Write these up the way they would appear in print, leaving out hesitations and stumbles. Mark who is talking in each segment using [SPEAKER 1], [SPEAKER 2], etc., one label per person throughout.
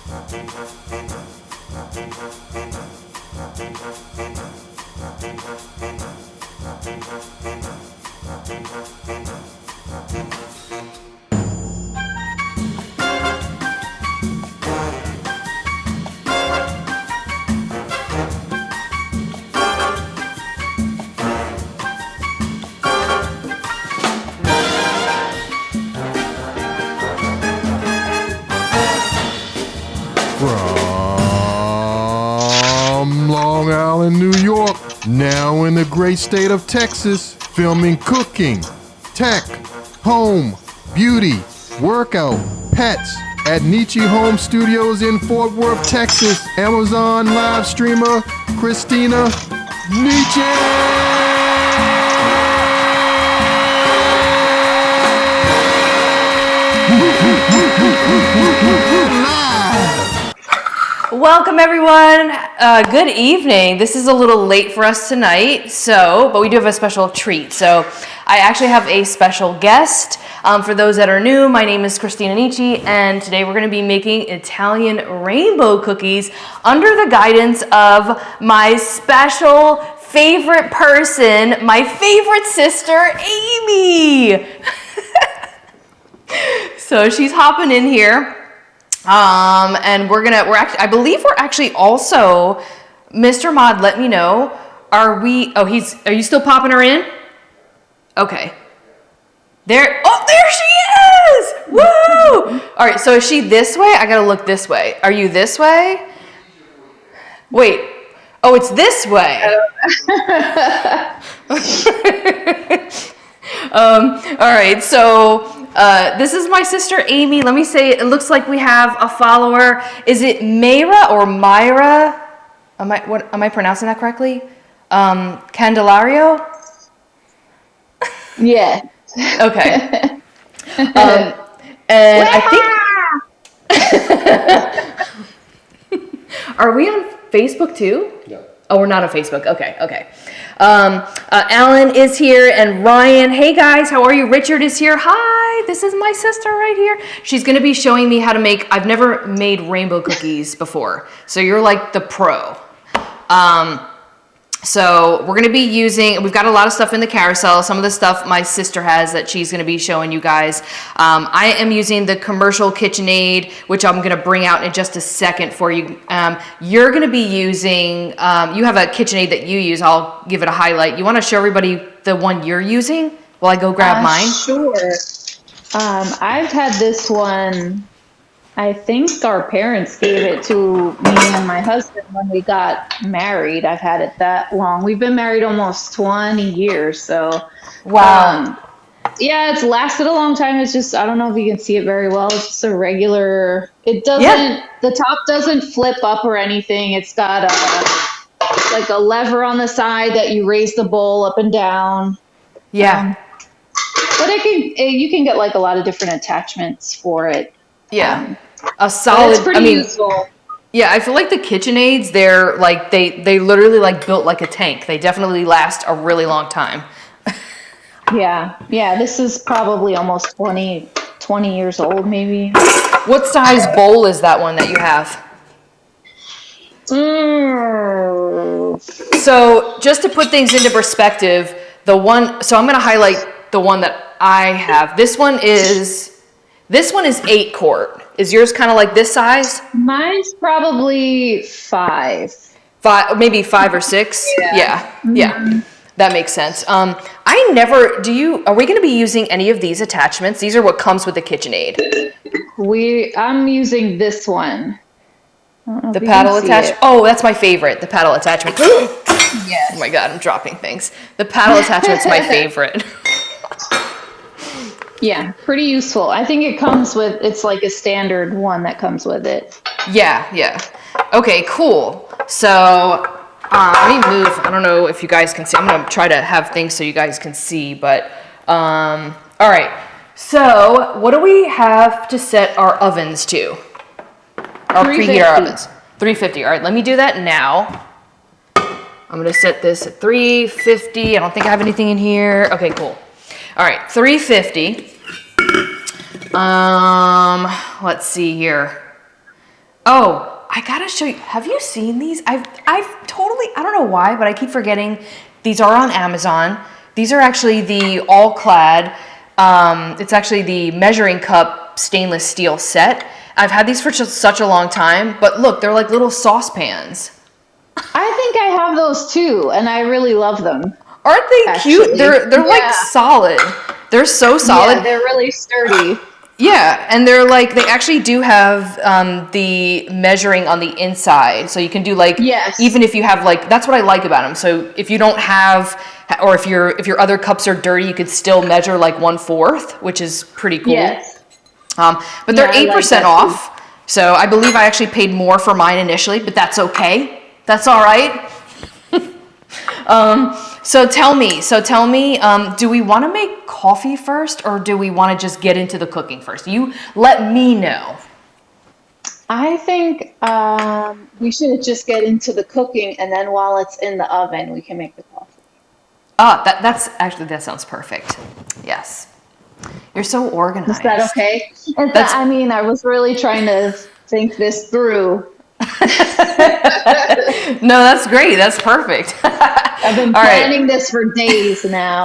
[SPEAKER 1] From Long Island, New York, now in the great state of Texas, filming cooking, tech, home, beauty, workout, pets at Nicci Home Studios in Fort Worth, Texas. Amazon live streamer Christina Nicci.
[SPEAKER 2] Welcome everyone. Good evening. This is a little late for us tonight, but we do have a special treat. So I actually have a special guest. For those that are new, my name is Christina Nicci, and today we're going to be making Italian rainbow cookies under the guidance of my special favorite person, my favorite sister, Amy. So she's hopping in here. And I believe we're actually also, Mr. Mod, let me know, are you still popping her in? Okay. There she is! Woo! All right, so is she this way? I gotta look this way. Are you this way? Wait. Oh, it's this way. All right, so this is my sister Amy. Let me say, it looks like we have a follower. Is it Mayra or Myra? Am I pronouncing that correctly? Candelario?
[SPEAKER 3] Yeah.
[SPEAKER 2] Okay. And I think are we on Facebook too?
[SPEAKER 4] No.
[SPEAKER 2] Oh, we're not on Facebook. Okay. Alan is here and Ryan. Hey guys, how are you? Richard is here. Hi, this is my sister right here. She's going to be showing me how to make, I've never made rainbow cookies before. So you're like the pro. So we're going to be we've got a lot of stuff in the carousel. Some of the stuff my sister has that she's going to be showing you guys. I am using the commercial KitchenAid, which I'm going to bring out in just a second for you. You're going to be using, you have a KitchenAid that you use. I'll give it a highlight. You want to show everybody the one you're using while I go grab mine?
[SPEAKER 3] Sure. I've had this one. I think our parents gave it to me and my husband when we got married. I've had it that long. We've been married almost 20 years. So,
[SPEAKER 2] wow.
[SPEAKER 3] Yeah, it's lasted a long time. It's just, I don't know if you can see it very well. It's just a regular, the top doesn't flip up or anything. It's got like a lever on the side that you raise the bowl up and down.
[SPEAKER 2] Yeah.
[SPEAKER 3] But you can get like a lot of different attachments for it.
[SPEAKER 2] Yeah. A solid,
[SPEAKER 3] it's pretty useful.
[SPEAKER 2] Yeah, I feel like the KitchenAids, they're like, they literally like built like a tank. They definitely last a really long time.
[SPEAKER 3] Yeah, this is probably almost 20 years old maybe.
[SPEAKER 2] What size bowl is that one that you have? So just to put things into perspective, so I'm going to highlight the one that I have. This one is 8 quart. Is yours kind of like this size?
[SPEAKER 3] Mine's probably 5.
[SPEAKER 2] Maybe 5 or 6. Yeah.
[SPEAKER 3] Mm-hmm.
[SPEAKER 2] Yeah. That makes sense. Are we going to be using any of these attachments? These are what comes with the KitchenAid.
[SPEAKER 3] I'm using this one.
[SPEAKER 2] The paddle attachment. Oh, that's my favorite. The paddle attachment.
[SPEAKER 3] Yes.
[SPEAKER 2] Oh my God, I'm dropping things. The paddle attachment's my favorite.
[SPEAKER 3] Yeah, pretty useful. I think it's like a standard one that comes with it.
[SPEAKER 2] Yeah. Okay, cool. So let me move. I don't know if you guys can see. I'm going to try to have things so you guys can see. But all right. So what do we have to set our ovens to? Our preheat our ovens. 350. All right, let me do that now. I'm going to set this at 350. I don't think I have anything in here. Okay, cool. All right, 350. Let's see here. Oh, I gotta show you. Have you seen these? I've totally, I don't know why, but I keep forgetting. These are on Amazon. These are actually the all-clad. It's actually the measuring cup stainless steel set. I've had these for such a long time, but look, they're like little saucepans.
[SPEAKER 3] I think I have those too, and I really love them.
[SPEAKER 2] Aren't they cute?
[SPEAKER 3] Actually.
[SPEAKER 2] They're like
[SPEAKER 3] Yeah.
[SPEAKER 2] solid. They're so solid.
[SPEAKER 3] Yeah, they're really sturdy.
[SPEAKER 2] Yeah, and they're like, they actually do have the measuring on the inside, so you can do like,
[SPEAKER 3] Yes.
[SPEAKER 2] even if you have like, that's what I like about them. So if you don't have, or if your other cups are dirty, you could still measure like 1/4, which is pretty cool.
[SPEAKER 3] Yes.
[SPEAKER 2] But they're
[SPEAKER 3] Yeah, I like
[SPEAKER 2] 8%
[SPEAKER 3] that
[SPEAKER 2] off. So I believe I actually paid more for mine initially, but that's okay. That's all right. So tell me, do we want to make coffee first, or do we want to just get into the cooking first? You let me know.
[SPEAKER 3] I think we should just get into the cooking, and then while it's in the oven, we can make the coffee.
[SPEAKER 2] That's actually, that sounds perfect. Yes. You're so organized.
[SPEAKER 3] Is that okay? I mean, I was really trying to think this through.
[SPEAKER 2] No, that's great. That's perfect.
[SPEAKER 3] I've been
[SPEAKER 2] All right.
[SPEAKER 3] planning this for days now.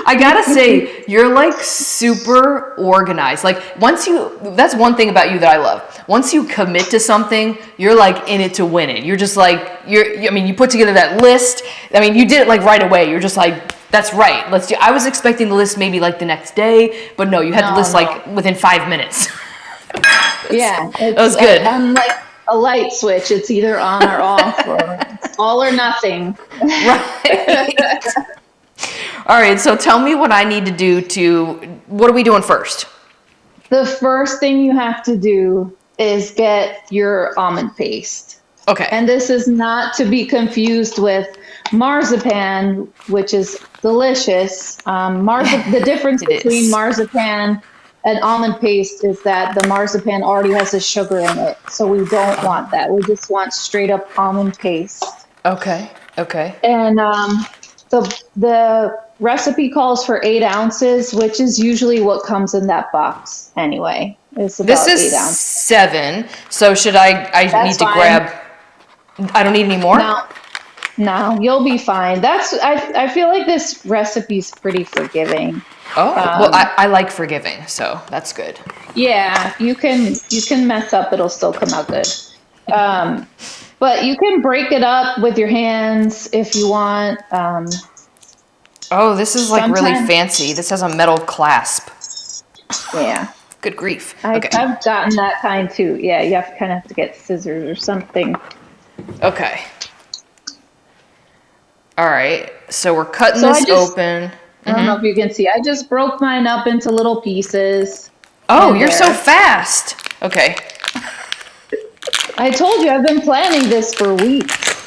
[SPEAKER 2] I gotta say, you're like super organized. Like that's one thing about you that I love. Once you commit to something, you're like in it to win it. You're just like, you put together that list. I mean, you did it like right away. You're just like, that's right. Let's do. I was expecting the list maybe like the next day, but no, you had the list like within 5 minutes.
[SPEAKER 3] Yeah.
[SPEAKER 2] That was good.
[SPEAKER 3] I'm like a light switch. It's either on or off, or it's all or nothing.
[SPEAKER 2] Right. All right, so tell me what I need to do what are we doing first?
[SPEAKER 3] The first thing you have to do is get your almond paste.
[SPEAKER 2] Okay.
[SPEAKER 3] And this is not to be confused with marzipan, which is delicious. The difference between marzipan and almond paste is that the marzipan already has the sugar in it. So we don't want that. We just want straight up almond paste.
[SPEAKER 2] Okay.
[SPEAKER 3] And the recipe calls for 8 ounces, which is usually what comes in that box anyway. It's about 8 ounces.
[SPEAKER 2] 7. So should I need to grab, I don't need any more?
[SPEAKER 3] No, you'll be fine. I feel like this recipe's pretty forgiving.
[SPEAKER 2] Oh, well, I like forgiving, so that's good.
[SPEAKER 3] Yeah, you can mess up, it'll still come out good. But you can break it up with your hands if you want.
[SPEAKER 2] Oh, this is like really fancy. This has a metal clasp.
[SPEAKER 3] Yeah.
[SPEAKER 2] Good grief.
[SPEAKER 3] I've gotten that kind too. Yeah, you kind of have to get scissors or something.
[SPEAKER 2] Okay. All right. So we're cutting this open.
[SPEAKER 3] I don't know if you can see. I just broke mine up into little pieces.
[SPEAKER 2] Oh, you're so fast. Okay.
[SPEAKER 3] I told you I've been planning this for weeks.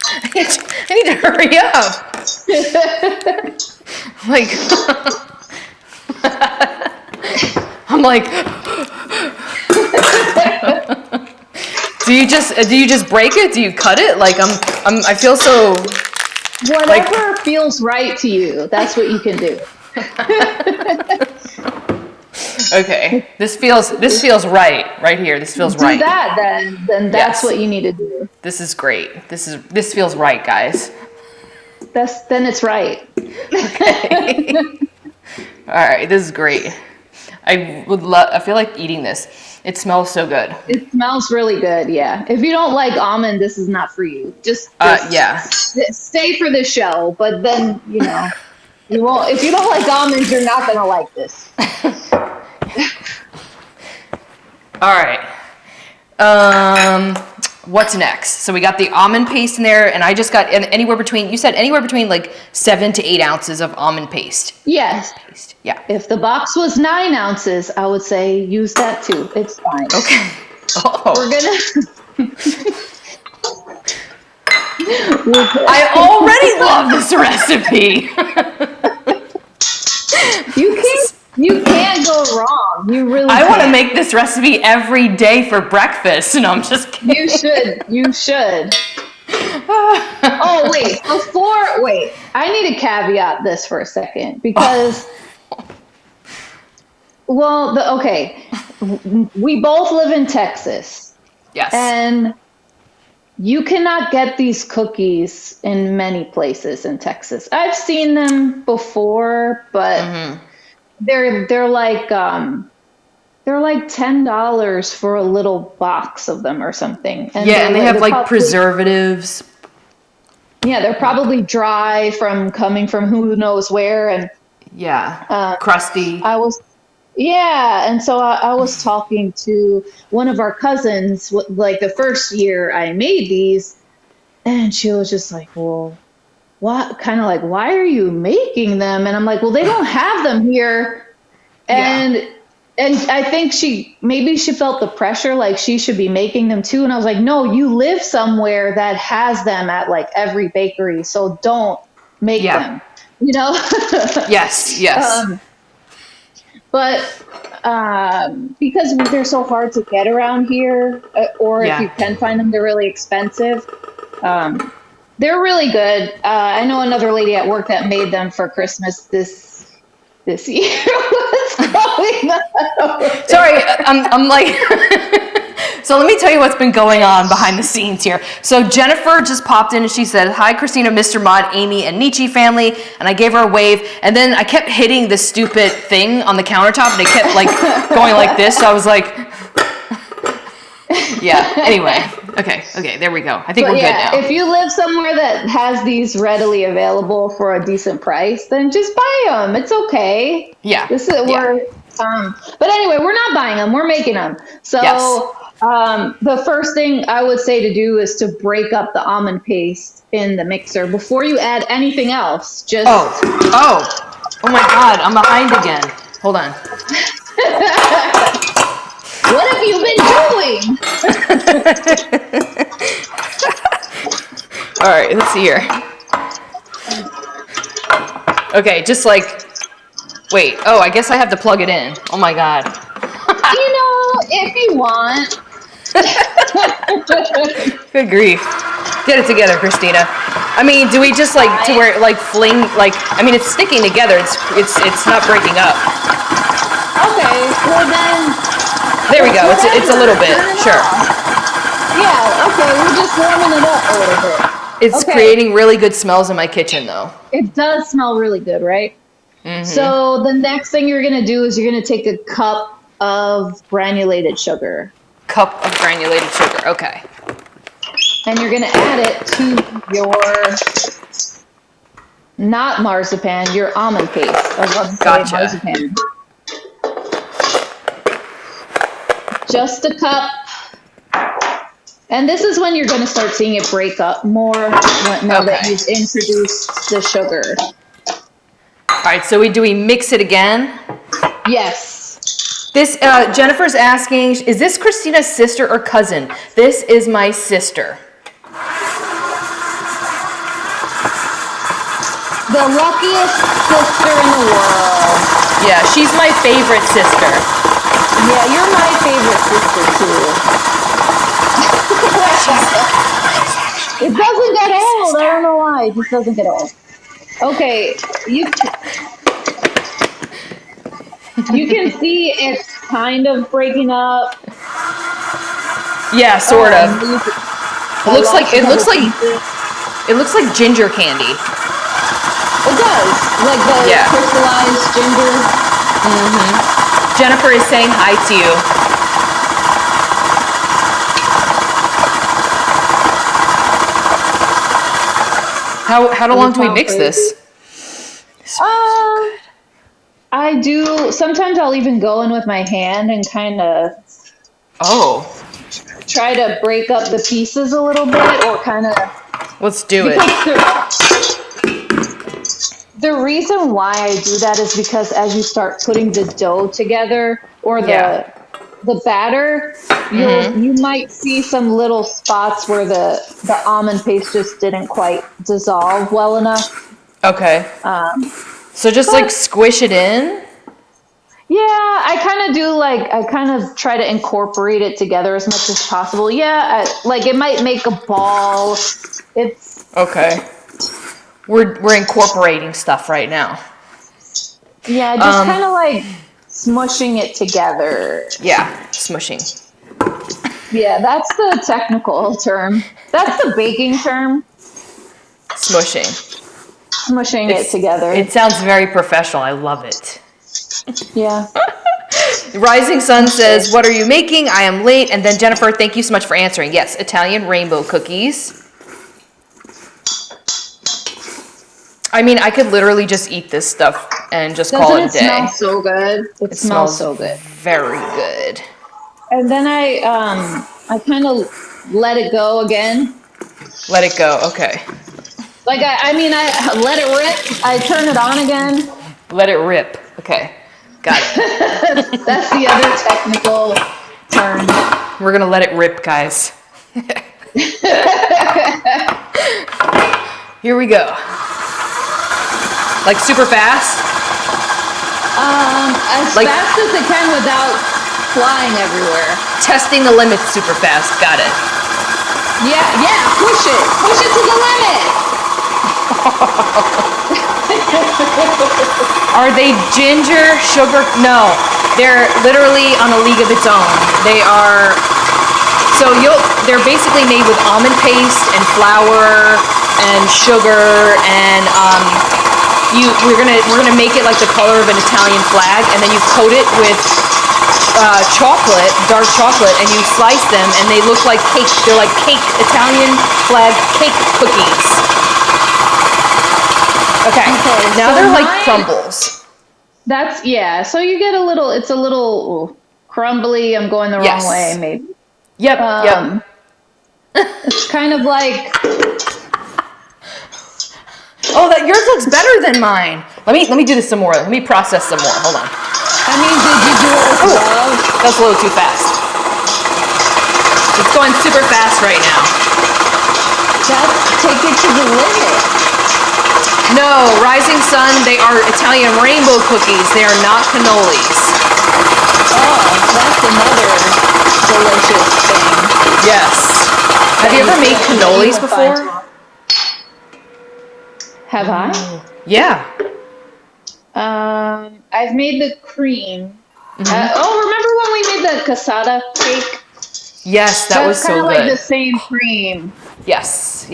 [SPEAKER 2] I need to hurry up. Like, I'm like, do you just break it? Do you cut it? Like I feel so.
[SPEAKER 3] Whatever feels right to you, that's what you can do.
[SPEAKER 2] Okay, this feels right here. This feels right.
[SPEAKER 3] Do that then that's what you need to do.
[SPEAKER 2] This is great. This feels right, guys.
[SPEAKER 3] Then it's right.
[SPEAKER 2] Okay. All right, this is great. I feel like eating this. It smells so good.
[SPEAKER 3] It smells really good, yeah. If you don't like almond, this is not for you. Just stay for the show, but then, you won't. If you don't like almonds, you're not going to like this.
[SPEAKER 2] All right. What's next? So we got the almond paste in there, and I just got you said anywhere between like 7 to 8 ounces of almond paste.
[SPEAKER 3] Yes.
[SPEAKER 2] Yeah.
[SPEAKER 3] If the box was 9 ounces, I would say use that too. It's fine.
[SPEAKER 2] Okay. Oh.
[SPEAKER 3] We're gonna.
[SPEAKER 2] I already love this recipe.
[SPEAKER 3] You can't go wrong. You really.
[SPEAKER 2] I want to make this recipe every day for breakfast, and I'm just kidding.
[SPEAKER 3] You should. Oh wait! I need to caveat this for a second because Well, okay. We both live in Texas,
[SPEAKER 2] Yes.
[SPEAKER 3] and you cannot get these cookies in many places in Texas. I've seen them before, but they're they're like $10 for a little box of them or something. And
[SPEAKER 2] Yeah, and they have
[SPEAKER 3] they're
[SPEAKER 2] like
[SPEAKER 3] probably,
[SPEAKER 2] preservatives.
[SPEAKER 3] yeah, they're probably dry from coming from who knows where. And
[SPEAKER 2] Yeah. Crusty.
[SPEAKER 3] I was, yeah, and so I was talking to one of our cousins, like the first year I made these, and she was just like, "Well, what?" Kind of like, "Why are you making them?" And I'm like, "Well, they don't have them here."
[SPEAKER 2] Yeah.
[SPEAKER 3] And I think maybe she felt the pressure, like she should be making them too. And I was like, "No, you live somewhere that has them at like every bakery, so don't make
[SPEAKER 2] Yeah.
[SPEAKER 3] them." You know?
[SPEAKER 2] Yes. Yes.
[SPEAKER 3] But because they're so hard to get around here, or if you
[SPEAKER 2] Yeah.
[SPEAKER 3] can find them, they're really expensive. Um, they're really good. I know another lady at work that made them for Christmas this year. What's going on?
[SPEAKER 2] Sorry, I'm like. So let me tell you what's been going on behind the scenes here. So Jennifer just popped in and she said, "Hi, Christina, Mr. Mod, Amy, and Nicci family." And I gave her a wave. And then I kept hitting the stupid thing on the countertop and it kept like going like this. So I was like, yeah, anyway. Okay, there we go. I think we're good now.
[SPEAKER 3] If you live somewhere that has these readily available for a decent price, then just buy them. It's okay.
[SPEAKER 2] Yeah.
[SPEAKER 3] This is but anyway, we're not buying them. We're making them. So
[SPEAKER 2] Yes.
[SPEAKER 3] the first thing I would say to do is to break up the almond paste in the mixer before you add anything else. Just
[SPEAKER 2] Oh my God, I'm behind again. Hold on.
[SPEAKER 3] What have you been doing?
[SPEAKER 2] All right, let's see here. Okay, just like, wait. Oh, I guess I have to plug it in. Oh my God.
[SPEAKER 3] If you want.
[SPEAKER 2] Good grief. Get it together, Christina. I mean, do we just like to where like fling like? I mean, it's sticking together. It's not breaking up.
[SPEAKER 3] Okay. Well then.
[SPEAKER 2] There we go. It's a little bit. Sure.
[SPEAKER 3] Yeah. Okay. We're just warming it up a little bit.
[SPEAKER 2] It's creating really good smells in my kitchen, though.
[SPEAKER 3] It does smell really good, right? Mm-hmm. So the next thing you're gonna do is you're gonna take a cup of granulated sugar.
[SPEAKER 2] Cup of granulated sugar. Okay.
[SPEAKER 3] And you're gonna add it to your not marzipan, your almond paste. I love to say marzipan. Just a cup. And this is when you're going to start seeing it break up more now that you've introduced the sugar.
[SPEAKER 2] All right, so do we mix it again?
[SPEAKER 3] Yes.
[SPEAKER 2] This Jennifer's asking, is this Christina's sister or cousin? This is my sister.
[SPEAKER 3] The luckiest sister in the world.
[SPEAKER 2] Yeah, she's my favorite sister.
[SPEAKER 3] Yeah, you're my favorite sister too. It doesn't get old. I don't know why. It just doesn't get old. Okay, you can see it's kind of breaking up.
[SPEAKER 2] Yeah, sort of. It looks like ginger candy.
[SPEAKER 3] It does, like the crystallized ginger.
[SPEAKER 2] Mm-hmm. Jennifer is saying hi to you. How long do we mix this?
[SPEAKER 3] I do. Sometimes I'll even go in with my hand and kind of try to break up the pieces a little bit, or kind of.
[SPEAKER 2] Let's do it.
[SPEAKER 3] The reason why I do that is because as you start putting the dough together, or the batter, you might see some little spots where the almond paste just didn't quite dissolve well enough.
[SPEAKER 2] Okay. So just like squish it in?
[SPEAKER 3] Yeah, I kind of try to incorporate it together as much as possible. Yeah, like it might make a ball. It's
[SPEAKER 2] okay. We're incorporating stuff right now.
[SPEAKER 3] Yeah, just kind of like smushing it together.
[SPEAKER 2] Yeah, smushing.
[SPEAKER 3] Yeah, that's the technical term. That's the baking term.
[SPEAKER 2] Smushing.
[SPEAKER 3] Smushing it together.
[SPEAKER 2] It sounds very professional. I love it.
[SPEAKER 3] Yeah.
[SPEAKER 2] Rising Sun says, what are you making? I am late. And then Jennifer, thank you so much for answering. Yes, Italian rainbow cookies. I mean, I could literally just eat this stuff and just call it a day.
[SPEAKER 3] Doesn't it smell so good? It smells so good.
[SPEAKER 2] Very good.
[SPEAKER 3] And then I kind of let it go again.
[SPEAKER 2] Let it go. Okay.
[SPEAKER 3] Like I let it rip. I turn it on again.
[SPEAKER 2] Let it rip. Okay. Got it.
[SPEAKER 3] That's the other technical term.
[SPEAKER 2] We're going to let it rip, guys. Here we go. Like super fast?
[SPEAKER 3] As fast as it can without flying everywhere.
[SPEAKER 2] Testing the limits super fast. Got it.
[SPEAKER 3] Yeah, push it. Push it to the limit.
[SPEAKER 2] Are they ginger, sugar? No, they're literally on a league of its own. They are, they're basically made with almond paste and flour and sugar and we're gonna make it like the color of an Italian flag, and then you coat it with chocolate, dark chocolate, and you slice them, and they look like cake. They're like cake, Italian flag cake cookies. Okay. Now so they're like crumbles.
[SPEAKER 3] So you get it's a little crumbly. I'm going the wrong way, maybe.
[SPEAKER 2] Yep.
[SPEAKER 3] It's kind of like.
[SPEAKER 2] Oh, yours looks better than mine. Let me do this some more. Let me process some more. Hold on.
[SPEAKER 3] I mean, did you do it with love?
[SPEAKER 2] That's a little too fast. It's going super fast right now.
[SPEAKER 3] Take it to the limit.
[SPEAKER 2] No, Rising Sun, they are Italian rainbow cookies. They are not cannolis.
[SPEAKER 3] Oh, that's another delicious thing.
[SPEAKER 2] Yes. Have you ever made cannolis before?
[SPEAKER 3] Have I?
[SPEAKER 2] Yeah.
[SPEAKER 3] I've made the cream. Remember when we made the cassata cake?
[SPEAKER 2] Yes, that was so good.
[SPEAKER 3] That's kind of like the same cream.
[SPEAKER 2] Yes.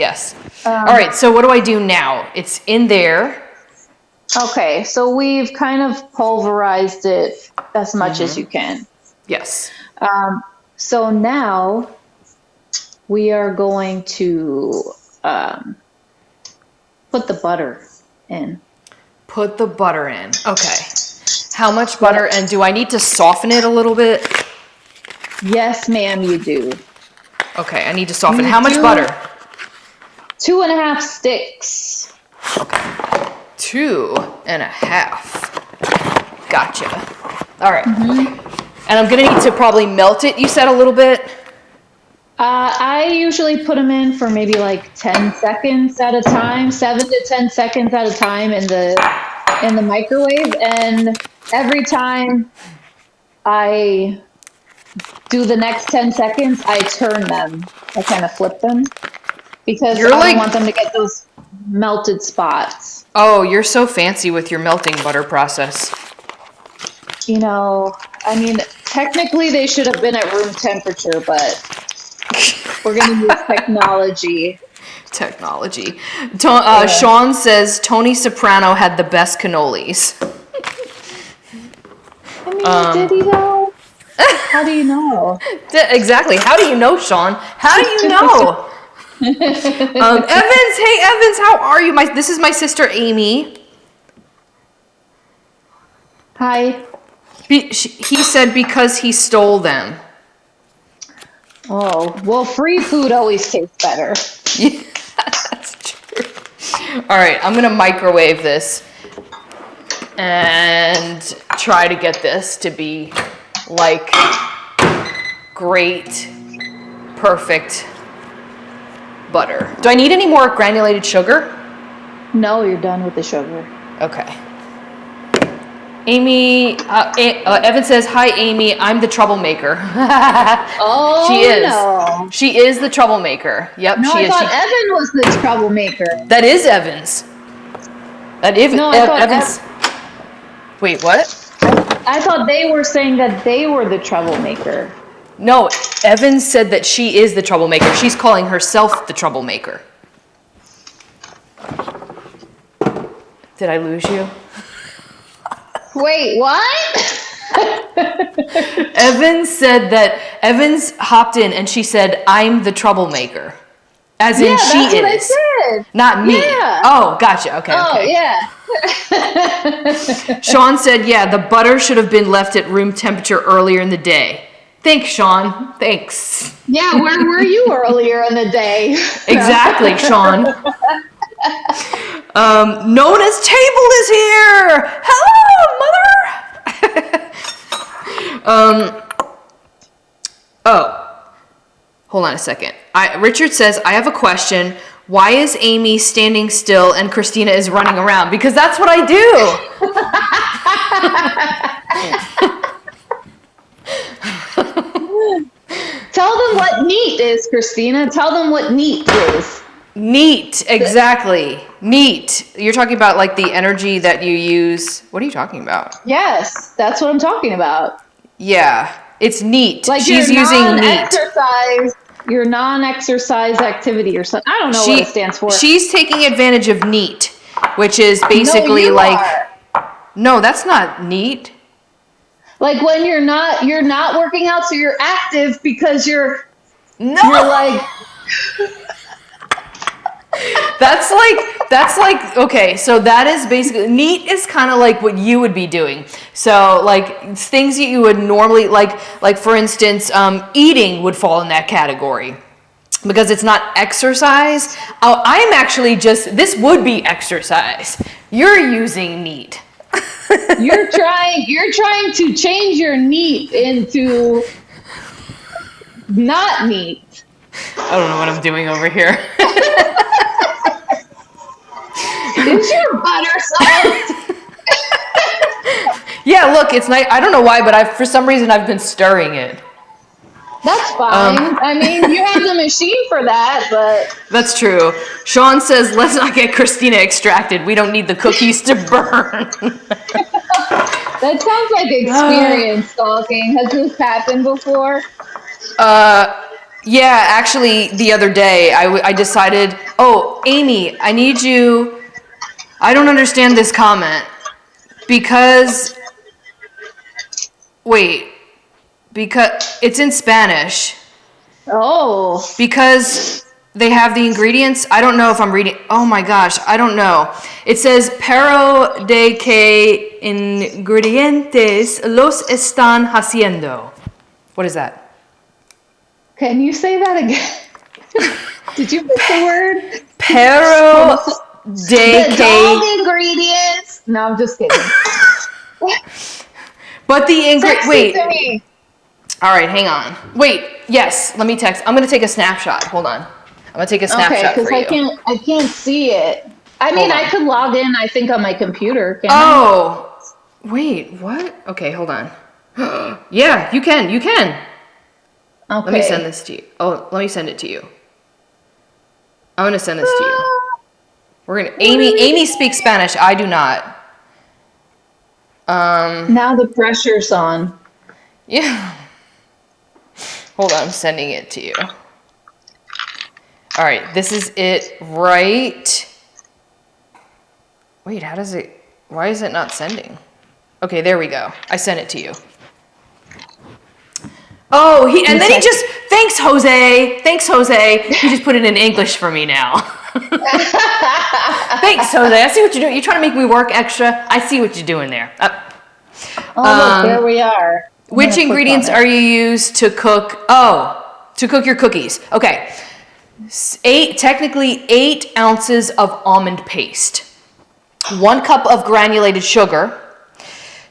[SPEAKER 2] All right, so what do I do now? It's in there.
[SPEAKER 3] Okay, so we've kind of pulverized it as much as you can.
[SPEAKER 2] Yes.
[SPEAKER 3] So now we are going to put the butter in.
[SPEAKER 2] Put the butter in. Okay. How much butter? And do I need to soften it a little bit?
[SPEAKER 3] Yes, ma'am, you do.
[SPEAKER 2] Okay, I need to soften. How much butter?
[SPEAKER 3] 2.5 sticks.
[SPEAKER 2] Okay. 2.5. Gotcha. All right. And I'm going to need to probably melt it, you said, a little bit?
[SPEAKER 3] I usually put them in for maybe like 10 seconds at a time, 7 to 10 seconds at a time in the microwave. And every time I do the next 10 seconds, I turn them. I kind of flip them because I don't want them to get those melted spots.
[SPEAKER 2] Oh, you're so fancy with your melting butter process.
[SPEAKER 3] I mean, technically they should have been at room temperature, but we're going to use technology.
[SPEAKER 2] Sean says Tony Soprano had the best cannolis.
[SPEAKER 3] I mean, did he though? How do you know?
[SPEAKER 2] Exactly. How do you know, Sean? How do you know? Evans, hey Evans, how are you? This is my sister Amy.
[SPEAKER 3] Hi.
[SPEAKER 2] He said because he stole them.
[SPEAKER 3] Oh, well, free food always tastes better.
[SPEAKER 2] Yeah, that's true. All right, I'm going to microwave this and try to get this to be like great, perfect butter. Do I need any more granulated sugar?
[SPEAKER 3] No, you're done with the sugar.
[SPEAKER 2] Okay. Amy, Evan says, hi, Amy, I'm the troublemaker.
[SPEAKER 3] Oh,
[SPEAKER 2] she is.
[SPEAKER 3] No.
[SPEAKER 2] She is the troublemaker. Yep,
[SPEAKER 3] no,
[SPEAKER 2] she is.
[SPEAKER 3] I thought Evan was the troublemaker.
[SPEAKER 2] That is Evans.
[SPEAKER 3] No, I thought
[SPEAKER 2] Evans. Wait, what?
[SPEAKER 3] I thought they were saying that they were the troublemaker.
[SPEAKER 2] No, Evan said that she is the troublemaker. She's calling herself the troublemaker. Did I lose you?
[SPEAKER 3] Wait, what?
[SPEAKER 2] Evans hopped in and she said, "I'm the troublemaker." As in
[SPEAKER 3] that's
[SPEAKER 2] she
[SPEAKER 3] what I
[SPEAKER 2] is.
[SPEAKER 3] said.
[SPEAKER 2] Not me.
[SPEAKER 3] Yeah.
[SPEAKER 2] Oh, gotcha. Okay.
[SPEAKER 3] Yeah.
[SPEAKER 2] Sean said, "Yeah, the butter should have been left at room temperature earlier in the day." Thanks, Sean. Thanks.
[SPEAKER 3] Yeah, where were you earlier in the day?
[SPEAKER 2] Exactly, Sean. Nona's table is here. Hello, mother. Hold on a second. Richard says, "I have a question. Why is Amy standing still and Christina is running around?" Because that's what I do.
[SPEAKER 3] Tell them what neat is, Christina. Tell them what neat is.
[SPEAKER 2] Neat, exactly. Neat. You're talking about like the energy that you use. What are you talking about?
[SPEAKER 3] Yes, that's what I'm talking about.
[SPEAKER 2] Yeah, it's neat.
[SPEAKER 3] Like
[SPEAKER 2] she's
[SPEAKER 3] your
[SPEAKER 2] using neat.
[SPEAKER 3] Your non-exercise activity or something. I don't know what it stands for.
[SPEAKER 2] She's taking advantage of neat, which is basically No, that's not neat.
[SPEAKER 3] Like when you're not working out, so you're active because you're like
[SPEAKER 2] That's like okay, so that is basically neat is kind of like what you would be doing. So like things that you would normally like for instance, eating would fall in that category because it's not exercise. I'm actually this would be exercise. You're using neat.
[SPEAKER 3] you're trying to change your neat into not neat.
[SPEAKER 2] I don't know what I'm doing over here.
[SPEAKER 3] Is your butter soft?
[SPEAKER 2] Yeah, look, it's nice. I don't know why, but for some reason I've been stirring it.
[SPEAKER 3] That's fine. I mean, you have the machine for that, but
[SPEAKER 2] that's true. Sean says, "Let's not get Christina extracted. We don't need the cookies to burn."
[SPEAKER 3] That sounds like experience stalking. Has this happened before?
[SPEAKER 2] Yeah, actually, the other day I decided. Oh, Amy, I need you. I don't understand this comment because it's in Spanish.
[SPEAKER 3] Oh.
[SPEAKER 2] Because they have the ingredients. I don't know if I'm reading. Oh my gosh, I don't know. It says, "Pero de que ingredientes los están haciendo." What is that?
[SPEAKER 3] Can you say that again? Did you miss the word?
[SPEAKER 2] Pero de que...
[SPEAKER 3] all the ingredients. No, I'm just kidding.
[SPEAKER 2] But the ingredients... Wait.
[SPEAKER 3] To me.
[SPEAKER 2] All right, hang on. Wait, yes, let me text. I'm going to take a snapshot. Hold on. I'm going to take a snapshot for you.
[SPEAKER 3] I can't see it. I mean, I could log in, I think, on my computer. Can
[SPEAKER 2] I? Wait, what? Okay, hold on. Yeah, you can. Okay. Let me send this to you. Oh, let me send it to you. I'm going to send this to you. Amy speaks Spanish. I do not.
[SPEAKER 3] Now the pressure's on.
[SPEAKER 2] Yeah. Hold on, I'm sending it to you. All right, this is it, right? Wait, why is it not sending? Okay, there we go. I sent it to you. Oh, thanks, Jose. Thanks, Jose. He just put it in English for me now. Thanks, Jose. I see what you're doing. You're trying to make me work extra. I see what you're doing there.
[SPEAKER 3] Look, there we are.
[SPEAKER 2] Which ingredients are you used to cook? To cook your cookies. Okay. Technically 8 ounces of almond paste. 1 cup of granulated sugar.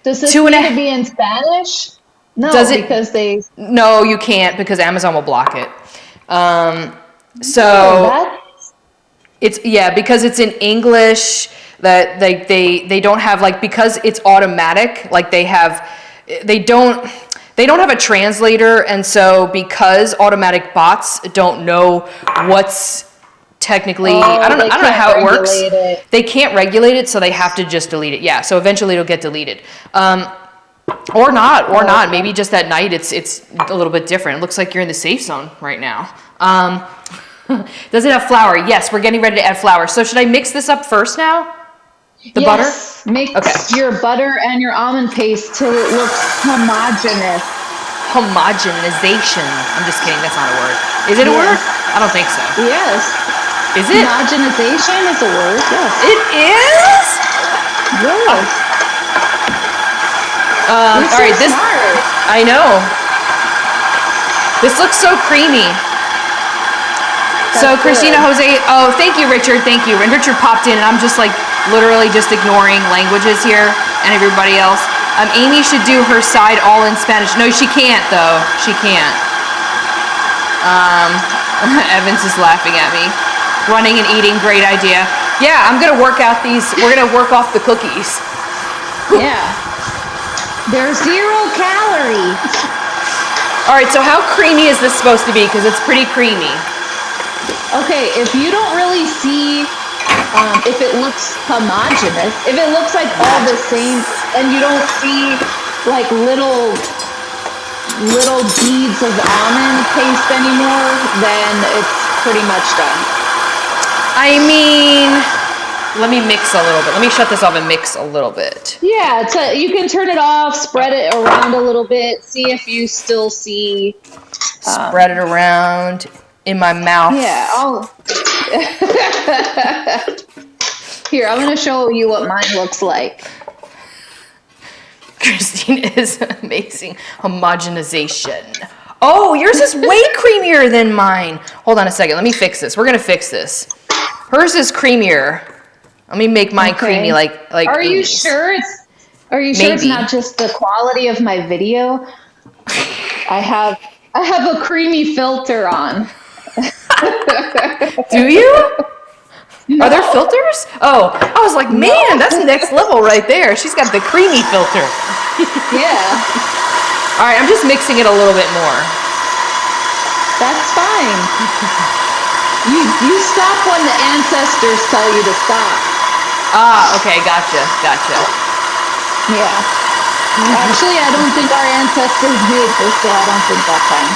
[SPEAKER 3] Does this need to be in Spanish? No, because they...
[SPEAKER 2] No, you can't because Amazon will block it. Because it's in English that they don't have because it's automatic, they don't have a translator, and so because automatic bots don't know what's technically I don't know how it works. They can't regulate it, so they have to just delete it. Yeah, so eventually it'll get deleted. Or not. Maybe just at night it's a little bit different. It looks like you're in the safe zone right now. Does it have flour? Yes, we're getting ready to add flour. So should I mix this up first now? The butter?
[SPEAKER 3] Mix your butter and your almond paste till it looks homogeneous.
[SPEAKER 2] Homogenization. I'm just kidding. That's not a word. Is it a word? I don't think so.
[SPEAKER 3] Yes.
[SPEAKER 2] Is it?
[SPEAKER 3] Homogenization is a word. Yes.
[SPEAKER 2] It is?
[SPEAKER 3] Yes.
[SPEAKER 2] All right. This.
[SPEAKER 3] Smart.
[SPEAKER 2] I know. This looks so creamy. So Christina,
[SPEAKER 3] good.
[SPEAKER 2] Jose, oh, thank you, Richard. Thank you. And Richard popped in, and I'm just like literally just ignoring languages here and everybody else. Amy should do her side all in Spanish. No, she can't though. She can't. Evans is laughing at me. Running and eating, great idea. Yeah, I'm gonna work out these. We're gonna work off the cookies.
[SPEAKER 3] Yeah. They're 0 calorie.
[SPEAKER 2] All right. So how creamy is this supposed to be? Because it's pretty creamy.
[SPEAKER 3] Okay, if you don't really see if it looks homogeneous, if it looks like all the same, and you don't see like little beads of almond paste anymore, then it's pretty much done.
[SPEAKER 2] I mean, let me mix a little bit. Let me shut this off and mix a little bit.
[SPEAKER 3] Yeah, you can turn it off, spread it around a little bit, see if you still see.
[SPEAKER 2] Spread it around in my mouth.
[SPEAKER 3] Yeah, Here, I'm going to show you what mine looks like.
[SPEAKER 2] Christine is amazing. Homogenization. Oh, yours is way creamier than mine. Hold on a second. Let me fix this. We're going to fix this. Hers is creamier. Let me make mine creamy like
[SPEAKER 3] Are you
[SPEAKER 2] Amy's.
[SPEAKER 3] sure it's not just the quality of my video? I have a creamy filter on.
[SPEAKER 2] Do you? No. Are there filters? Oh, I was like, man, that's next level right there. She's got the creamy filter.
[SPEAKER 3] Yeah.
[SPEAKER 2] All right, I'm just mixing it a little bit more.
[SPEAKER 3] That's fine. You stop when the ancestors tell you to stop.
[SPEAKER 2] Ah, okay, gotcha.
[SPEAKER 3] Yeah. Actually, I don't think our ancestors made this, so I don't think that's fine.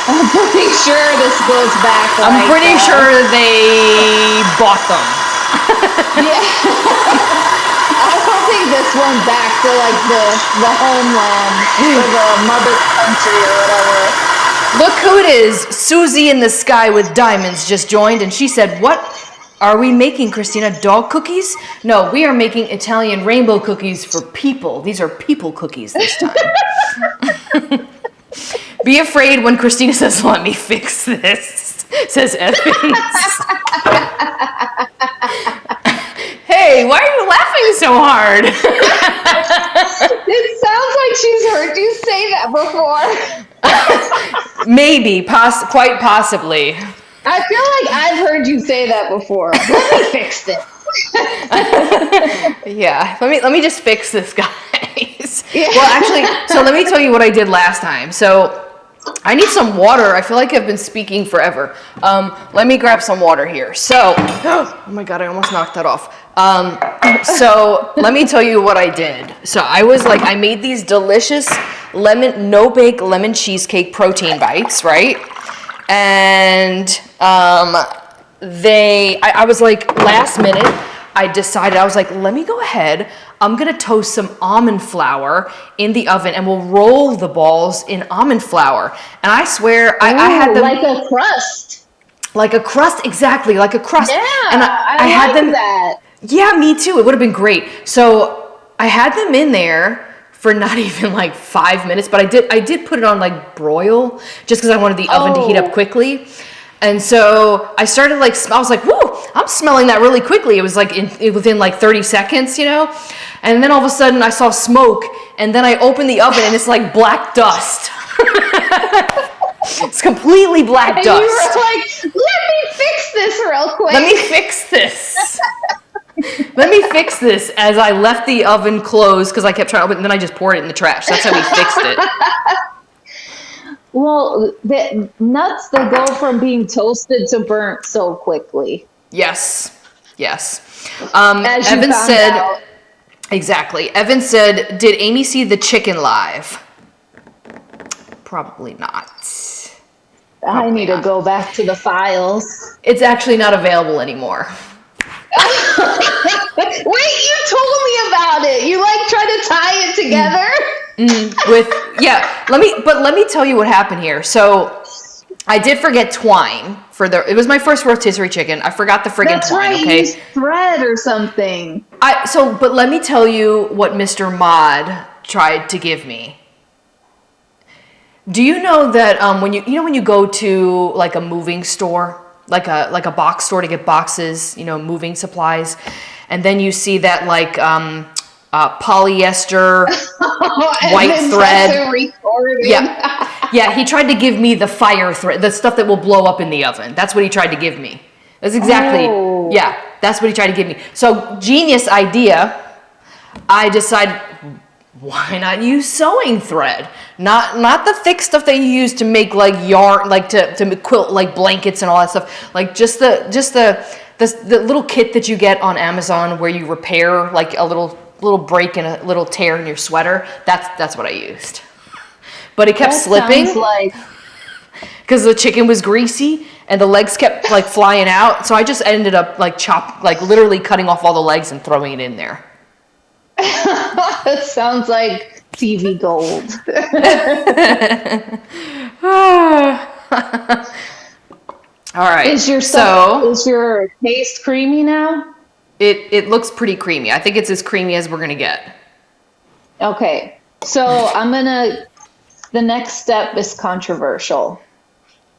[SPEAKER 3] I'm pretty sure this goes back.
[SPEAKER 2] I'm pretty sure they bought them.
[SPEAKER 3] Yeah. I don't think this went back to like the homeland or the mother country or whatever.
[SPEAKER 2] Look who it is. Susie in the sky with diamonds just joined, and she said, "What are we making, Christina? Dog cookies? No, we are making Italian rainbow cookies for people. These are people cookies this time." Be afraid when Christina says, "Let me fix this," says Evans. Hey, why are you laughing so hard?
[SPEAKER 3] It sounds like she's heard you say that before.
[SPEAKER 2] Maybe, quite possibly.
[SPEAKER 3] I feel like I've heard you say that before. Let me fix this.
[SPEAKER 2] Yeah, let me just fix this, guys.
[SPEAKER 3] Yeah.
[SPEAKER 2] Well, actually, so let me tell you what I did last time. So I need some water. I feel like I've been speaking forever. Let me grab some water here. So, oh my God, I almost knocked that off. So let me tell you what I did. So I made these delicious no-bake lemon cheesecake protein bites, right? And I was like, last minute, I decided, I was like, let me go ahead. I'm going to toast some almond flour in the oven and we'll roll the balls in almond flour. And I swear, I had them.
[SPEAKER 3] Like a crust.
[SPEAKER 2] Like a crust, exactly, like a crust.
[SPEAKER 3] Yeah,
[SPEAKER 2] and I had them.
[SPEAKER 3] That.
[SPEAKER 2] Yeah, me too. It would have been great. So I had them in there for not even like 5 minutes, but I did put it on like broil just because I wanted the oven to heat up quickly. And so I started I was like, whoa, I'm smelling that really quickly. It was like within like 30 seconds, you know? And then all of a sudden I saw smoke and then I opened the oven and it's like black dust. It's completely black
[SPEAKER 3] and
[SPEAKER 2] dust.
[SPEAKER 3] You were like, let me fix this real quick.
[SPEAKER 2] Let me fix this. Let me fix this as I left the oven closed because I kept trying to open it and then I just poured it in the trash. That's how we fixed it.
[SPEAKER 3] Well, the nuts, they go from being toasted to burnt so quickly.
[SPEAKER 2] Yes.
[SPEAKER 3] As
[SPEAKER 2] Evan said,
[SPEAKER 3] out.
[SPEAKER 2] Exactly. Evan said, did Amy see the chicken live? Probably not.
[SPEAKER 3] I need to go back to the files.
[SPEAKER 2] It's actually not available anymore.
[SPEAKER 3] Wait, you told me about it. You like try to tie it together?
[SPEAKER 2] Let me tell you what happened here. So I did forget twine it was my first rotisserie chicken. I forgot the friggin'
[SPEAKER 3] That's
[SPEAKER 2] twine,
[SPEAKER 3] right,
[SPEAKER 2] okay?
[SPEAKER 3] you used thread or something.
[SPEAKER 2] But let me tell you what Mr. Mod tried to give me. Do you know that when you go to like a moving store, like a box store to get boxes, moving supplies, and then you see that like polyester white thread. Yeah, he tried to give me the fire thread, the stuff that will blow up in the oven. That's what he tried to give me. That's exactly, that's what he tried to give me. So, genius idea. I decided, why not use sewing thread? Not the thick stuff that you use to make like yarn, like to quilt like blankets and all that stuff. Like just the little kit that you get on Amazon where you repair like a little break and a little tear in your sweater. That's what I used. But it kept slipping because the chicken was greasy and the legs kept like flying out. So I just ended up like literally cutting off all the legs and throwing it in there.
[SPEAKER 3] That sounds like TV gold.
[SPEAKER 2] All right.
[SPEAKER 3] Is your paste creamy now?
[SPEAKER 2] It looks pretty creamy. I think it's as creamy as we're gonna get.
[SPEAKER 3] Okay. So the next step is controversial.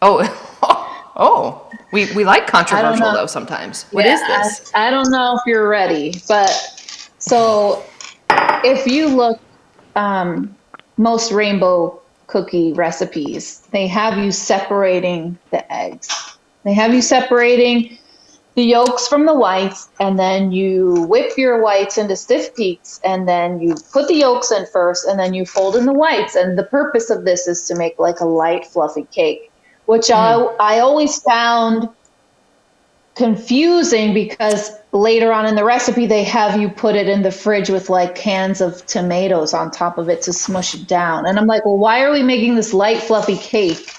[SPEAKER 2] Oh, we like controversial though sometimes. What is this?
[SPEAKER 3] I don't know if you're ready, but so if you look, most rainbow cookie recipes, they have you separating the eggs. They have you separating the yolks from the whites, and then you whip your whites into stiff peaks, and then you put the yolks in first, and then you fold in the whites. And the purpose of this is to make like a light, fluffy cake, which I always found confusing because later on in the recipe, they have you put it in the fridge with like cans of tomatoes on top of it to smush it down. And I'm like, well, why are we making this light, fluffy cake?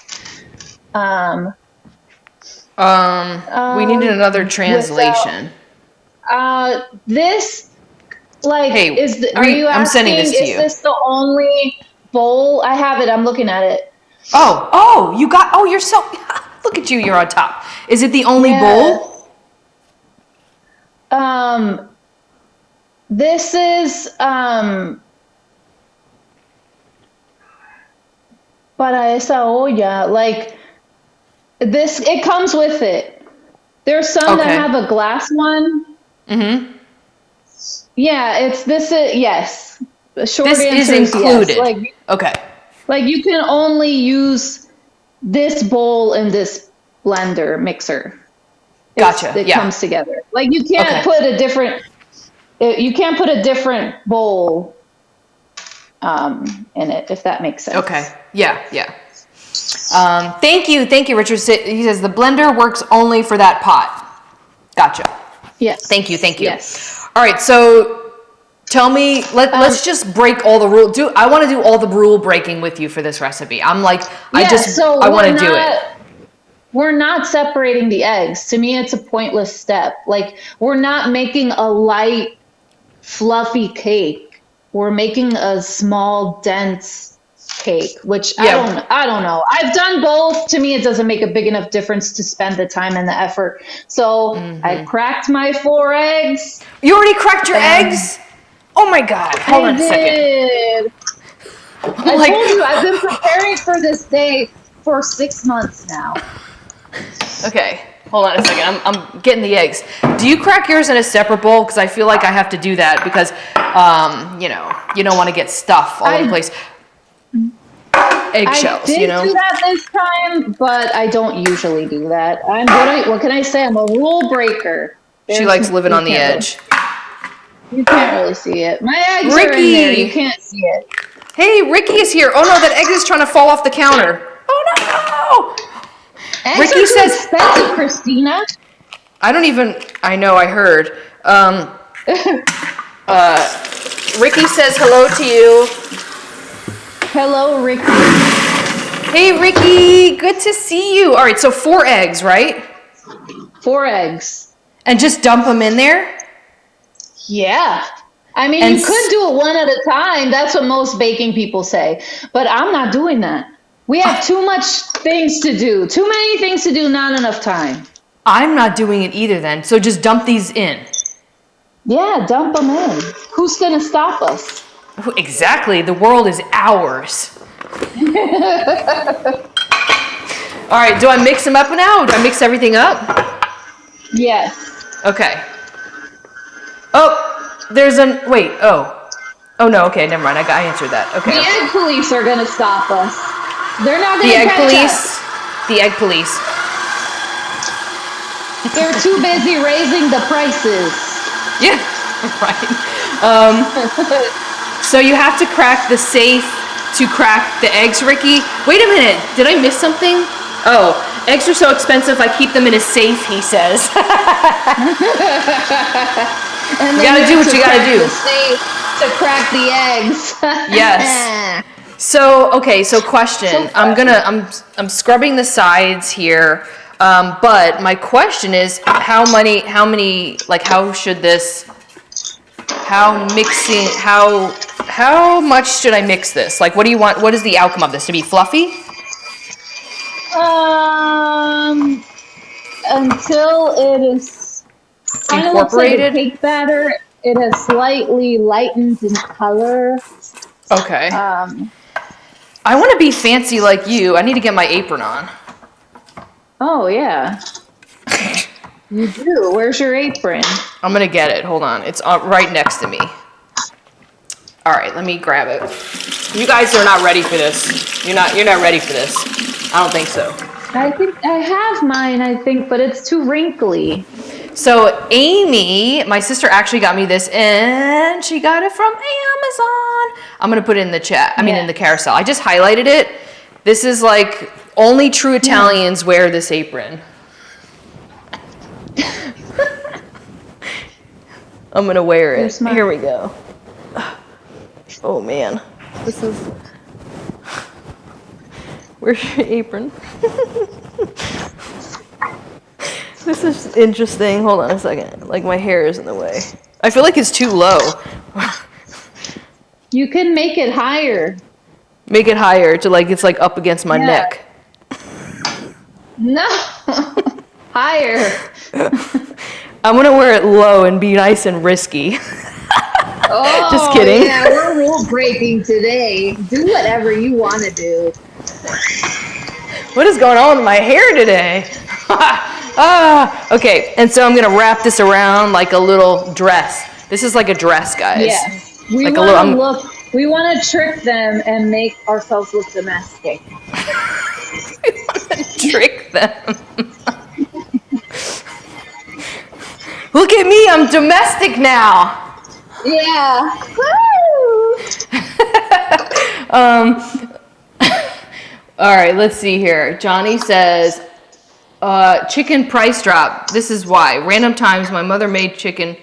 [SPEAKER 2] We needed another translation.
[SPEAKER 3] This, like,
[SPEAKER 2] hey,
[SPEAKER 3] are you asking,
[SPEAKER 2] I'm sending this to you.
[SPEAKER 3] Is this the only bowl? I have it. I'm looking at it.
[SPEAKER 2] You're so, look at you. You're on top. Is it the only bowl?
[SPEAKER 3] This is, para esa olla, like, this, it comes with it. There's some that have a glass one. Mm-hmm. Yeah, yes. The short answer
[SPEAKER 2] is included.
[SPEAKER 3] Yes. Like you can only use this bowl and this blender mixer.
[SPEAKER 2] Gotcha.
[SPEAKER 3] It comes together. Like you can't put a different bowl in it, if that makes sense.
[SPEAKER 2] Okay. Yeah. Thank you, Richard. He says the blender works only for that pot. Gotcha.
[SPEAKER 3] Yes.
[SPEAKER 2] Thank you.
[SPEAKER 3] Yes.
[SPEAKER 2] All right, so tell me, let's just break all the rules. I want to do all the rule breaking with you for this recipe. I'm like, I want to do it.
[SPEAKER 3] We're not separating the eggs. To me, it's a pointless step. Like, we're not making a light, fluffy cake. We're making a small, dense cake, which I don't know. I've done both. To me, it doesn't make a big enough difference to spend the time and the effort. So I cracked my 4 eggs.
[SPEAKER 2] You already cracked your eggs? Oh my God. Hold on a second.
[SPEAKER 3] I told you, I've been preparing for this day for 6 months now.
[SPEAKER 2] Okay, hold on a second. I'm getting the eggs. Do you crack yours in a separate bowl? Because I feel like I have to do that because, you don't want to get stuff all over the place. Eggshells,
[SPEAKER 3] I did do that this time, but I don't usually do that. What can I say? I'm a rule breaker.
[SPEAKER 2] She likes living on the edge.
[SPEAKER 3] You can't really see it. My eggs are in there. You can't see it.
[SPEAKER 2] Hey, Ricky is here. Oh no, that egg is trying to fall off the counter. Oh no!
[SPEAKER 3] Eggs
[SPEAKER 2] Ricky
[SPEAKER 3] are
[SPEAKER 2] says,
[SPEAKER 3] expensive, Christina.
[SPEAKER 2] I know, I heard. Ricky says hello to you.
[SPEAKER 3] Hello, Ricky.
[SPEAKER 2] Hey, Ricky, good to see you. All right, so 4 eggs, right?
[SPEAKER 3] 4 eggs.
[SPEAKER 2] And just dump them in there?
[SPEAKER 3] Yeah. I mean,
[SPEAKER 2] And
[SPEAKER 3] you could do it one at a time. That's what most baking people say. But I'm not doing that. We have too much things to do. Too many things to do, not enough time.
[SPEAKER 2] I'm not doing it either then. So just dump these in.
[SPEAKER 3] Yeah, dump them in. Who's going to stop us?
[SPEAKER 2] Exactly. The world is ours. All right, do I mix them up now? Do I mix everything up?
[SPEAKER 3] Yes.
[SPEAKER 2] Okay. Oh, there's wait, oh. Oh no, okay, never mind. I answered that. Okay.
[SPEAKER 3] The egg police are going to stop us. They're not
[SPEAKER 2] The
[SPEAKER 3] going to
[SPEAKER 2] egg
[SPEAKER 3] catch
[SPEAKER 2] police.
[SPEAKER 3] us.
[SPEAKER 2] The egg police.
[SPEAKER 3] They're too busy raising the prices.
[SPEAKER 2] Yeah, right. So you have to crack the safe to crack the eggs, Ricky. Wait a minute, did I miss something? Oh, eggs are so expensive, I keep them in a safe, he says.
[SPEAKER 3] And
[SPEAKER 2] You gotta do what you gotta do.
[SPEAKER 3] The safe to crack the eggs.
[SPEAKER 2] Yes. So, okay, so question.
[SPEAKER 3] So
[SPEAKER 2] I'm scrubbing the sides here. But my question is how much should I mix this? Like, what do you want? What is the outcome of this? To be fluffy?
[SPEAKER 3] Until it is kind of looks like a
[SPEAKER 2] Incorporated?
[SPEAKER 3] cake batter. It has slightly lightened in color.
[SPEAKER 2] Okay. I want to be fancy like you. I need to get my apron on.
[SPEAKER 3] Oh yeah. You do. Where's your apron?
[SPEAKER 2] I'm gonna get it. Hold on. It's right next to me. All right, let me grab it. You guys are not ready for this. You're not ready for this. I don't think so.
[SPEAKER 3] I think I have mine, but it's too wrinkly.
[SPEAKER 2] So Amy, my sister, actually got me this, and she got it from Amazon. I'm gonna put it in the chat. In the carousel. I just highlighted it. This is like only true Italians wear this apron. I'm gonna wear it. Here we go. Oh man, this is. Where's your apron? This is interesting. Hold on a second. Like my hair is in the way. I feel like it's too low.
[SPEAKER 3] You can make it higher.
[SPEAKER 2] Make it higher to it's like up against my neck.
[SPEAKER 3] No. Higher.
[SPEAKER 2] I'm gonna wear it low and be nice and risky.
[SPEAKER 3] Oh,
[SPEAKER 2] just kidding.
[SPEAKER 3] Yeah, we're rule breaking today. Do whatever you want to do.
[SPEAKER 2] What is going on with my hair today? Okay, and so I'm gonna wrap this around like a little dress. This is like a dress, guys.
[SPEAKER 3] Yes. We
[SPEAKER 2] like
[SPEAKER 3] we want to trick them and make ourselves look domestic.
[SPEAKER 2] We want to trick them. Look at me, I'm domestic now.
[SPEAKER 3] Yeah.
[SPEAKER 2] Woo! All right, let's see here. Johnny says, chicken price drop. This is why. Random times my mother made chicken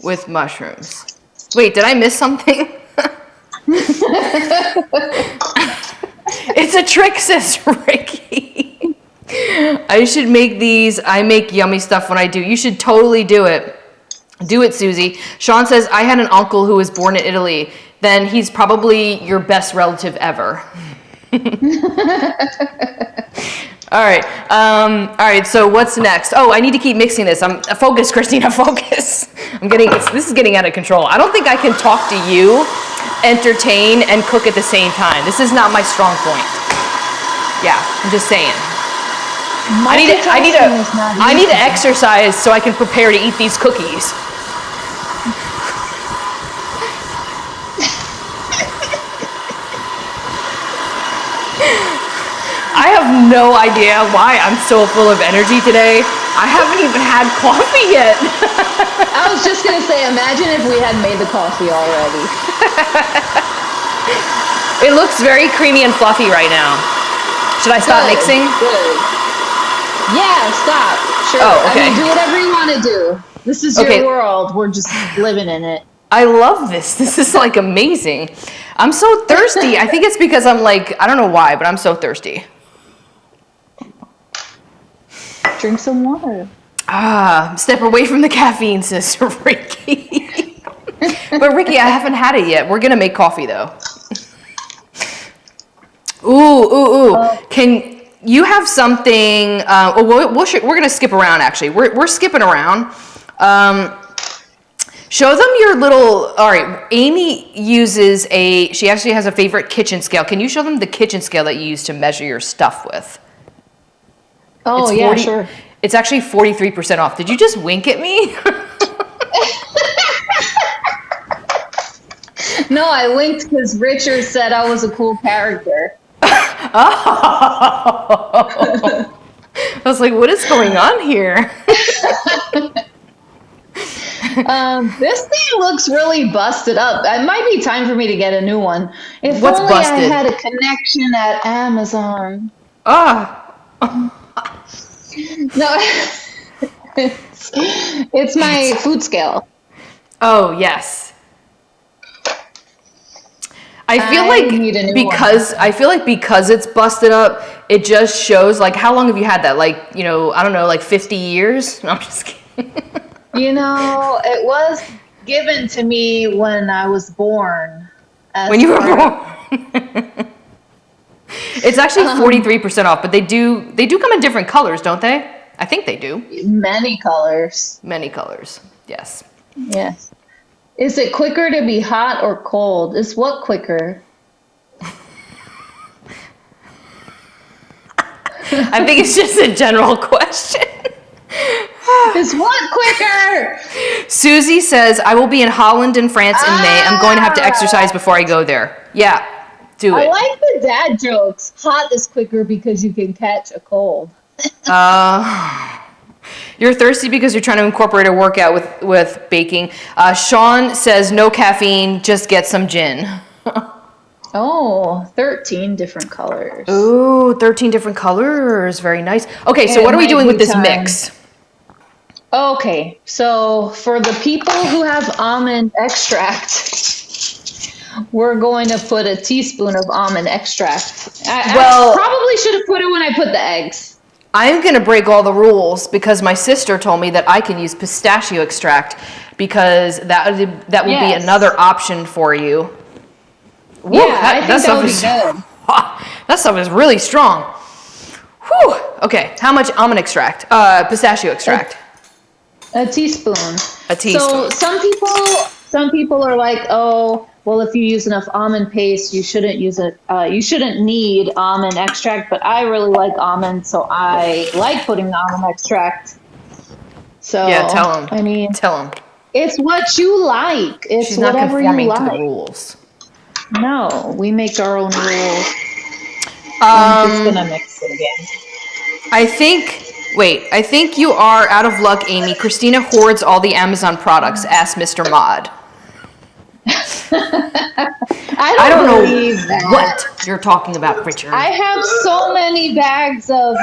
[SPEAKER 2] with mushrooms. Wait, did I miss something? It's a trick, says Ricky. I should make these. I make yummy stuff when I do. You should totally do it. Do it, Susie. Sean says, I had an uncle who was born in Italy. Then he's probably your best relative ever. All right, so what's next? Oh, I need to keep mixing this. Focus, Christina, focus. This is getting out of control. I don't think I can talk to you, entertain, and cook at the same time. This is not my strong point. Yeah, I'm just saying. I need to exercise so I can prepare to eat these cookies. I have no idea why I'm so full of energy today. I haven't even had coffee yet.
[SPEAKER 3] I was just going to say, imagine if we had made the coffee already.
[SPEAKER 2] It looks very creamy and fluffy right now. Should I stop mixing?
[SPEAKER 3] Good. Yeah, stop. Sure.
[SPEAKER 2] Oh, okay.
[SPEAKER 3] Do whatever you want to do. This is your world. We're just living in it.
[SPEAKER 2] I love this. This is like amazing. I'm so thirsty. I think it's because I'm like, I don't know why, but I'm so thirsty.
[SPEAKER 3] Drink some water.
[SPEAKER 2] Step away from the caffeine, sister Ricky. But Ricky, I haven't had it yet. We're gonna make coffee though. Ooh. Can you have something? We're gonna skip around. Actually, we're skipping around. Show them your little. All right, Amy uses she actually has a favorite kitchen scale. Can you show them the kitchen scale that you use to measure your stuff with?
[SPEAKER 3] Oh,
[SPEAKER 2] It's
[SPEAKER 3] yeah,
[SPEAKER 2] 40
[SPEAKER 3] sure.
[SPEAKER 2] It's actually 43% off. Did you just wink at me?
[SPEAKER 3] No, I winked because Richard said I was a cool character.
[SPEAKER 2] Oh. I was like, what is going on here?
[SPEAKER 3] This thing looks really busted up. It might be time for me to get a new one. If
[SPEAKER 2] What's
[SPEAKER 3] only
[SPEAKER 2] busted?
[SPEAKER 3] I had a connection at Amazon. No, it's my food scale.
[SPEAKER 2] Oh, yes. I feel
[SPEAKER 3] I
[SPEAKER 2] like
[SPEAKER 3] need a new
[SPEAKER 2] because it's busted up, it just shows like how long have you had that? Like, I don't know, like 50 years? No, I'm just kidding.
[SPEAKER 3] It was given to me when I was born.
[SPEAKER 2] When you were born. It's actually 43% off, but they do come in different colors, don't they? I think they do.
[SPEAKER 3] Many colors.
[SPEAKER 2] Many colors. Yes.
[SPEAKER 3] Yes. Is it quicker to be hot or cold? Is what quicker?
[SPEAKER 2] I think it's just a general question.
[SPEAKER 3] Is what quicker?
[SPEAKER 2] Susie says, I will be in Holland and France in May. I'm going to have to exercise before I go there. Yeah, do it.
[SPEAKER 3] I like the dad jokes. Hot is quicker because you can catch a cold.
[SPEAKER 2] You're thirsty because you're trying to incorporate a workout with baking. Sean says, no caffeine, just get some gin.
[SPEAKER 3] Oh, 13 different colors.
[SPEAKER 2] Ooh, 13 different colors. Very nice. Okay, so what are we doing with this mix?
[SPEAKER 3] Okay, so for the people who have almond extract, we're going to put a teaspoon of almond extract. I probably should have put it when I put the eggs.
[SPEAKER 2] I'm going to break all the rules because my sister told me that I can use pistachio extract because that will be another option for you. Woo,
[SPEAKER 3] I think that would be good.
[SPEAKER 2] That stuff is really strong. Whew. Okay, how much almond extract? Pistachio extract.
[SPEAKER 3] A teaspoon.
[SPEAKER 2] A teaspoon.
[SPEAKER 3] So some people are like, oh, well, if you use enough almond paste, you shouldn't use it. You shouldn't need almond extract. But I really like almonds, so I like putting almond extract. So
[SPEAKER 2] yeah, tell them.
[SPEAKER 3] I mean,
[SPEAKER 2] tell them.
[SPEAKER 3] It's what you like. It's
[SPEAKER 2] She's not
[SPEAKER 3] whatever
[SPEAKER 2] conforming
[SPEAKER 3] you like.
[SPEAKER 2] to the rules.
[SPEAKER 3] No, we make our own rules. I'm just gonna mix it again.
[SPEAKER 2] I think you are out of luck, Amy. Christina hoards all the Amazon products. Ask Mr. Mod.
[SPEAKER 3] I don't believe
[SPEAKER 2] know
[SPEAKER 3] that.
[SPEAKER 2] What you're talking about, Richard.
[SPEAKER 3] I have so many bags of.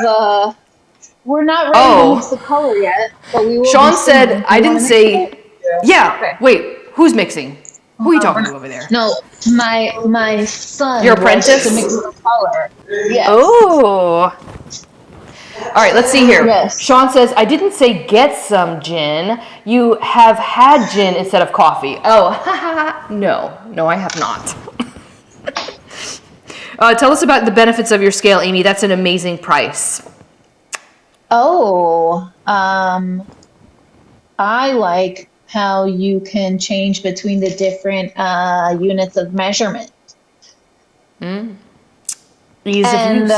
[SPEAKER 3] We're not ready to mix the color yet, but we will.
[SPEAKER 2] Sean said, "I didn't say." Yeah.
[SPEAKER 3] Okay.
[SPEAKER 2] Wait. Who's mixing? Who are you talking to over there?
[SPEAKER 3] No, my son.
[SPEAKER 2] Your apprentice?
[SPEAKER 3] To mix the color. Yes.
[SPEAKER 2] Oh. All right, let's see here.
[SPEAKER 3] Yes.
[SPEAKER 2] Sean says, I didn't say get some gin. You have had gin instead of coffee. Oh, no, I have not. Tell us about the benefits of your scale, Amy. That's an amazing price.
[SPEAKER 3] Oh, I like how you can change between the different units of measurement.
[SPEAKER 2] Ease of use.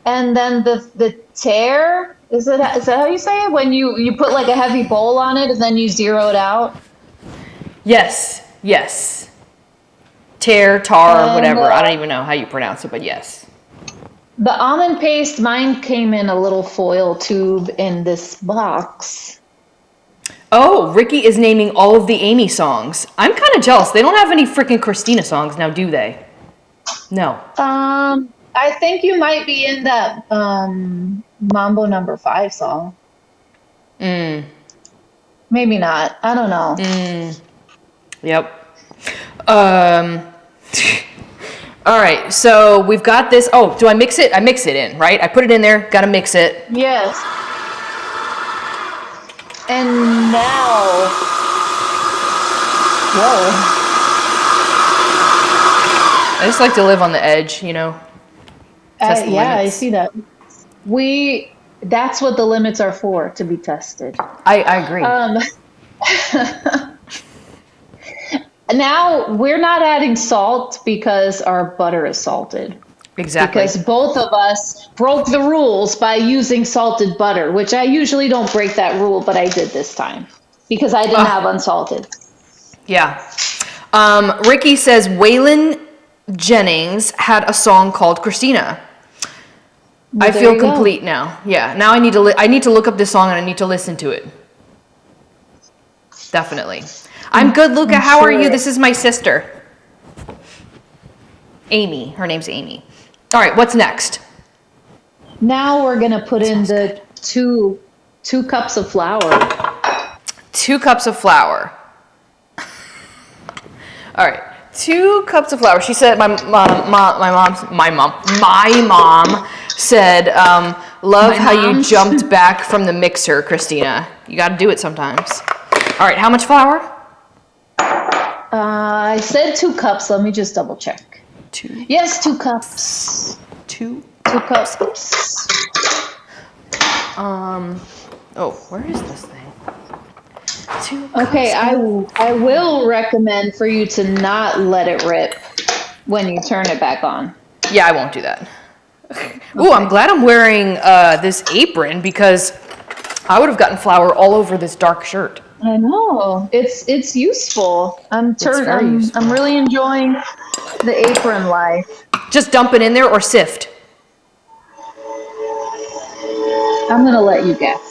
[SPEAKER 3] And then the tear, is that how you say it? When you put like a heavy bowl on it and then you zero it out?
[SPEAKER 2] Yes. Tear, tar, whatever. I don't even know how you pronounce it, but yes.
[SPEAKER 3] The almond paste, mine came in a little foil tube in this box.
[SPEAKER 2] Oh, Ricky is naming all of the Amy songs. I'm kind of jealous. They don't have any freaking Christina songs now, do they? No.
[SPEAKER 3] I think you might be in that Mambo number 5 song. Maybe not. I don't know.
[SPEAKER 2] Yep. All right, so we've got this. Oh, do I mix it? I mix it in, right? I put it in there, gotta mix it.
[SPEAKER 3] Yes. And now, whoa.
[SPEAKER 2] I just like to live on the edge, you know? Test the
[SPEAKER 3] Yeah, I
[SPEAKER 2] limits.
[SPEAKER 3] see that. That's what the limits are for, to be tested.
[SPEAKER 2] I agree.
[SPEAKER 3] Now, we're not adding salt because our butter is salted.
[SPEAKER 2] Exactly.
[SPEAKER 3] Because both of us broke the rules by using salted butter, which I usually don't break that rule, but I did this time because I didn't have unsalted.
[SPEAKER 2] Yeah. Ricky says Waylon Jennings had a song called Christina.
[SPEAKER 3] Well,
[SPEAKER 2] I
[SPEAKER 3] there
[SPEAKER 2] feel
[SPEAKER 3] you go.
[SPEAKER 2] complete now. Yeah. Now I need to look up this song and I need to listen to it. Definitely. I'm good, Luca.
[SPEAKER 3] I'm
[SPEAKER 2] How are
[SPEAKER 3] sure.
[SPEAKER 2] you? This is my sister. Amy. Her name's Amy. All right, what's next?
[SPEAKER 3] Now we're gonna put in the two cups of flour.
[SPEAKER 2] 2 cups of flour. All right, 2 cups of flour. She said my mom said, love how you jumped back from the mixer, Christina. You got to do it sometimes. All right, how much flour?
[SPEAKER 3] I said 2 cups. Let me just double check.
[SPEAKER 2] 2.
[SPEAKER 3] Yes, 2 cups.
[SPEAKER 2] 2.
[SPEAKER 3] 2 cups.
[SPEAKER 2] Oh, where is this thing? 2
[SPEAKER 3] Okay,
[SPEAKER 2] cups.
[SPEAKER 3] I will recommend for you to not let it rip when you turn it back on.
[SPEAKER 2] Yeah, I won't do that. Ooh, I'm glad I'm wearing this apron because I would have gotten flour all over this dark shirt.
[SPEAKER 3] I know. It's useful. I'm
[SPEAKER 2] useful.
[SPEAKER 3] really enjoying the apron life.
[SPEAKER 2] Just dump it in there or sift?
[SPEAKER 3] I'm gonna let you guess.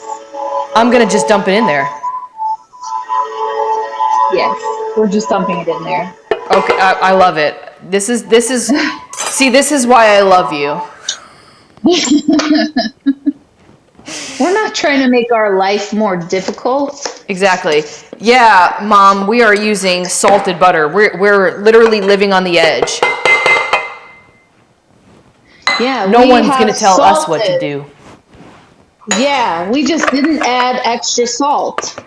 [SPEAKER 2] I'm going to just dump it in there.
[SPEAKER 3] Yes, we're just dumping it in there.
[SPEAKER 2] Okay, I love it. This is see, this is why I love you.
[SPEAKER 3] We're not trying to make our life more difficult.
[SPEAKER 2] Exactly. Yeah, Mom, we are using salted butter. We're literally living on the edge.
[SPEAKER 3] Yeah,
[SPEAKER 2] No
[SPEAKER 3] we
[SPEAKER 2] one's
[SPEAKER 3] have
[SPEAKER 2] going to tell us what to
[SPEAKER 3] salted.
[SPEAKER 2] do.
[SPEAKER 3] Yeah, we just didn't add extra salt.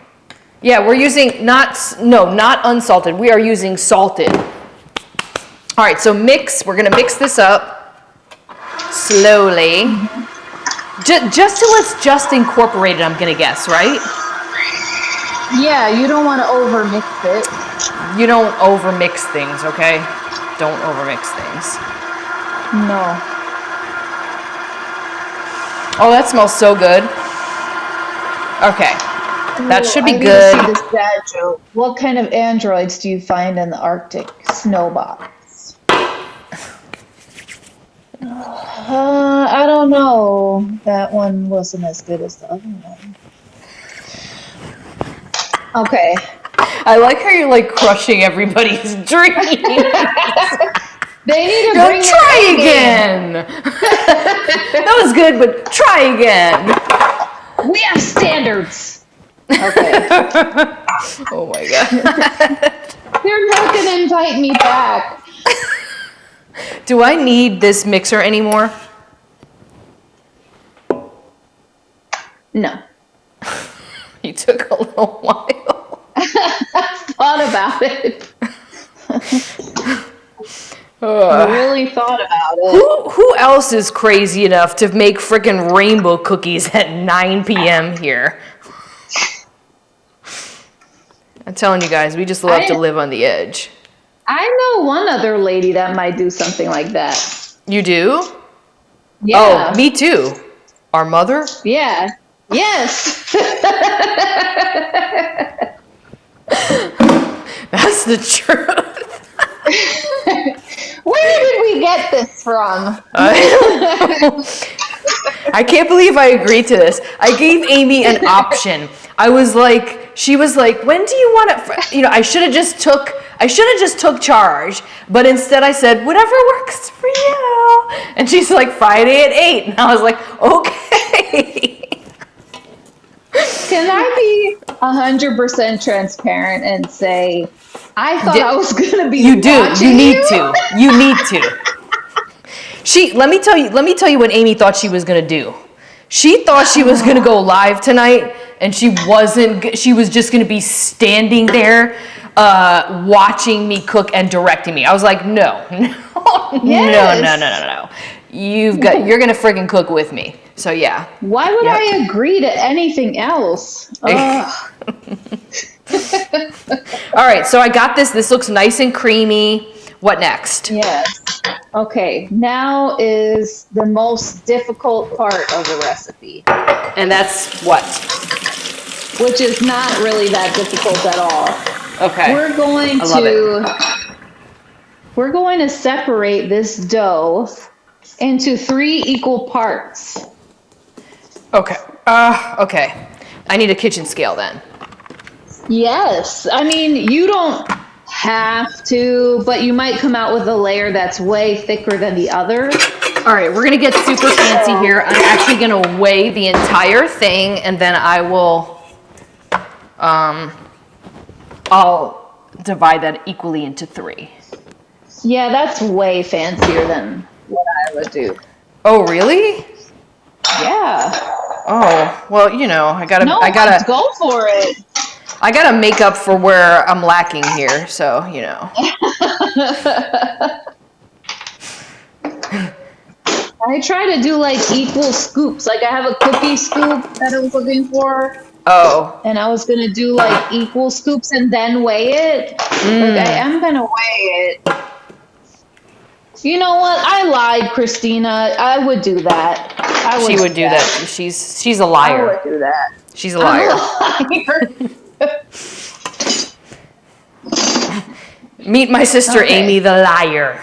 [SPEAKER 2] Yeah, we're using not unsalted. We are using salted. All right, so we're going to mix this up slowly. Just till it's just incorporated, I'm going to guess, right?
[SPEAKER 3] Yeah, you don't want to overmix it.
[SPEAKER 2] You don't overmix things, okay? Don't overmix things.
[SPEAKER 3] No.
[SPEAKER 2] Oh, that smells so good. Okay. That should be
[SPEAKER 3] I need
[SPEAKER 2] good.
[SPEAKER 3] to see this dad joke. What kind of androids do you find in the Arctic snowbox? I don't know. That one wasn't as good as the other one. Okay.
[SPEAKER 2] I like how you're like crushing everybody's dreams.
[SPEAKER 3] They need to
[SPEAKER 2] Go
[SPEAKER 3] bring their
[SPEAKER 2] try
[SPEAKER 3] A
[SPEAKER 2] again. That was good, but try again.
[SPEAKER 3] game. We have standards. Okay.
[SPEAKER 2] Oh my god.
[SPEAKER 3] They're not going to invite me back.
[SPEAKER 2] Do I need this mixer anymore?
[SPEAKER 3] No.
[SPEAKER 2] You took a little while.
[SPEAKER 3] I thought about it. I
[SPEAKER 2] Ugh.
[SPEAKER 3] really thought about it.
[SPEAKER 2] Who else is crazy enough to make frickin' rainbow cookies at 9 p.m. here? I'm telling you guys, we just love to live on the edge.
[SPEAKER 3] I know one other lady that might do something like that.
[SPEAKER 2] You do?
[SPEAKER 3] Yeah.
[SPEAKER 2] Oh, me too. Our mother?
[SPEAKER 3] Yeah. Yes.
[SPEAKER 2] That's the truth.
[SPEAKER 3] Where did we get this from?
[SPEAKER 2] I can't believe I agreed to this. I gave Amy an option. She was like, when do you want it? You know, I should have just took charge, but instead I said, whatever works for you. And she's like, Friday at 8. And I was like, okay.
[SPEAKER 3] Can I be 100% transparent and say I thought I was gonna be.
[SPEAKER 2] You do.
[SPEAKER 3] watching
[SPEAKER 2] You need to. You need to. Let me tell you what Amy thought she was gonna do. She thought she was gonna go live tonight, and she wasn't. She was just gonna be standing there, watching me cook and directing me. I was like, no. You're gonna friggin' cook with me. So yeah.
[SPEAKER 3] Why would I agree to anything else?
[SPEAKER 2] All right, so I got this. This looks nice and creamy. What next?
[SPEAKER 3] Yes. Okay, now is the most difficult part of the recipe.
[SPEAKER 2] And that's what?
[SPEAKER 3] Which is not really that difficult at all.
[SPEAKER 2] Okay.
[SPEAKER 3] We're going to separate this dough into 3 equal parts.
[SPEAKER 2] Okay. Okay. I need a kitchen scale then.
[SPEAKER 3] Yes. I mean, you don't have to, but you might come out with a layer that's way thicker than the other.
[SPEAKER 2] All right, we're gonna get super fancy here. I'm actually gonna weigh the entire thing, and then I will, I'll divide that equally into 3.
[SPEAKER 3] Yeah, that's way fancier than what I would do.
[SPEAKER 2] Oh, really?
[SPEAKER 3] Yeah.
[SPEAKER 2] Oh, well, I gotta
[SPEAKER 3] Let's go for it.
[SPEAKER 2] I gotta make up for where I'm lacking here, so
[SPEAKER 3] I try to do like equal scoops. Like I have a cookie scoop that I was looking for.
[SPEAKER 2] Oh.
[SPEAKER 3] And I was gonna do like equal scoops and then weigh it. Like I am gonna weigh it. You know what? I lied, Christina. I would do that.
[SPEAKER 2] She would do that. She's a liar.
[SPEAKER 3] I would do that.
[SPEAKER 2] She's a liar. Meet my sister Amy, the liar.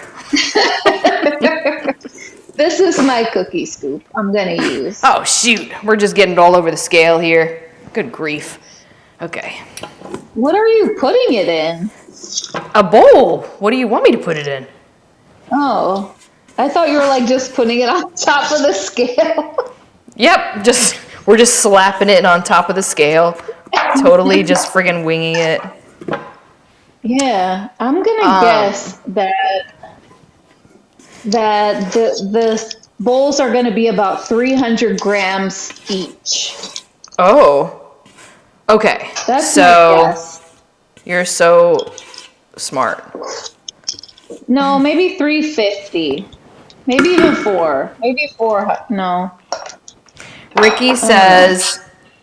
[SPEAKER 3] This is my cookie scoop I'm gonna use.
[SPEAKER 2] Oh shoot, we're just getting it all over the scale here. Good grief. Okay.
[SPEAKER 3] What are you putting it in?
[SPEAKER 2] A bowl. What do you want me to put it in?
[SPEAKER 3] Oh, I thought you were like just putting it on top of the scale.
[SPEAKER 2] Yep, we're just slapping it on top of the scale. Totally just friggin' winging it.
[SPEAKER 3] Yeah, I'm gonna guess that the bowls are gonna be about 300 grams each.
[SPEAKER 2] Oh. Okay.
[SPEAKER 3] That's my guess.
[SPEAKER 2] You're so smart.
[SPEAKER 3] No, maybe 350. Maybe even 4. Maybe 4. No.
[SPEAKER 2] Ricky says,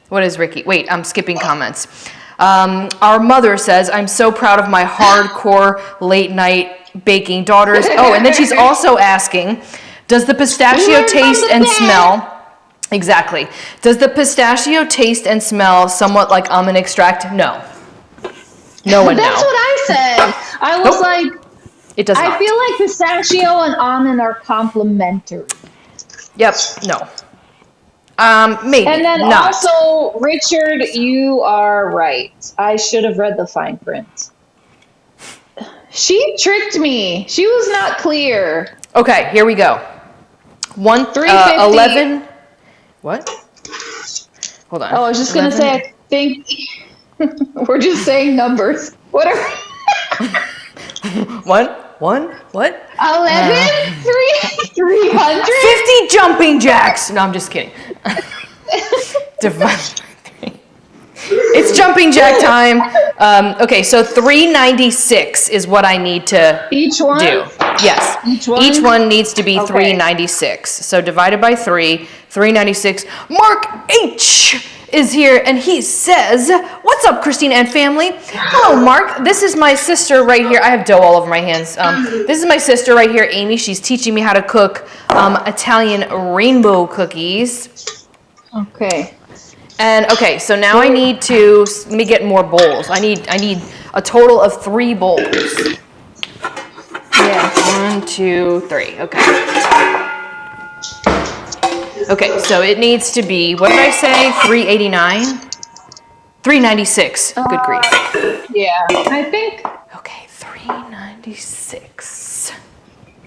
[SPEAKER 2] what is Ricky? Wait, I'm skipping comments. Our mother says, I'm so proud of my hardcore late night baking daughters. Oh, and then she's also asking, does the pistachio taste and smell? Exactly. Does the pistachio taste and smell somewhat like almond extract? No. No one knows.
[SPEAKER 3] That's what I said. I was like,
[SPEAKER 2] it does not.
[SPEAKER 3] I feel like pistachio and almond are complementary.
[SPEAKER 2] Yep. No. Maybe.
[SPEAKER 3] And then
[SPEAKER 2] not.
[SPEAKER 3] also, Richard, you are right. I should have read the fine print. She tricked me. She was not clear.
[SPEAKER 2] Okay, here we go. 11. What? Hold on.
[SPEAKER 3] Oh, I was just going to say, I think we're just saying numbers. What are
[SPEAKER 2] 1? What?
[SPEAKER 3] 11? 300?
[SPEAKER 2] 50 jumping jacks. No, I'm just kidding. It's jumping jack time. Okay, so 396 is what I need to
[SPEAKER 3] Each one?
[SPEAKER 2] do. Yes.
[SPEAKER 3] Each one?
[SPEAKER 2] Each one needs to be 396. So divided by 3, 396. Mark H is here, and he says, what's up, Christina and family? Hello, Mark. This is my sister right here. I have dough all over my hands. This is my sister right here, Amy. She's teaching me how to cook Italian rainbow cookies.
[SPEAKER 3] Okay.
[SPEAKER 2] And okay, so now I need to let me get more bowls. I need a total of 3 bowls.
[SPEAKER 3] Yeah.
[SPEAKER 2] 1, 2, 3. Okay. Okay, so it needs to be, what did I say? 389? 396. Good grief.
[SPEAKER 3] Yeah. I think.
[SPEAKER 2] Okay, 396.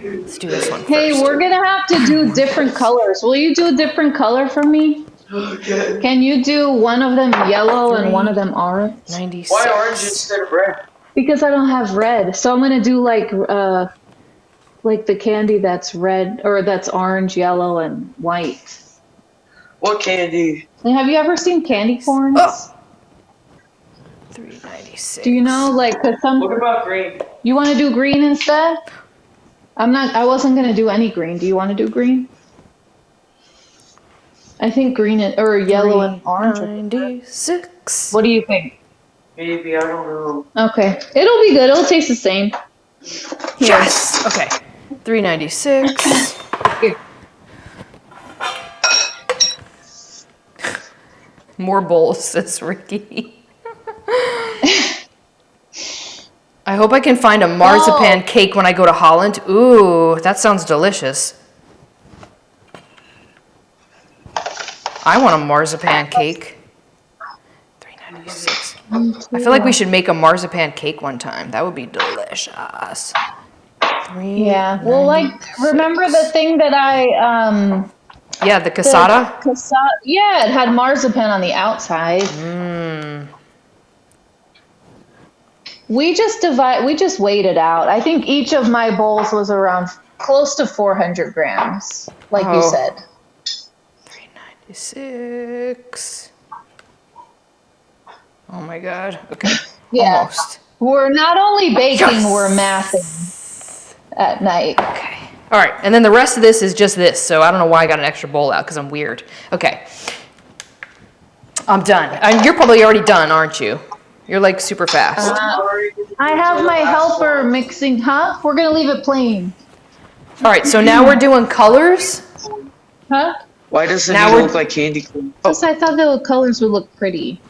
[SPEAKER 2] Let's do this one first.
[SPEAKER 3] Hey, we're gonna have to do different colors. Will you do a different color for me? Can you do one of them yellow and one of them orange?
[SPEAKER 2] 96.
[SPEAKER 4] Why orange instead of red?
[SPEAKER 3] Because I don't have red. So I'm gonna do like the candy that's red or that's orange, yellow, and white.
[SPEAKER 4] What candy?
[SPEAKER 3] And have you ever seen candy corns?
[SPEAKER 2] Oh, 396.
[SPEAKER 3] Do you know, like, 'cause
[SPEAKER 4] What about green?
[SPEAKER 3] you want to do green instead? I wasn't gonna do any green. Do you want to do green? I think green or yellow and orange.
[SPEAKER 2] 96.
[SPEAKER 3] What do you think?
[SPEAKER 4] Maybe, I don't know.
[SPEAKER 3] Okay. It'll be good. It'll taste the same.
[SPEAKER 2] Yes. Okay. 396.
[SPEAKER 3] Here.
[SPEAKER 2] More bowls, says Ricky. I hope I can find a marzipan cake when I go to Holland. Ooh, that sounds delicious. I want a marzipan cake. 396. I feel like we should make a marzipan cake one time. That would be delicious.
[SPEAKER 3] Yeah. Well, like, remember the thing that
[SPEAKER 2] Yeah, the casada?
[SPEAKER 3] Yeah, it had marzipan on the outside. We just weighed it out. I think each of my bowls was around close to 400 grams, like you said.
[SPEAKER 2] 396. Oh my god. Okay.
[SPEAKER 3] Yeah.
[SPEAKER 2] Almost.
[SPEAKER 3] We're not only baking, we're mathing at night.
[SPEAKER 2] Okay. All right. And then the rest of this is just this. So I don't know why I got an extra bowl out because I'm weird. Okay. I'm done. And you're probably already done, aren't you? You're like super fast.
[SPEAKER 3] I have my helper mixing, huh? We're going to leave it plain.
[SPEAKER 2] All right. So now we're doing colors.
[SPEAKER 3] Huh?
[SPEAKER 4] Why doesn't
[SPEAKER 2] Now
[SPEAKER 4] it
[SPEAKER 2] we're-
[SPEAKER 4] look like candy corn?
[SPEAKER 3] Because I thought the colors would look pretty.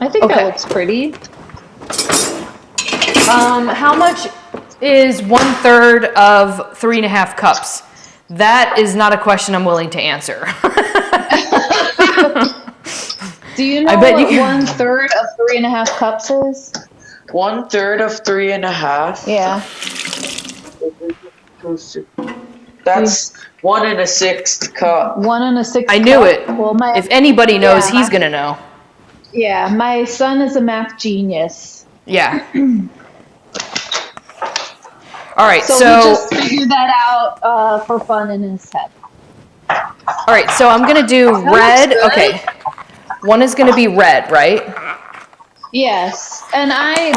[SPEAKER 3] I think
[SPEAKER 2] Okay.
[SPEAKER 3] that looks pretty.
[SPEAKER 2] How much is 1/3 of 3.5 cups? That is not a question I'm willing to answer.
[SPEAKER 3] Do you know
[SPEAKER 2] I bet
[SPEAKER 3] what
[SPEAKER 2] you-
[SPEAKER 3] 1/3 of 3.5 cups is?
[SPEAKER 4] 1/3 of 3.5.
[SPEAKER 3] Yeah.
[SPEAKER 4] That's 1 1/6 cup.
[SPEAKER 3] 1 1/6.
[SPEAKER 2] I knew
[SPEAKER 3] cup.
[SPEAKER 2] it.
[SPEAKER 3] Well,
[SPEAKER 2] If anybody knows,
[SPEAKER 3] Yeah.
[SPEAKER 2] he's gonna know.
[SPEAKER 3] Yeah, my son is a math genius.
[SPEAKER 2] Yeah. All right.
[SPEAKER 3] So,
[SPEAKER 2] So
[SPEAKER 3] we just figured that out for fun in his head.
[SPEAKER 2] all right. So I'm gonna do red.
[SPEAKER 3] good.
[SPEAKER 2] Okay. One is gonna be red, right?
[SPEAKER 3] Yes, and I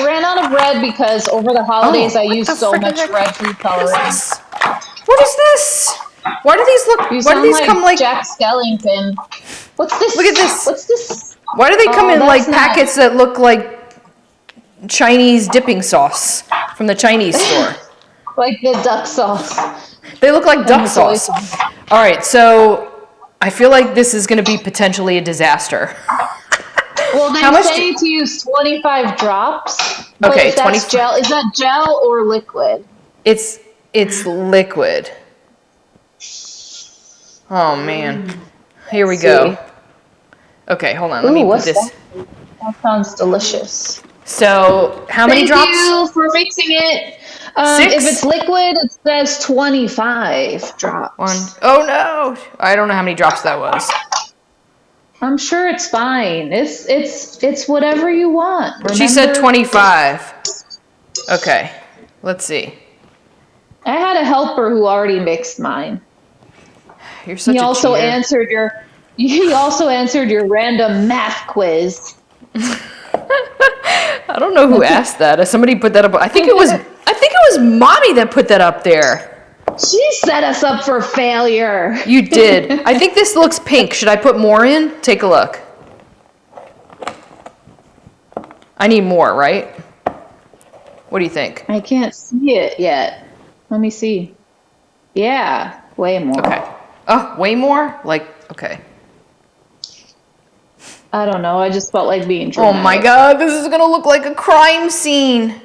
[SPEAKER 3] ran out of red because over the holidays I
[SPEAKER 2] what
[SPEAKER 3] used
[SPEAKER 2] the
[SPEAKER 3] so
[SPEAKER 2] frick
[SPEAKER 3] much
[SPEAKER 2] is that?
[SPEAKER 3] red food coloring.
[SPEAKER 2] What is this? Why do these look?
[SPEAKER 3] You
[SPEAKER 2] Why do
[SPEAKER 3] sound
[SPEAKER 2] these
[SPEAKER 3] like
[SPEAKER 2] come like?
[SPEAKER 3] Jack Skellington. What's this?
[SPEAKER 2] Look at this.
[SPEAKER 3] What's this?
[SPEAKER 2] Why do they come
[SPEAKER 3] Oh,
[SPEAKER 2] in like
[SPEAKER 3] that's not-
[SPEAKER 2] packets that look like Chinese dipping sauce from the Chinese store?
[SPEAKER 3] Like the duck sauce.
[SPEAKER 2] They look like duck
[SPEAKER 3] the soy
[SPEAKER 2] sauce. All right, so I feel like this is going to be potentially a disaster.
[SPEAKER 3] Well, they
[SPEAKER 2] How much
[SPEAKER 3] say to use 25 drops. But
[SPEAKER 2] Okay,
[SPEAKER 3] if that's
[SPEAKER 2] 25
[SPEAKER 3] gel. Is that gel or liquid?
[SPEAKER 2] It's liquid. Oh man. Here we go. Okay, hold on. Let me put
[SPEAKER 3] what's
[SPEAKER 2] this.
[SPEAKER 3] that? That sounds delicious.
[SPEAKER 2] So, how many
[SPEAKER 3] Thank
[SPEAKER 2] drops?
[SPEAKER 3] you for mixing it.
[SPEAKER 2] 6?
[SPEAKER 3] If it's liquid, it says 25 drops.
[SPEAKER 2] 1. Oh no. I don't know how many drops that was.
[SPEAKER 3] I'm sure it's fine. It's whatever you want.
[SPEAKER 2] She said
[SPEAKER 3] remember?
[SPEAKER 2] 25. Okay. Let's see.
[SPEAKER 3] I had a helper who already mixed mine.
[SPEAKER 2] You're such
[SPEAKER 3] He
[SPEAKER 2] a
[SPEAKER 3] also
[SPEAKER 2] cheater.
[SPEAKER 3] answered your random math quiz.
[SPEAKER 2] I don't know who asked that. Somebody put that up. I think it was Mommy that put that up there.
[SPEAKER 3] She set us up for failure.
[SPEAKER 2] You did. I think this looks pink. Should I put more in? Take a look. I need more, right? What do you think?
[SPEAKER 3] I can't see it yet. Let me see. Yeah, way more.
[SPEAKER 2] Okay. Oh, way more? Like, okay.
[SPEAKER 3] I don't know. I just felt like being
[SPEAKER 2] Oh
[SPEAKER 3] dramatic.
[SPEAKER 2] my god, this is gonna look like a crime scene.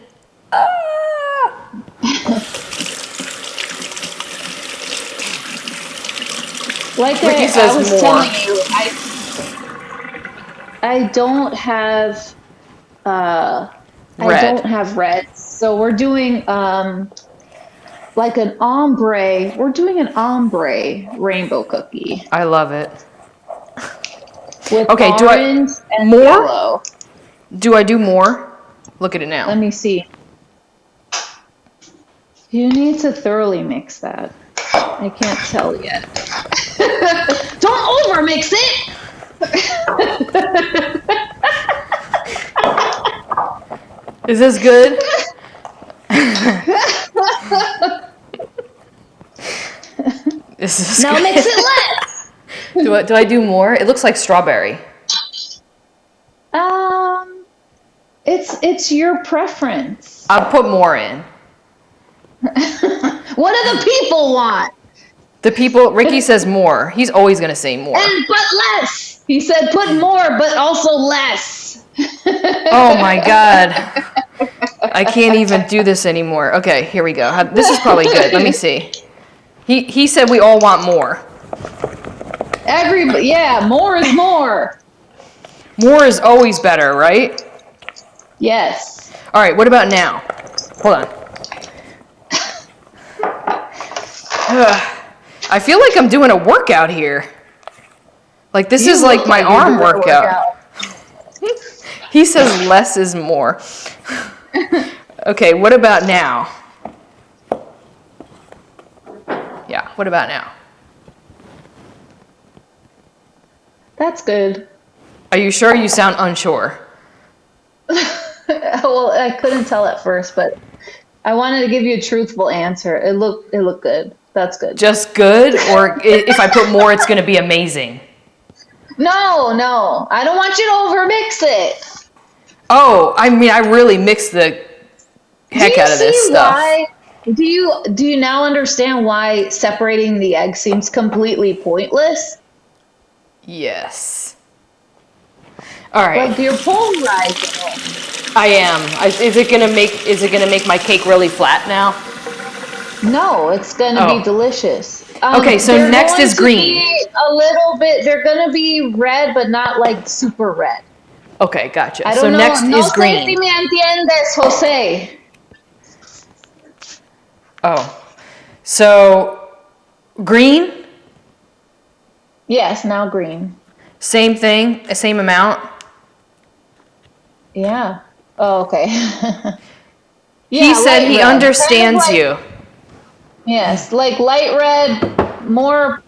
[SPEAKER 2] Ah.
[SPEAKER 3] Like
[SPEAKER 2] Ricky
[SPEAKER 3] I
[SPEAKER 2] says
[SPEAKER 3] was
[SPEAKER 2] more.
[SPEAKER 3] telling you, I don't have I
[SPEAKER 2] Red.
[SPEAKER 3] don't have red. So we're doing like an ombre. We're doing an ombre rainbow cookie
[SPEAKER 2] I love it.
[SPEAKER 3] with
[SPEAKER 2] Okay, do I-
[SPEAKER 3] orange and
[SPEAKER 2] more?
[SPEAKER 3] yellow.
[SPEAKER 2] Do I do more? Look at it
[SPEAKER 3] Let
[SPEAKER 2] now.
[SPEAKER 3] me see. You need to thoroughly mix that. I can't tell yet. Don't overmix it!
[SPEAKER 2] Is this good? This is
[SPEAKER 3] Now
[SPEAKER 2] good.
[SPEAKER 3] mix it less!
[SPEAKER 2] Do I do more? It looks like strawberry.
[SPEAKER 3] It's your preference.
[SPEAKER 2] I'll put more in.
[SPEAKER 3] What do the people want?
[SPEAKER 2] The people, Ricky says more. He's always going to say more.
[SPEAKER 3] And but less. He said put more, but also less.
[SPEAKER 2] Oh my God. I can't even do this anymore. Okay, here we go. This is probably good. Let me see. He said we all want more.
[SPEAKER 3] Everybody, yeah, more is more.
[SPEAKER 2] More is always better, right?
[SPEAKER 3] Yes.
[SPEAKER 2] All right, what about now? Hold on. I feel like I'm doing a workout here. Like this is like my arm workout. He says less is more. Okay, what about now? Yeah, what about now?
[SPEAKER 3] That's good.
[SPEAKER 2] Are you sure? You sound unsure.
[SPEAKER 3] Well, I couldn't tell at first, but I wanted to give you a truthful answer. It looked good. That's good.
[SPEAKER 2] Just good? Or if I put more, it's going to be amazing?
[SPEAKER 3] No, I don't want you to overmix it.
[SPEAKER 2] Oh, I mean, I really mixed the heck out of this stuff.
[SPEAKER 3] Do you now understand why separating the egg seems completely pointless?
[SPEAKER 2] Yes. All right.
[SPEAKER 3] Like you're polarizing.
[SPEAKER 2] I am. Is it gonna make my cake really flat now?
[SPEAKER 3] No, it's gonna
[SPEAKER 2] Oh.
[SPEAKER 3] be delicious.
[SPEAKER 2] Okay, so
[SPEAKER 3] they're
[SPEAKER 2] next
[SPEAKER 3] going
[SPEAKER 2] is
[SPEAKER 3] to
[SPEAKER 2] green.
[SPEAKER 3] be a little bit. They're gonna be red, but not like super red.
[SPEAKER 2] Okay, gotcha.
[SPEAKER 3] I
[SPEAKER 2] So
[SPEAKER 3] don't know.
[SPEAKER 2] next
[SPEAKER 3] No
[SPEAKER 2] is
[SPEAKER 3] sé
[SPEAKER 2] green.
[SPEAKER 3] si me entiendes, Jose.
[SPEAKER 2] Oh. So green,
[SPEAKER 3] Yes, now green.
[SPEAKER 2] same thing, same amount.
[SPEAKER 3] Yeah. Oh, okay.
[SPEAKER 2] He said
[SPEAKER 3] light
[SPEAKER 2] he
[SPEAKER 3] red.
[SPEAKER 2] understands
[SPEAKER 3] Kind of like-
[SPEAKER 2] you.
[SPEAKER 3] Yes, like light red, more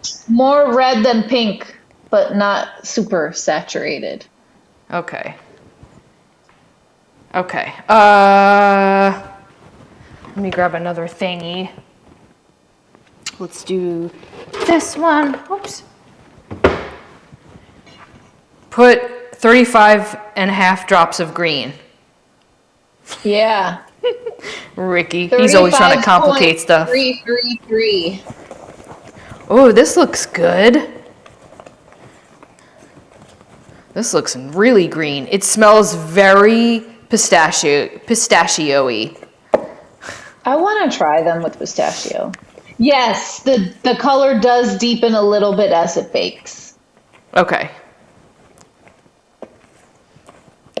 [SPEAKER 3] red than pink, but not super saturated.
[SPEAKER 2] Okay. Okay. Let me grab another thingy. Let's do this one. Oops. Put 35.5 drops of green.
[SPEAKER 3] Yeah.
[SPEAKER 2] Ricky, he's always trying to complicate stuff.
[SPEAKER 3] 333.
[SPEAKER 2] Oh, this looks good. This looks really green. It smells very pistachio-y.
[SPEAKER 3] I want to try them with pistachio. Yes, the color does deepen a little bit as it bakes.
[SPEAKER 2] Okay.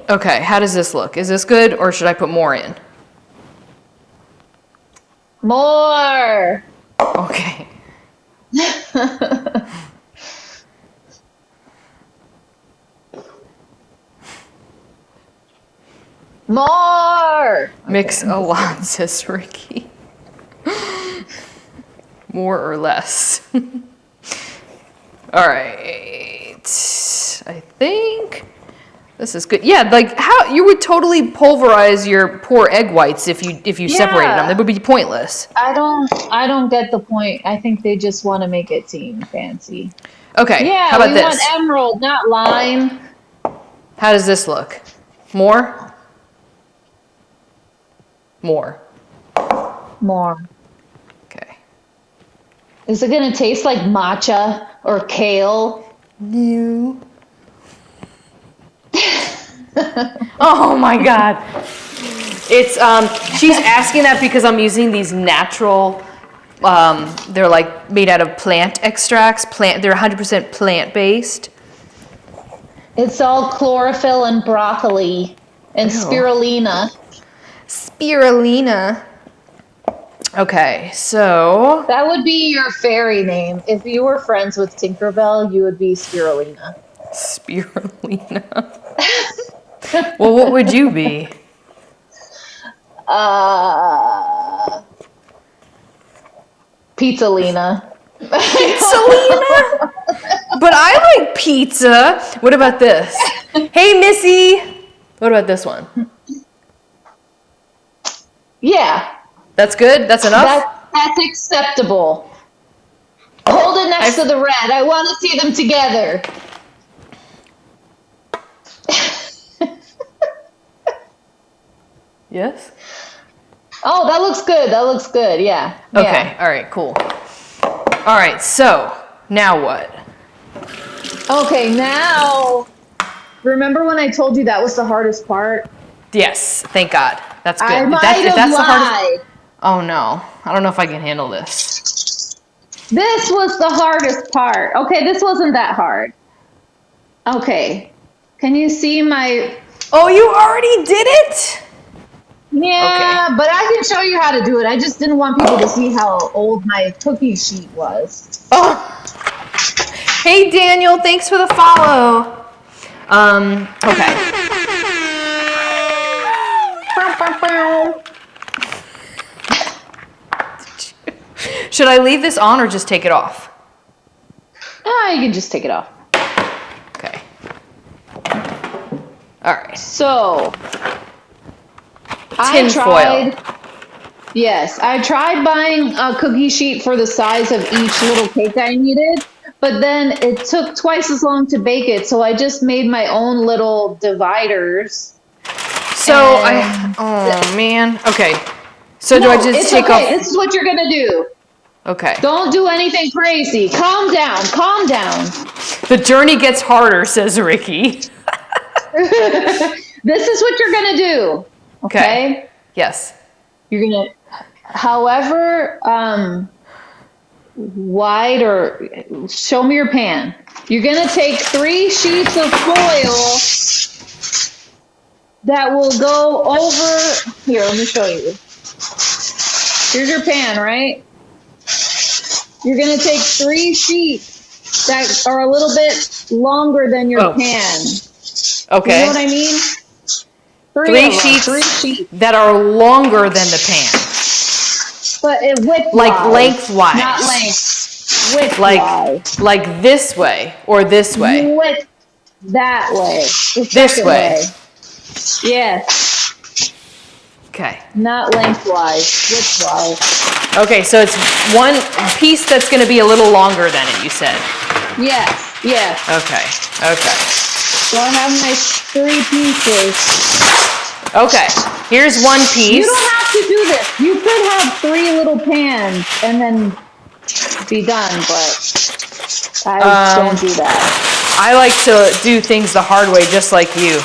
[SPEAKER 2] Okay, how does this look? Is this good or should I put more in?
[SPEAKER 3] More.
[SPEAKER 2] Okay.
[SPEAKER 3] More.
[SPEAKER 2] Mix a lot, says Ricky. More or less. All right. I think this is good. Yeah, like how you would totally pulverize your poor egg whites if you separated them. That would be pointless.
[SPEAKER 3] I don't get the point. I think they just want to make it seem fancy.
[SPEAKER 2] Okay.
[SPEAKER 3] Yeah,
[SPEAKER 2] how about
[SPEAKER 3] we
[SPEAKER 2] this?
[SPEAKER 3] want emerald, not lime.
[SPEAKER 2] How does this look? More? More.
[SPEAKER 3] More.
[SPEAKER 2] Okay.
[SPEAKER 3] Is it gonna taste like matcha or kale?
[SPEAKER 2] No. Oh my God. It's she's asking that because I'm using these natural they're like made out of plant extracts. They're 100% plant-based.
[SPEAKER 3] It's all chlorophyll and broccoli and
[SPEAKER 2] Ew.
[SPEAKER 3] spirulina.
[SPEAKER 2] Spirulina. Okay, so
[SPEAKER 3] That would be your fairy name. If you were friends with Tinkerbell, you would be Spirulina.
[SPEAKER 2] spirulina. Well, what would you be?
[SPEAKER 3] Pizzalina.
[SPEAKER 2] Pizzalina? But I like pizza. What about this? Hey, Missy. What about this one?
[SPEAKER 3] Yeah.
[SPEAKER 2] That's good? That's enough?
[SPEAKER 3] That's acceptable. Hold it next to the red. I want to see them together.
[SPEAKER 2] Yes?
[SPEAKER 3] Oh, that looks good. That looks good. Yeah.
[SPEAKER 2] Okay.
[SPEAKER 3] Yeah.
[SPEAKER 2] All right, cool. All right, so now what?
[SPEAKER 3] Okay, now, remember when I told you that was the hardest part?
[SPEAKER 2] Yes, thank God. That's good.
[SPEAKER 3] I
[SPEAKER 2] If
[SPEAKER 3] might
[SPEAKER 2] that's
[SPEAKER 3] have
[SPEAKER 2] the hardest.
[SPEAKER 3] lied.
[SPEAKER 2] Oh no, I don't know if I can handle this.
[SPEAKER 3] This was the hardest part. Okay, this wasn't that hard. Okay, can you see my...
[SPEAKER 2] Oh, you already did it?
[SPEAKER 3] Yeah,
[SPEAKER 2] Okay.
[SPEAKER 3] but I can show you how to do it. I just didn't want people to see how old my cookie sheet was.
[SPEAKER 2] Oh. Hey Daniel, thanks for the follow. Okay. Should I leave this on or just take it off?
[SPEAKER 3] You can just take it off.
[SPEAKER 2] Okay. All right.
[SPEAKER 3] So,
[SPEAKER 2] Tin foil.
[SPEAKER 3] Yes, I tried buying a cookie sheet for the size of each little cake I needed, but then it took twice as long to bake it, so I just made my own little dividers.
[SPEAKER 2] So oh man. Okay. So do I just take off?
[SPEAKER 3] This is what you're gonna do.
[SPEAKER 2] Okay.
[SPEAKER 3] Don't do anything crazy. Calm down. Calm down.
[SPEAKER 2] The journey gets harder, says Ricky.
[SPEAKER 3] This is what you're gonna do. Okay?
[SPEAKER 2] Yes.
[SPEAKER 3] You're gonna, however wide or show me your pan. You're gonna take 3 sheets of foil that will go over here. Let me show you. Here's your pan, right? You're gonna take 3 sheets that are a little bit longer than your pan.
[SPEAKER 2] Okay.
[SPEAKER 3] You know what I mean?
[SPEAKER 2] 3 sheets that are longer than the pan.
[SPEAKER 3] But width-wise.
[SPEAKER 2] Like lengthwise.
[SPEAKER 3] Not length. Width-wise.
[SPEAKER 2] Like this way or this way.
[SPEAKER 3] Width that way.
[SPEAKER 2] This way.
[SPEAKER 3] Yes.
[SPEAKER 2] Okay.
[SPEAKER 3] Not lengthwise. Widthwise.
[SPEAKER 2] Okay, so it's one piece that's going to be a little longer than it, you said.
[SPEAKER 3] Yes. Yes.
[SPEAKER 2] Okay. Okay.
[SPEAKER 3] So I have my 3 pieces.
[SPEAKER 2] Okay. Here's one piece.
[SPEAKER 3] You don't have to do this. You could have 3 little pans and then be done, but I don't do that.
[SPEAKER 2] I like to do things the hard way, just like you.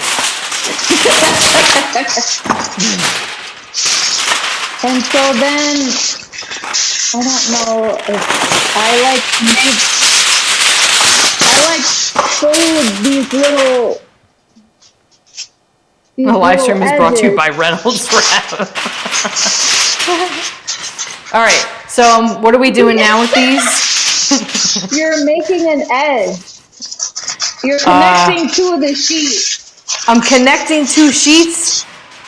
[SPEAKER 3] And so then, I don't know if I like fold these little.
[SPEAKER 2] The live stream is brought to you by Reynolds Wrap. All right, so what are we doing now with these?
[SPEAKER 3] You're making an edge. You're connecting 2 of the sheets.
[SPEAKER 2] I'm connecting 2 sheets?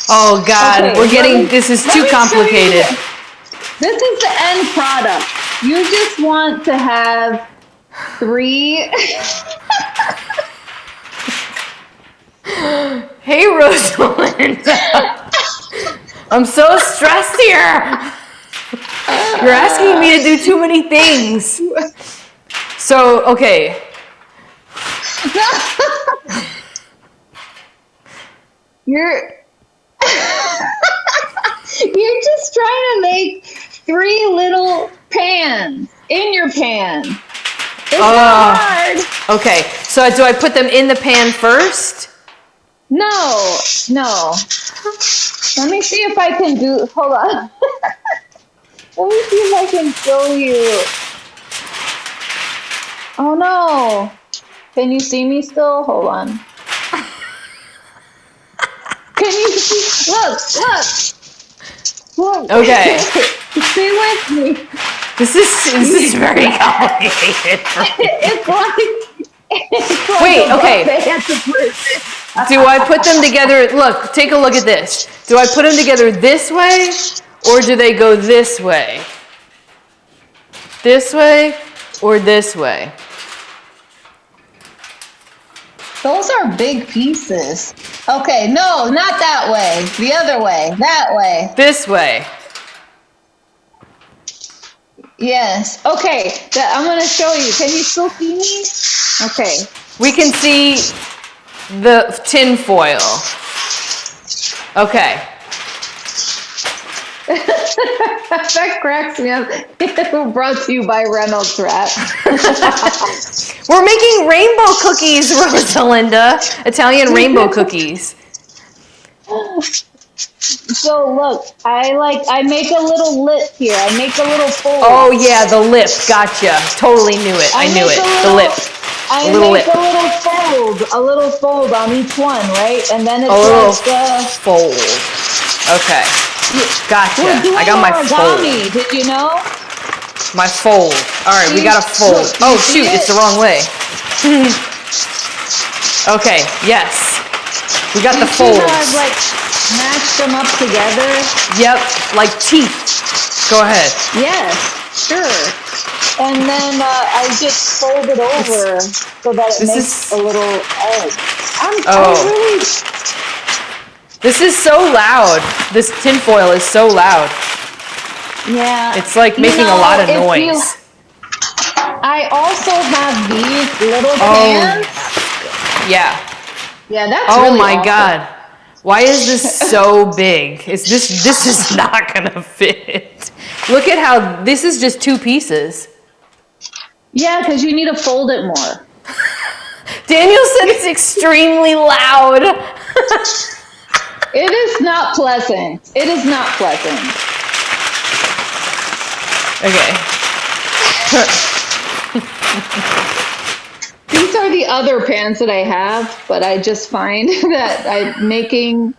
[SPEAKER 2] Oh God,
[SPEAKER 3] Okay,
[SPEAKER 2] this is too complicated.
[SPEAKER 3] This is the end product. You just want to have 3.
[SPEAKER 2] Hey, Rosalind. I'm so stressed here. You're asking me to do too many things. So, okay.
[SPEAKER 3] You're just trying to make 3 little pans in your pan. It's not hard.
[SPEAKER 2] Okay, so do I put them in the pan first?
[SPEAKER 3] No. Let me see if I can do. Hold on. Let me see if I can show you. Oh no. Can you see me still? Hold on. Can you see? Look.
[SPEAKER 2] Okay.
[SPEAKER 3] Stay with me.
[SPEAKER 2] This is very complicated.
[SPEAKER 3] It's like
[SPEAKER 2] Wait,
[SPEAKER 3] a
[SPEAKER 2] okay.
[SPEAKER 3] buffet at the prison.
[SPEAKER 2] Do I put them together? Look, take a look at this. Do I put them together this way, or do they go this way? This way, or this way?
[SPEAKER 3] Those are big pieces. Okay, no, not that way. The other way. That way.
[SPEAKER 2] This way.
[SPEAKER 3] Yes. Okay, I'm going to show you. Can you still see me? Okay.
[SPEAKER 2] We can see the tin foil. Okay.
[SPEAKER 3] That cracks me up. Brought to you by Reynolds Wrap.
[SPEAKER 2] We're making rainbow cookies, Rosalinda. Italian rainbow cookies.
[SPEAKER 3] So look, I make a little lip here. I make a little fold.
[SPEAKER 2] Oh yeah, the lip. Gotcha. Totally knew it. I knew it. The lip.
[SPEAKER 3] I
[SPEAKER 2] little
[SPEAKER 3] make
[SPEAKER 2] lip.
[SPEAKER 3] a little fold on each one, right? And then it's
[SPEAKER 2] A little
[SPEAKER 3] like
[SPEAKER 2] fold. Okay. Gotcha.
[SPEAKER 3] we're doing
[SPEAKER 2] I got my
[SPEAKER 3] origami.
[SPEAKER 2] fold.
[SPEAKER 3] Did you know?
[SPEAKER 2] My fold. All right, we got a fold.
[SPEAKER 3] Look,
[SPEAKER 2] Oh
[SPEAKER 3] you see
[SPEAKER 2] shoot, it's the
[SPEAKER 3] it?
[SPEAKER 2] wrong way. Okay. Yes. We got the
[SPEAKER 3] See how
[SPEAKER 2] folds.
[SPEAKER 3] I've like mashed them up together?
[SPEAKER 2] Yep. Like teeth. Go ahead.
[SPEAKER 3] Yes, sure. And then I just fold it over so that it
[SPEAKER 2] This
[SPEAKER 3] makes
[SPEAKER 2] is-
[SPEAKER 3] a little egg. I'm
[SPEAKER 2] Oh.
[SPEAKER 3] really.
[SPEAKER 2] This is so loud. This tinfoil is so loud.
[SPEAKER 3] Yeah.
[SPEAKER 2] It's like
[SPEAKER 3] You
[SPEAKER 2] making a
[SPEAKER 3] know,
[SPEAKER 2] lot of
[SPEAKER 3] if you-
[SPEAKER 2] noise.
[SPEAKER 3] I also have these little
[SPEAKER 2] Oh.
[SPEAKER 3] pans.
[SPEAKER 2] Yeah.
[SPEAKER 3] Yeah, that's
[SPEAKER 2] Oh
[SPEAKER 3] really
[SPEAKER 2] my
[SPEAKER 3] awesome.
[SPEAKER 2] God. Why is this so big? This is not gonna fit. Look at how this is just 2 pieces.
[SPEAKER 3] Yeah, because you need to fold it more.
[SPEAKER 2] Daniel said it's extremely loud.
[SPEAKER 3] It is not pleasant. It is not pleasant.
[SPEAKER 2] Okay.
[SPEAKER 3] These are the other pans that I have, but I just find that I'm making.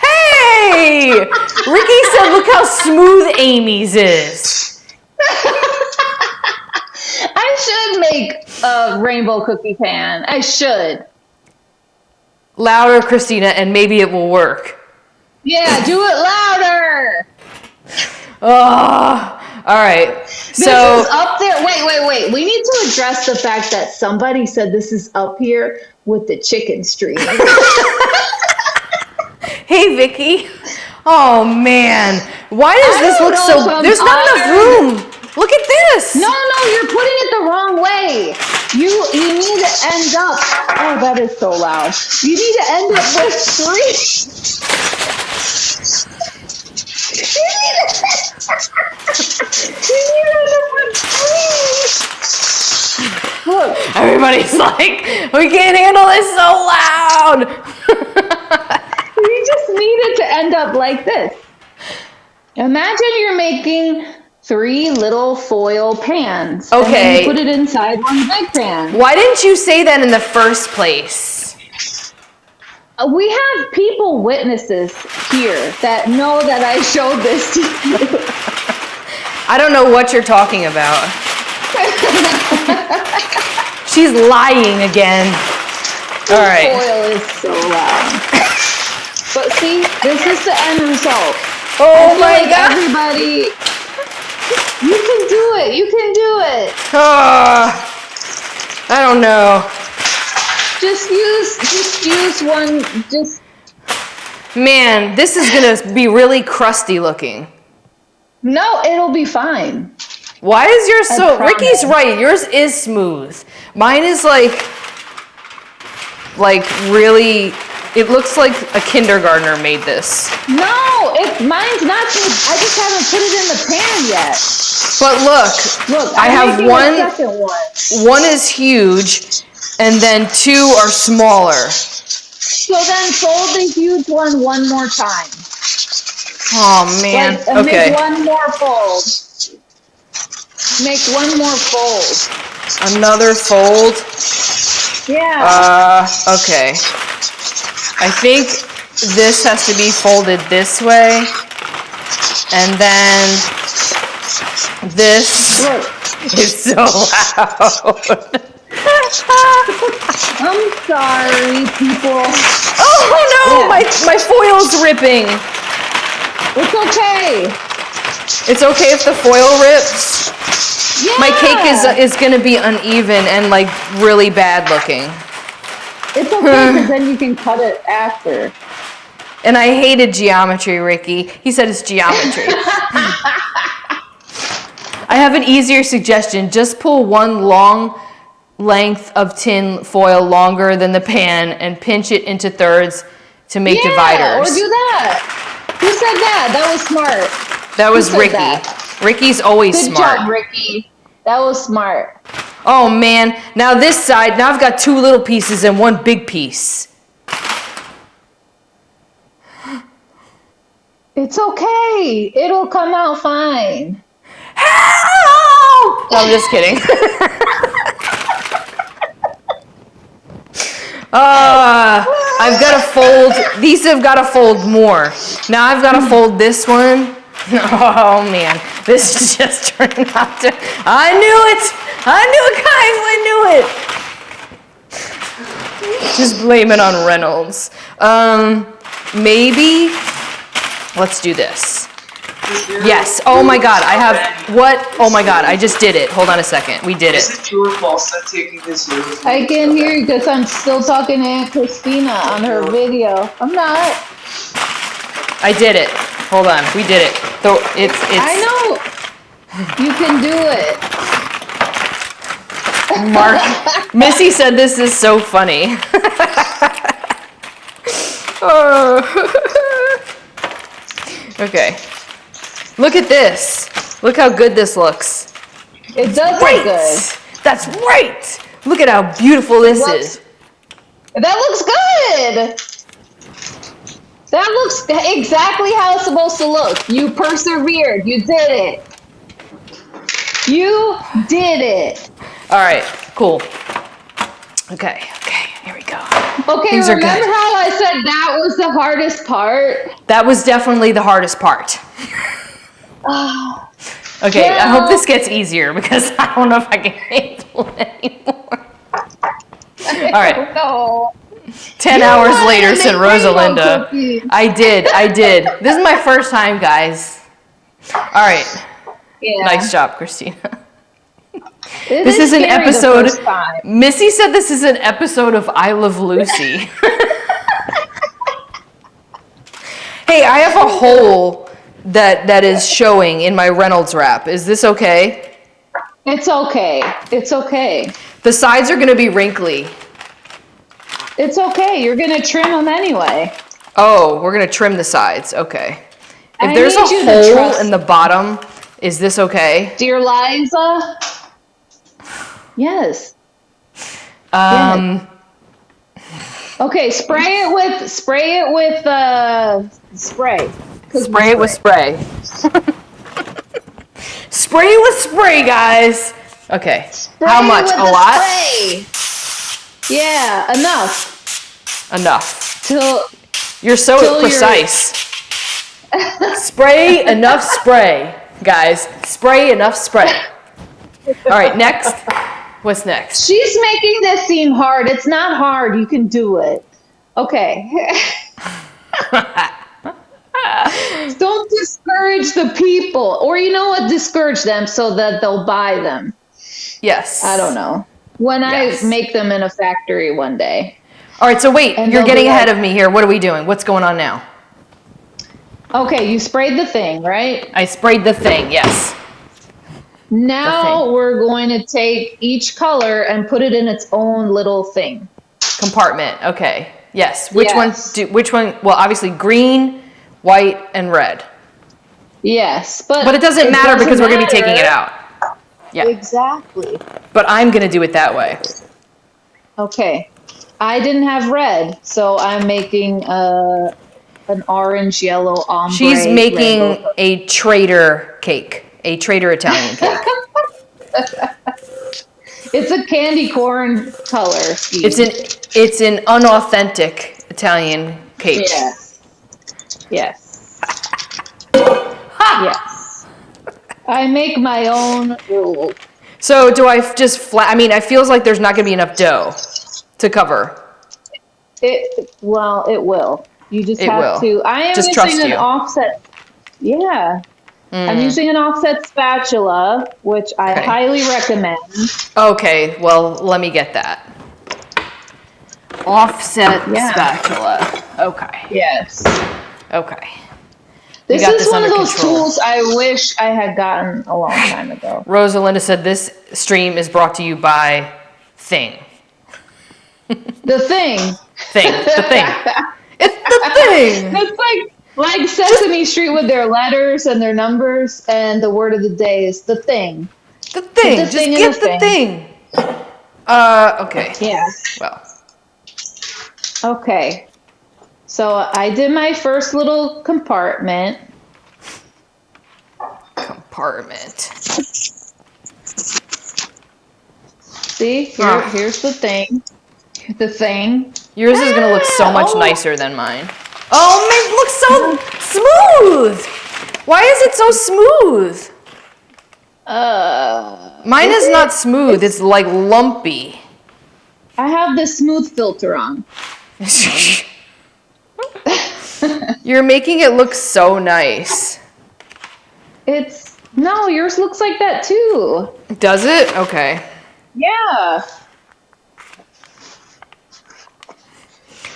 [SPEAKER 2] Hey! Ricky said, look how smooth Amy's is.
[SPEAKER 3] I should make a rainbow cookie pan. I should.
[SPEAKER 2] Louder, Christina, and maybe it will work.
[SPEAKER 3] Yeah, do it louder.
[SPEAKER 2] Oh, all right.
[SPEAKER 3] This
[SPEAKER 2] So,
[SPEAKER 3] is up there. Wait. We need to address the fact that somebody said this is up here with the chicken street.
[SPEAKER 2] hey, Vicky. Oh, man. Why does
[SPEAKER 3] I
[SPEAKER 2] this
[SPEAKER 3] don't
[SPEAKER 2] look
[SPEAKER 3] know
[SPEAKER 2] so...
[SPEAKER 3] if I'm
[SPEAKER 2] There's not enough
[SPEAKER 3] honored.
[SPEAKER 2] room. Look at this.
[SPEAKER 3] No, you're putting it the wrong way. You need to end up. Oh, that is so loud. You need to end up with 3. You need to end up with 3. Look,
[SPEAKER 2] Everybody's like, we can't handle this so loud.
[SPEAKER 3] you just need it to end up like this. Imagine you're making 3 little foil pans. And then
[SPEAKER 2] Okay.
[SPEAKER 3] you put it inside one big pan.
[SPEAKER 2] Why didn't you say that in the first place?
[SPEAKER 3] We have people witnesses here that know that I showed this to you.
[SPEAKER 2] I don't know what you're talking about. She's lying again. All right.
[SPEAKER 3] Foil is so loud. But see, this is the end result.
[SPEAKER 2] Oh
[SPEAKER 3] I feel
[SPEAKER 2] my
[SPEAKER 3] like
[SPEAKER 2] God.
[SPEAKER 3] everybody, you can do it. You can do it.
[SPEAKER 2] I don't know.
[SPEAKER 3] Just use one. Just
[SPEAKER 2] Man, this is gonna be really crusty looking.
[SPEAKER 3] no, it'll be fine.
[SPEAKER 2] Why is yours so...
[SPEAKER 3] promise.
[SPEAKER 2] Ricky's right. Yours is smooth. Mine is like really... It looks like a kindergartner made this.
[SPEAKER 3] No, mine's not. I just haven't put it in the pan yet.
[SPEAKER 2] But look,
[SPEAKER 3] Look,
[SPEAKER 2] I
[SPEAKER 3] I'm
[SPEAKER 2] have
[SPEAKER 3] making
[SPEAKER 2] one...
[SPEAKER 3] the second one.
[SPEAKER 2] One is huge, and then 2 are smaller.
[SPEAKER 3] So then fold the huge one more time.
[SPEAKER 2] Oh man.
[SPEAKER 3] Like, and
[SPEAKER 2] Okay.
[SPEAKER 3] Make one more fold. Make one more fold.
[SPEAKER 2] Another fold.
[SPEAKER 3] Yeah.
[SPEAKER 2] Okay. I think this has to be folded this way, and then this
[SPEAKER 3] Look.
[SPEAKER 2] is so loud.
[SPEAKER 3] I'm sorry, people.
[SPEAKER 2] Oh no,
[SPEAKER 3] Yeah.
[SPEAKER 2] my foil's ripping.
[SPEAKER 3] It's okay.
[SPEAKER 2] It's okay if the foil rips.
[SPEAKER 3] Yeah.
[SPEAKER 2] My cake is gonna be uneven and like really bad looking.
[SPEAKER 3] It's okay because then you can cut it after.
[SPEAKER 2] And I hated geometry, Ricky. He said it's geometry. I have an easier suggestion. Just pull one long length of tin foil longer than the pan and pinch it into thirds to make dividers.
[SPEAKER 3] Or do that. Who said that? That was smart.
[SPEAKER 2] That was
[SPEAKER 3] Who said
[SPEAKER 2] Ricky.
[SPEAKER 3] that?
[SPEAKER 2] Ricky's always
[SPEAKER 3] Good
[SPEAKER 2] smart.
[SPEAKER 3] job, Ricky. That was smart.
[SPEAKER 2] Oh man, now this side, now I've got two little pieces and one big piece.
[SPEAKER 3] It's okay. It'll come out fine.
[SPEAKER 2] Help! No, I'm just kidding. I've got to fold, these have got to fold more. Now I've got to fold this one. Oh man, this is just turning out to, I knew it, guys, I knew it. Just blame it on Reynolds. Maybe, let's do this. Yes, oh my God, I have, what? Oh my God, I just did it. Hold on a second, we did
[SPEAKER 4] Is
[SPEAKER 2] it.
[SPEAKER 4] it true or false that taking this
[SPEAKER 3] I can hear you because I'm still talking to Aunt Christina on her video. I'm not.
[SPEAKER 2] I did it. Hold on, we did it. So it's.
[SPEAKER 3] I know. You can do it.
[SPEAKER 2] Mark, Missy said this is so funny. Oh. Okay. Look at this. Look how good this looks.
[SPEAKER 3] It does
[SPEAKER 2] Right.
[SPEAKER 3] look good.
[SPEAKER 2] That's right. Look at how beautiful this is.
[SPEAKER 3] That looks good. That looks exactly how it's supposed to look. You persevered. You did it. You did it.
[SPEAKER 2] All right, cool. Okay, here we go.
[SPEAKER 3] Okay,
[SPEAKER 2] Things are
[SPEAKER 3] remember
[SPEAKER 2] good.
[SPEAKER 3] how I said that was the hardest part?
[SPEAKER 2] That was definitely the hardest part. Okay, I hope this gets easier because I don't know if I can handle it anymore. All right.
[SPEAKER 3] No.
[SPEAKER 2] 10
[SPEAKER 3] You
[SPEAKER 2] hours
[SPEAKER 3] wanted
[SPEAKER 2] later,
[SPEAKER 3] to
[SPEAKER 2] said
[SPEAKER 3] make
[SPEAKER 2] Rosalinda.
[SPEAKER 3] rainbow cookies.
[SPEAKER 2] I did. This is my first time, guys. All right.
[SPEAKER 3] Yeah.
[SPEAKER 2] Nice job, Christina.
[SPEAKER 3] It
[SPEAKER 2] This is an
[SPEAKER 3] scary the
[SPEAKER 2] episode.
[SPEAKER 3] first time.
[SPEAKER 2] Missy said this is an episode of I Love Lucy. Hey, I have a hole that is showing in my Reynolds wrap. Is this okay?
[SPEAKER 3] It's okay. It's okay.
[SPEAKER 2] The sides are going to be wrinkly.
[SPEAKER 3] It's okay. You're gonna trim them anyway.
[SPEAKER 2] Oh, we're going to trim the sides. Okay. If
[SPEAKER 3] I
[SPEAKER 2] there's a
[SPEAKER 3] need you to
[SPEAKER 2] hole
[SPEAKER 3] trust
[SPEAKER 2] in the bottom, is this okay?
[SPEAKER 3] Dear Liza. Yes. Okay, spray it with spray.
[SPEAKER 2] Spray it with spray. Spray it with spray, guys. Okay. How
[SPEAKER 3] Spray
[SPEAKER 2] much?
[SPEAKER 3] with
[SPEAKER 2] A
[SPEAKER 3] the
[SPEAKER 2] lot?
[SPEAKER 3] spray. Yeah, enough.
[SPEAKER 2] Enough.
[SPEAKER 3] Till
[SPEAKER 2] You're so
[SPEAKER 3] Till you're-
[SPEAKER 2] precise. Spray enough spray, guys. Spray enough spray. All right, next. What's next?
[SPEAKER 3] she's making this seem hard. It's not hard. You can do it. Okay. Don't discourage the people. Or you know what? Discourage them so that they'll buy them.
[SPEAKER 2] Yes.
[SPEAKER 3] I don't know. When
[SPEAKER 2] Yes.
[SPEAKER 3] I make them in a factory one day.
[SPEAKER 2] All right, so wait,
[SPEAKER 3] And
[SPEAKER 2] you're
[SPEAKER 3] they'll
[SPEAKER 2] getting
[SPEAKER 3] be
[SPEAKER 2] ahead
[SPEAKER 3] like-
[SPEAKER 2] of me here. What are we doing? What's going on now?
[SPEAKER 3] Okay, you sprayed the thing, right?
[SPEAKER 2] I sprayed the thing, yes.
[SPEAKER 3] Now we're going to take each color and put it in its own little thing.
[SPEAKER 2] Compartment, okay. Yes.
[SPEAKER 3] Yes.
[SPEAKER 2] Which one? Well, obviously green, white, and red.
[SPEAKER 3] Yes,
[SPEAKER 2] But it doesn't matter because we're going to be taking it
[SPEAKER 3] matter.
[SPEAKER 2] out. Yeah.
[SPEAKER 3] Exactly.
[SPEAKER 2] But I'm going to do it that way.
[SPEAKER 3] Okay. I didn't have red, so I'm making an orange, yellow, ombre.
[SPEAKER 2] She's making
[SPEAKER 3] rainbow.
[SPEAKER 2] a Trader cake, a Trader Italian cake.
[SPEAKER 3] It's a candy corn color scheme.
[SPEAKER 2] It's an unauthentic Italian cake.
[SPEAKER 3] Yes. Yes.
[SPEAKER 2] Ha!
[SPEAKER 3] Yes. I make my own rules.
[SPEAKER 2] So do I just flat? I mean, it feels like there's not going to be enough dough to cover.
[SPEAKER 3] It will. You just
[SPEAKER 2] It
[SPEAKER 3] have
[SPEAKER 2] will.
[SPEAKER 3] to. I am
[SPEAKER 2] Just trust
[SPEAKER 3] using an
[SPEAKER 2] you.
[SPEAKER 3] offset. Yeah. I'm using an offset spatula, which I
[SPEAKER 2] Okay.
[SPEAKER 3] highly recommend.
[SPEAKER 2] Okay, well, let me get that. Offset spatula. Okay.
[SPEAKER 3] Yes.
[SPEAKER 2] Okay.
[SPEAKER 3] This
[SPEAKER 2] got
[SPEAKER 3] is
[SPEAKER 2] this
[SPEAKER 3] one of
[SPEAKER 2] under
[SPEAKER 3] those
[SPEAKER 2] control.
[SPEAKER 3] tools I wish I had gotten a long time ago.
[SPEAKER 2] Rosalinda said this stream is brought to you by Thing.
[SPEAKER 3] The Thing.
[SPEAKER 2] Thing. The Thing. It's the Thing.
[SPEAKER 3] It's like Sesame Street with their letters and their numbers, and the word of the day is the Thing.
[SPEAKER 2] The Thing.
[SPEAKER 3] The
[SPEAKER 2] Just
[SPEAKER 3] thing and
[SPEAKER 2] get
[SPEAKER 3] the
[SPEAKER 2] the
[SPEAKER 3] thing.
[SPEAKER 2] thing. Okay.
[SPEAKER 3] Yeah.
[SPEAKER 2] Well.
[SPEAKER 3] Okay. So I did my first little compartment. See, here's the thing. The thing.
[SPEAKER 2] Yours is gonna look so much nicer than mine. Oh, man, it looks so smooth. Why is it so smooth? Mine is not smooth. It's like lumpy.
[SPEAKER 3] I have the smooth filter on.
[SPEAKER 2] You're making it look so nice.
[SPEAKER 3] No, yours looks like that too.
[SPEAKER 2] Does it? Okay.
[SPEAKER 3] Yeah.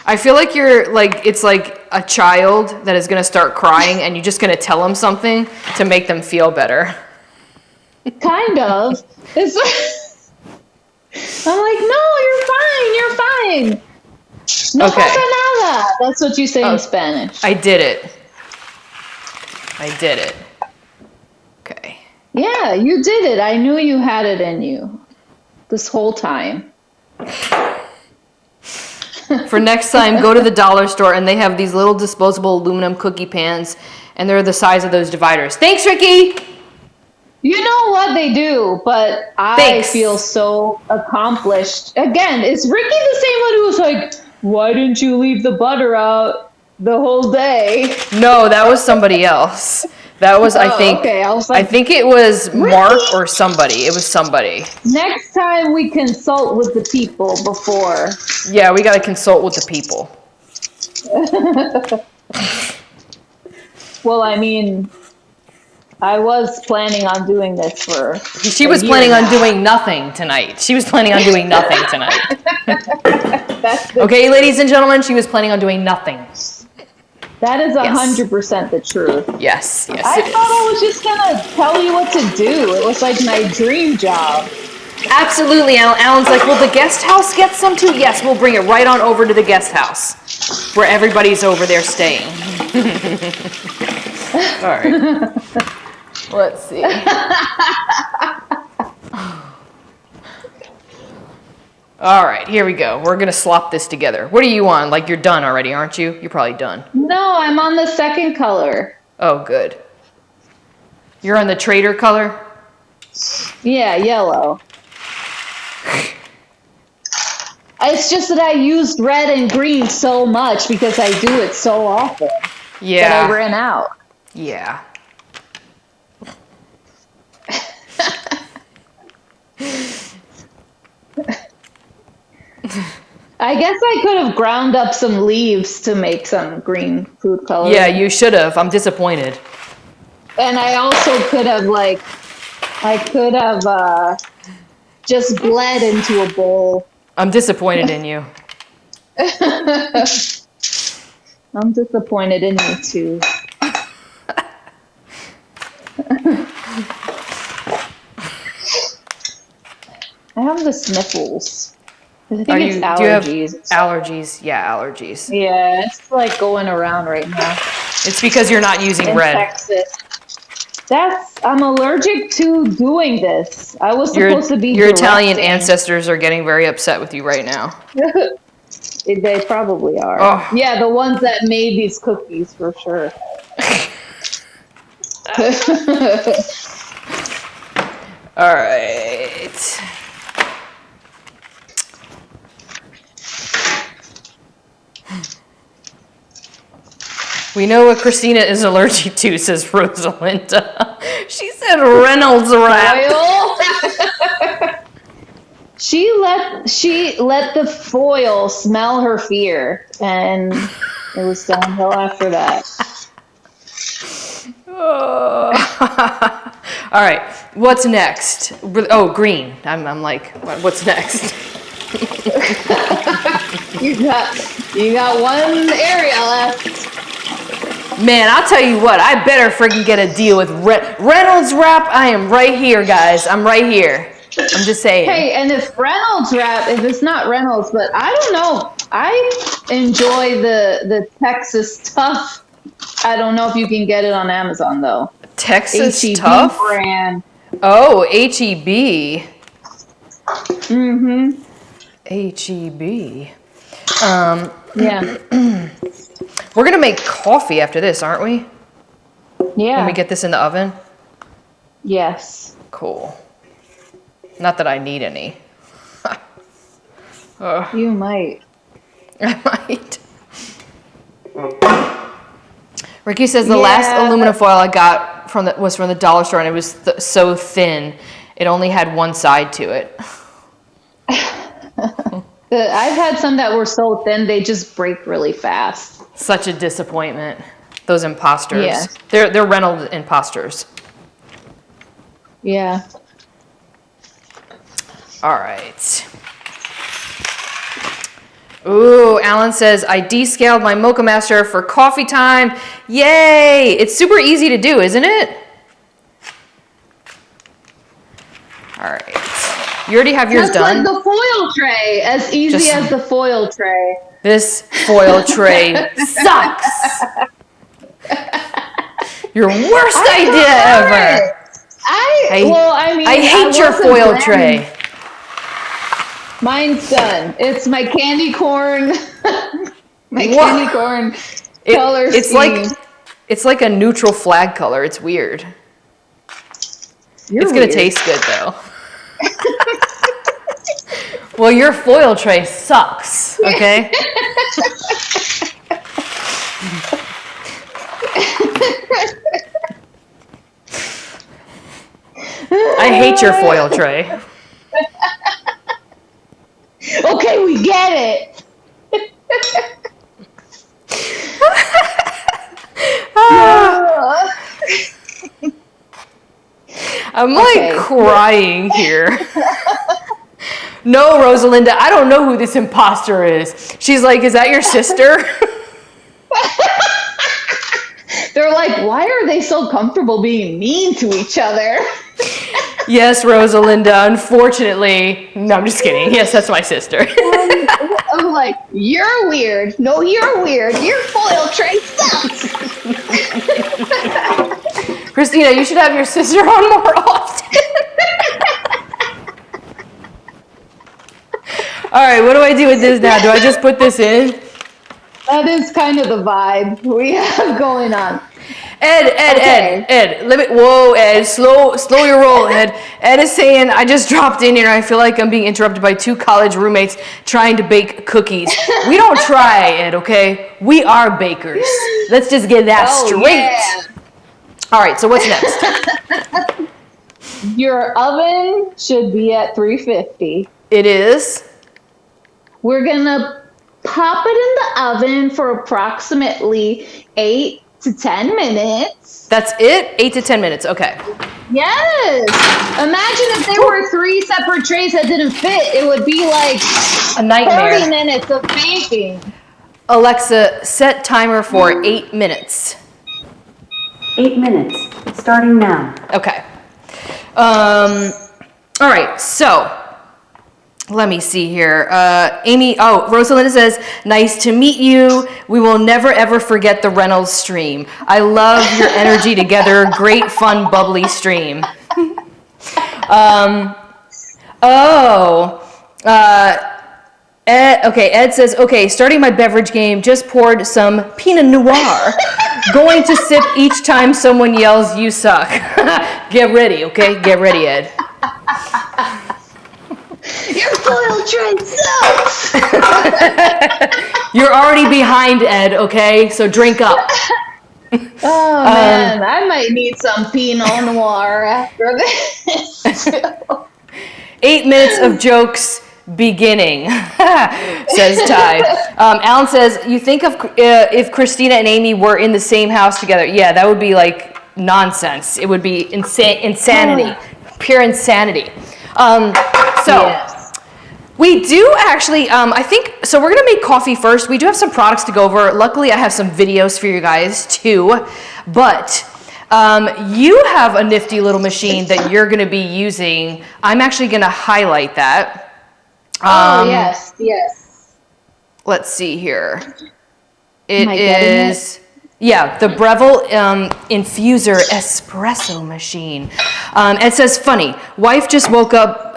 [SPEAKER 2] I feel like it's like a child that is gonna start crying and you're just gonna tell them something to make them feel better.
[SPEAKER 3] Kind of. I'm like, no, you're fine. No
[SPEAKER 2] Okay.
[SPEAKER 3] pasa nada. That's what you say in Spanish.
[SPEAKER 2] I did it. Okay.
[SPEAKER 3] Yeah, you did it. I knew you had it in you this whole time.
[SPEAKER 2] For next time, go to the dollar store and they have these little disposable aluminum cookie pans and they're the size of those dividers. Thanks, Ricky!
[SPEAKER 3] You know what they do, but I feel so accomplished. Again, is Ricky the same one who was like, why didn't you leave the butter out the whole day?
[SPEAKER 2] No, that was somebody else. That was, I think,
[SPEAKER 3] okay. I was like,
[SPEAKER 2] I think it was Mark or somebody. It was somebody.
[SPEAKER 3] Next time we consult with the people before.
[SPEAKER 2] Yeah, we got to consult with the people.
[SPEAKER 3] Well, I mean, I was planning on doing this for.
[SPEAKER 2] She was planning on doing nothing tonight. Okay, ladies and gentlemen, she was planning on doing nothing.
[SPEAKER 3] That is 100% the truth.
[SPEAKER 2] Yes,
[SPEAKER 3] I thought I was just gonna tell you what to do. It was like my dream job.
[SPEAKER 2] Absolutely, Alan's like, will the guest house get some too? Yes, we'll bring it right on over to the guest house where everybody's over there staying. All right. Let's see. All right, here we go. We're gonna slop this together. What are you on? Like you're done already, aren't you? You're probably done.
[SPEAKER 3] No, I'm on the second color.
[SPEAKER 2] Oh, good. You're on the trader color?
[SPEAKER 3] Yeah, yellow. It's just that I used red and green so much because I do it so often.
[SPEAKER 2] Yeah.
[SPEAKER 3] That I ran out.
[SPEAKER 2] Yeah.
[SPEAKER 3] I guess I could have ground up some leaves to make some green food coloring.
[SPEAKER 2] Yeah, you should have. I'm disappointed.
[SPEAKER 3] And I also could have just bled into a bowl.
[SPEAKER 2] I'm disappointed in you.
[SPEAKER 3] I'm disappointed in you too. I have the sniffles. I think it's allergies.
[SPEAKER 2] Do you have allergies? Yeah, allergies.
[SPEAKER 3] Yeah, it's like going around right now.
[SPEAKER 2] It's because you're not using red.
[SPEAKER 3] Texas. I'm allergic to doing this. I was supposed to be
[SPEAKER 2] Your Italian ancestors are getting very upset with you right now.
[SPEAKER 3] They probably are.
[SPEAKER 2] Oh.
[SPEAKER 3] Yeah, the ones that made these cookies for sure.
[SPEAKER 2] All right. We know what Christina is allergic to, says Rosalinda. She said Reynolds wrap.
[SPEAKER 3] She let the foil smell her fear, and it was downhill after that.
[SPEAKER 2] All right, what's next? Oh, green. I'm like, what's next?
[SPEAKER 3] You got one area left.
[SPEAKER 2] Man, I'll tell you what, I better freaking get a deal with Reynolds Wrap. I am right here, guys. I'm right here. I'm just saying.
[SPEAKER 3] Hey, and if Reynolds Wrap, if it's not Reynolds, but I don't know. I enjoy the Texas Tough. I don't know if you can get it on Amazon though.
[SPEAKER 2] Texas
[SPEAKER 3] H-E-B
[SPEAKER 2] Tough?
[SPEAKER 3] brand.
[SPEAKER 2] Oh, H-E-B.
[SPEAKER 3] Mm-hmm.
[SPEAKER 2] H-E-B.
[SPEAKER 3] Yeah.
[SPEAKER 2] We're going to make coffee after this, aren't we?
[SPEAKER 3] Yeah.
[SPEAKER 2] When we get this in the oven?
[SPEAKER 3] Yes.
[SPEAKER 2] Cool. Not that I need any.
[SPEAKER 3] You might.
[SPEAKER 2] I might. Ricky says the last aluminum foil I got was from the dollar store, and it was so thin. It only had one side to it.
[SPEAKER 3] I've had some that were so thin they just break really fast.
[SPEAKER 2] Such a disappointment. Those imposters.
[SPEAKER 3] Yeah.
[SPEAKER 2] They're Reynolds imposters.
[SPEAKER 3] Yeah.
[SPEAKER 2] All right. Ooh, Alan says, I descaled my Mocha Master for coffee time. Yay! It's super easy to do, isn't it? All right. You already have yours done?
[SPEAKER 3] Like the foil tray. As easy as the foil tray.
[SPEAKER 2] This foil tray sucks. Your worst idea ever.
[SPEAKER 3] I
[SPEAKER 2] hate your foil tray.
[SPEAKER 3] Mine's done. It's my candy corn. Candy corn color scheme.
[SPEAKER 2] It's like a neutral flag color. It's weird. It's gonna taste good though. Well, your foil tray sucks. Okay. I hate your foil tray.
[SPEAKER 3] Okay, we get it.
[SPEAKER 2] I'm like crying here. No, Rosalinda, I don't know who this imposter is. She's like, is that your sister?
[SPEAKER 3] They're like, why are they so comfortable being mean to each other?
[SPEAKER 2] Yes, Rosalinda, unfortunately. No, I'm just kidding. Yes, that's my sister.
[SPEAKER 3] I'm like, you're weird. No, you're weird. Your foil tray sucks.
[SPEAKER 2] Christina, you should have your sister on more often. All right, what do I do with this now? Do I just put this in?
[SPEAKER 3] That is kind of the vibe we have going on.
[SPEAKER 2] Ed, whoa, Ed, slow your roll, Ed. Ed is saying, I just dropped in here and I feel like I'm being interrupted by two college roommates trying to bake cookies. We don't try, Ed, okay? We are bakers. Let's just get that straight. Yeah. All right, so what's next?
[SPEAKER 3] Your oven should be at 350.
[SPEAKER 2] It is.
[SPEAKER 3] We're gonna pop it in the oven for approximately 8 to 10 minutes.
[SPEAKER 2] That's it? 8 to 10 minutes, okay.
[SPEAKER 3] Yes! Imagine if there were 3 separate trays that didn't fit. It would be like
[SPEAKER 2] a nightmare.
[SPEAKER 3] 30 minutes of baking.
[SPEAKER 2] Alexa, set timer for 8 minutes.
[SPEAKER 5] 8 minutes, starting now.
[SPEAKER 2] Okay. All right, so let me see here. Amy, Rosalinda says, nice to meet you. We will never ever forget the Reynolds stream. I love your energy together. Great, fun, bubbly stream. Ed says, okay, starting my beverage game, just poured some Pinot Noir. Going to sip each time someone yells, you suck. Get ready, okay? Get ready, Ed.
[SPEAKER 3] Your foil tray sucks!
[SPEAKER 2] You're already behind, Ed, okay? So drink up.
[SPEAKER 3] Oh, man, I might need some Pinot Noir after this.
[SPEAKER 2] 8 minutes of jokes beginning, says Ty. Alan says, you think of if Christina and Amy were in the same house together. Yeah, that would be like nonsense. It would be insanity, pure insanity.
[SPEAKER 3] Yes.
[SPEAKER 2] We do actually, I think, so we're gonna make coffee first. We do have some products to go over. Luckily, I have some videos for you guys too, but you have a nifty little machine that you're gonna be using. I'm actually gonna highlight that.
[SPEAKER 3] Yes.
[SPEAKER 2] Let's see here.
[SPEAKER 3] Am I getting it?
[SPEAKER 2] Yeah, the Breville Infuser Espresso Machine. It says, funny, wife just woke up,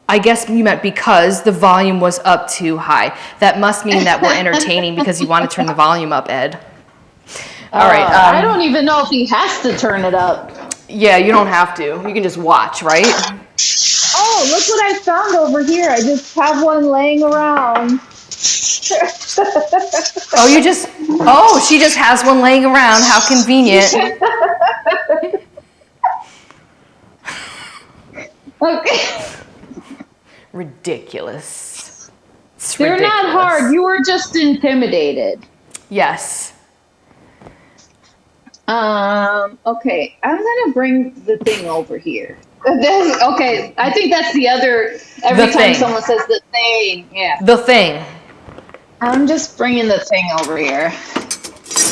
[SPEAKER 2] I guess you meant because the volume was up too high. That must mean that we're entertaining because you want to turn the volume up, Ed. All right.
[SPEAKER 3] I don't even know if he has to turn it up.
[SPEAKER 2] Yeah, you don't have to. You can just watch, right?
[SPEAKER 3] Oh, look what I found over here. I just have one laying around.
[SPEAKER 2] She just has one laying around. How convenient.
[SPEAKER 3] Okay.
[SPEAKER 2] Ridiculous.
[SPEAKER 3] They're
[SPEAKER 2] Ridiculous.
[SPEAKER 3] not hard. You were just intimidated.
[SPEAKER 2] Yes.
[SPEAKER 3] Okay. I'm gonna bring the thing over here. Okay, I think that's the other. Every
[SPEAKER 2] The
[SPEAKER 3] time
[SPEAKER 2] thing.
[SPEAKER 3] someone says the thing, yeah.
[SPEAKER 2] The thing.
[SPEAKER 3] I'm just bringing the thing over here.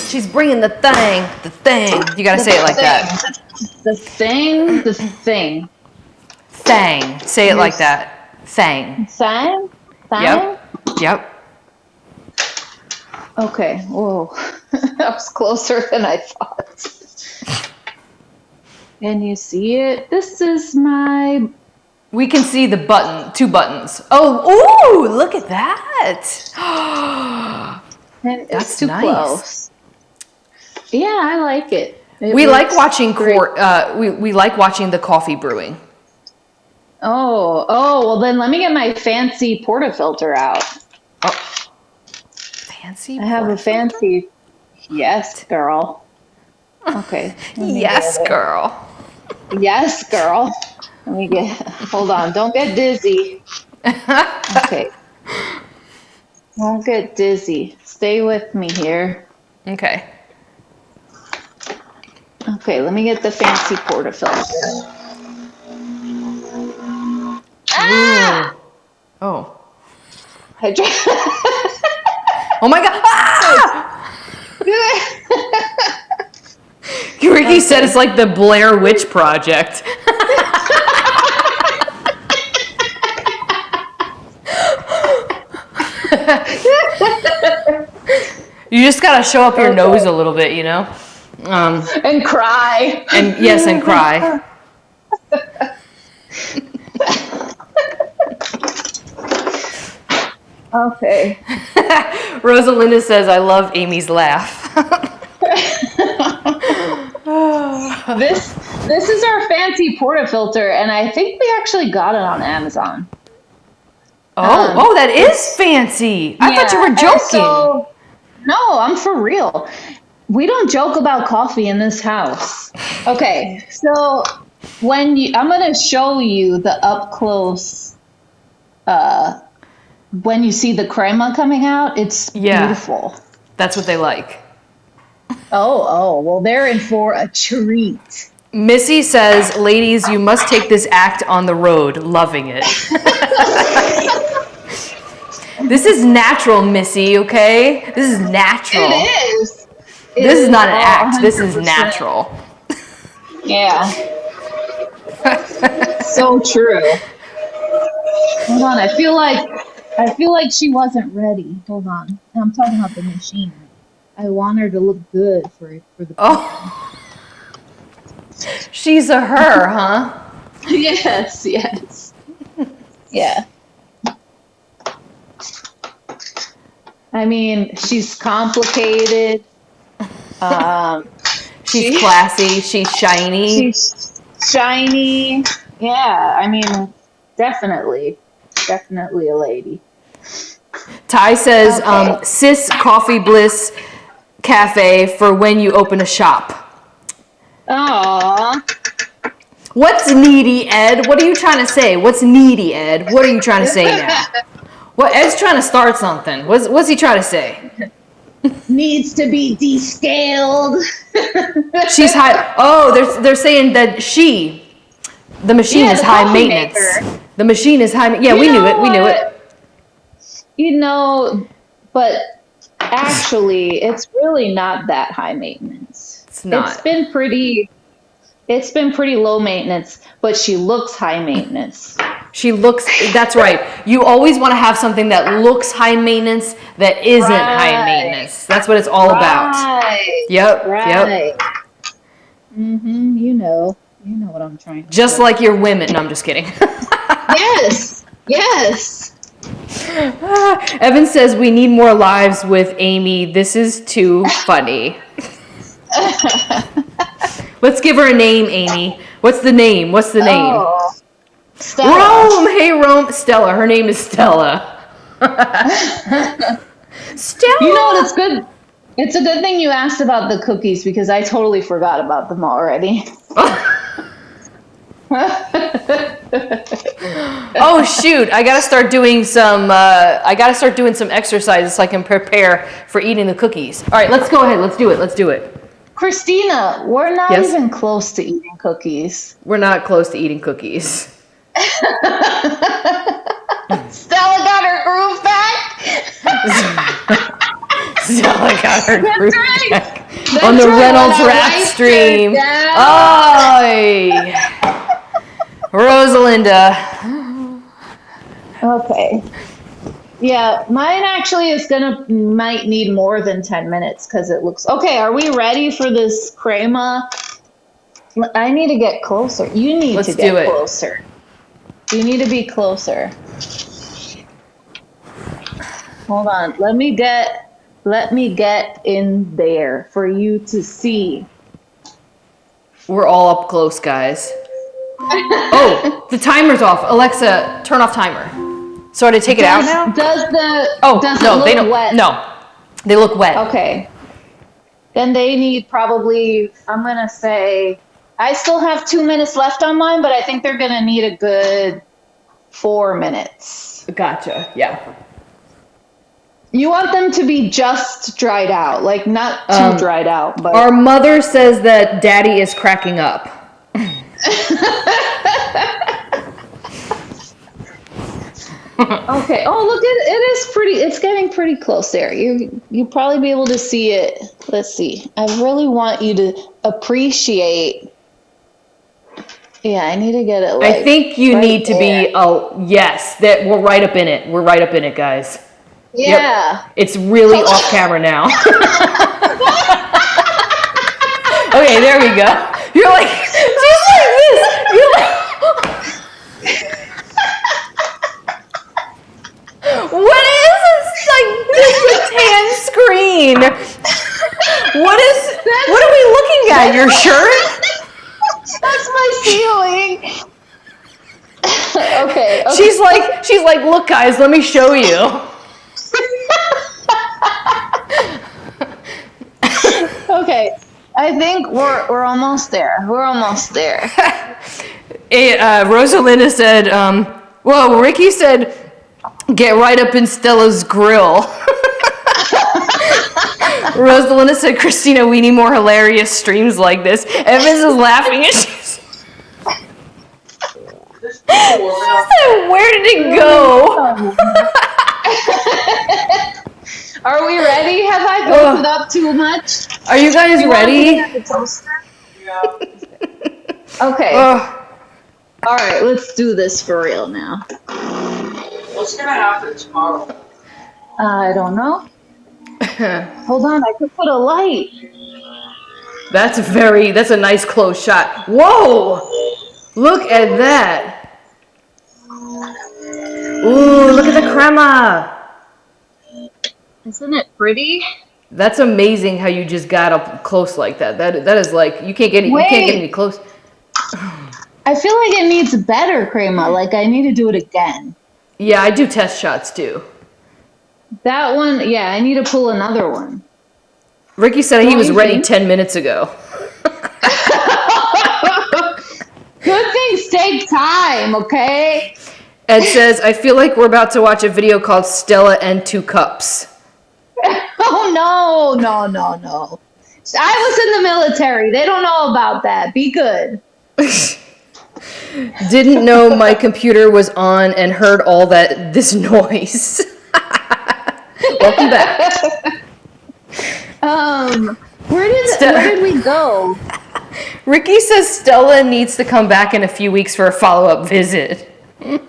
[SPEAKER 2] She's bringing the thing. The thing. You gotta say it like that.
[SPEAKER 3] The thing. The thing.
[SPEAKER 2] Thang. Say it like that. Thang.
[SPEAKER 3] Thing.
[SPEAKER 2] Yep.
[SPEAKER 3] Okay. Whoa, that was closer than I thought. Can you see it? This is my.
[SPEAKER 2] We can see the button. 2 buttons. Oh, ooh! Look at that.
[SPEAKER 3] And
[SPEAKER 2] That's
[SPEAKER 3] it's too
[SPEAKER 2] nice.
[SPEAKER 3] close. Yeah, I like it.
[SPEAKER 2] We like watching
[SPEAKER 3] great.
[SPEAKER 2] we like watching the coffee brewing.
[SPEAKER 3] Oh, well then let me get my fancy portafilter out.
[SPEAKER 2] Oh. Fancy.
[SPEAKER 3] I have a fancy. Yes, girl. Okay.
[SPEAKER 2] Yes, girl.
[SPEAKER 3] Yes, girl. Let me get. Hold on. Don't get dizzy. Okay. Don't get dizzy. Stay with me here.
[SPEAKER 2] Okay.
[SPEAKER 3] Okay, let me get the fancy portafilter. Ah!
[SPEAKER 2] Oh.
[SPEAKER 3] I
[SPEAKER 2] Oh my god. Ah! Ricky said it's like the Blair Witch Project. You just gotta show up your nose a little bit, you know?
[SPEAKER 3] And cry.
[SPEAKER 2] And yes, and cry.
[SPEAKER 3] Okay.
[SPEAKER 2] Rosalinda says, I love Amy's laugh.
[SPEAKER 3] This is our fancy portafilter, and I think we actually got it on Amazon.
[SPEAKER 2] Oh, that is fancy. I thought you were joking.
[SPEAKER 3] No, I'm for real. We don't joke about coffee in this house. Okay, so I'm going to show you the up close. When you see the crema coming out, it's beautiful.
[SPEAKER 2] That's what they like.
[SPEAKER 3] Oh, well, they're in for a treat.
[SPEAKER 2] Missy says, ladies, you must take this act on the road. Loving it. This is natural, Missy, okay? This is natural.
[SPEAKER 3] It is.
[SPEAKER 2] This is not an act.
[SPEAKER 3] 100%.
[SPEAKER 2] This is natural.
[SPEAKER 3] Yeah. So true. Hold on, I feel like she wasn't ready. Hold on. I'm talking about the machine. I want her to look good for the.
[SPEAKER 2] Oh. She's a her, huh?
[SPEAKER 3] Yes. Yeah. I mean, she's complicated.
[SPEAKER 2] She's classy. She's shiny.
[SPEAKER 3] She's shiny. Yeah, I mean, definitely a lady.
[SPEAKER 2] Ty says,
[SPEAKER 3] Okay.
[SPEAKER 2] Sis Coffee Bliss Cafe for when you open a shop.
[SPEAKER 3] Aww.
[SPEAKER 2] What's needy, Ed? What are you trying to say? What's needy, Ed? What are you trying to say now? What Ed's trying to start something. What's he trying to say?
[SPEAKER 3] Needs to be descaled.
[SPEAKER 2] She's high. Oh, they're saying that the machine is
[SPEAKER 3] the
[SPEAKER 2] high
[SPEAKER 3] coffee
[SPEAKER 2] maintenance.
[SPEAKER 3] maker.
[SPEAKER 2] The machine is high. Yeah, we knew it. We knew it.
[SPEAKER 3] But actually, it's really not that high maintenance.
[SPEAKER 2] It's not.
[SPEAKER 3] It's been pretty low maintenance, but she looks high maintenance.
[SPEAKER 2] That's right. You always want to have something that looks high maintenance that isn't high maintenance. That's what it's all about. Yep.
[SPEAKER 3] Right. Mm-hmm. You know what I'm trying to
[SPEAKER 2] Just
[SPEAKER 3] say.
[SPEAKER 2] like your women. No, I'm just kidding.
[SPEAKER 3] Yes.
[SPEAKER 2] Evan says we need more lives with Amy. This is too funny. Let's give her a name, Amy. What's the name?
[SPEAKER 3] Oh, Stella.
[SPEAKER 2] Rome. Hey, Rome. Stella. Her name is Stella. Stella.
[SPEAKER 3] You know what? It's good. It's a good thing you asked about the cookies because I totally forgot about them already.
[SPEAKER 2] Oh shoot! I gotta start doing some exercises so I can prepare for eating the cookies. All right, let's go ahead. Let's do it.
[SPEAKER 3] Christina, we're not
[SPEAKER 2] Yes?
[SPEAKER 3] even close to eating cookies.
[SPEAKER 2] We're not close to eating cookies.
[SPEAKER 3] Stella got her groove back.
[SPEAKER 2] Stella got her group back
[SPEAKER 3] That's
[SPEAKER 2] on the
[SPEAKER 3] right,
[SPEAKER 2] Reynolds
[SPEAKER 3] when I
[SPEAKER 2] Rap
[SPEAKER 3] wiped
[SPEAKER 2] stream.
[SPEAKER 3] her down.
[SPEAKER 2] Oh, Rosalinda.
[SPEAKER 3] Okay. Yeah, mine actually might need more than 10 minutes because it looks okay. Are we ready for this crema? I need to get closer. You need
[SPEAKER 2] Let's
[SPEAKER 3] to
[SPEAKER 2] do
[SPEAKER 3] get
[SPEAKER 2] it.
[SPEAKER 3] closer. You need to be closer. Hold on. Let me get in there for you to see.
[SPEAKER 2] We're all up close, guys. Oh, the timer's off. Alexa, turn off timer. So to take it out now?
[SPEAKER 3] Does it
[SPEAKER 2] they
[SPEAKER 3] look
[SPEAKER 2] don't.
[SPEAKER 3] wet?
[SPEAKER 2] No, they look wet.
[SPEAKER 3] Okay. Then they need probably, I'm going to say, I still have 2 minutes left on mine, but I think they're going to need a good 4 minutes.
[SPEAKER 2] Gotcha. Yeah.
[SPEAKER 3] You want them to be just dried out, like not too dried out. But
[SPEAKER 2] Our mother says that Daddy is cracking up.
[SPEAKER 3] Okay. Oh, look, it is pretty. It's getting pretty close there. You probably be able to see it. Let's see. I really want you to appreciate. Yeah, I need to get it.
[SPEAKER 2] I think you need to be. Oh, yes. That we're right up in it. We're right up in it, guys.
[SPEAKER 3] Yeah.
[SPEAKER 2] Yep. It's really off camera now. Okay, there we go. You're like, she's like this. You're like. What is this? Like this is a tan screen. What are we looking at? Your shirt?
[SPEAKER 3] That's my ceiling. Okay.
[SPEAKER 2] She's like, look, guys, let me show you.
[SPEAKER 3] Okay. I think we're almost there. We're almost there.
[SPEAKER 2] Rosalinda said, well, Ricky said, get right up in Stella's grill. Rosalinda said, Christina, we need more hilarious streams like this. Evans is laughing and she's said, where did it go?
[SPEAKER 3] Are we ready? Have I built it up too much?
[SPEAKER 2] Are you guys ready?
[SPEAKER 3] Okay. All right, let's do this for real now.
[SPEAKER 4] What's gonna happen tomorrow?
[SPEAKER 3] I don't know. Hold on, I could put a light.
[SPEAKER 2] That's a nice close shot. Whoa! Look at that. Ooh, look at the crema.
[SPEAKER 3] Isn't it pretty?
[SPEAKER 2] That's amazing how you just got up close like that. That is like you can't get any close.
[SPEAKER 3] I feel like it needs better crema. Like I need to do it again.
[SPEAKER 2] Yeah, I do test shots too.
[SPEAKER 3] That one, yeah, I need to pull another one.
[SPEAKER 2] Ricky said he was ready 10 minutes ago.
[SPEAKER 3] Good take time, okay?
[SPEAKER 2] Ed says, I feel like we're about to watch a video called Stella and Two Cups.
[SPEAKER 3] Oh, no. I was in the military. They don't know about that. Be good.
[SPEAKER 2] Didn't know my computer was on and heard all this noise. Welcome back.
[SPEAKER 3] Where did we go?
[SPEAKER 2] Ricky says Stella needs to come back in a few weeks for a follow-up visit.
[SPEAKER 3] Oh,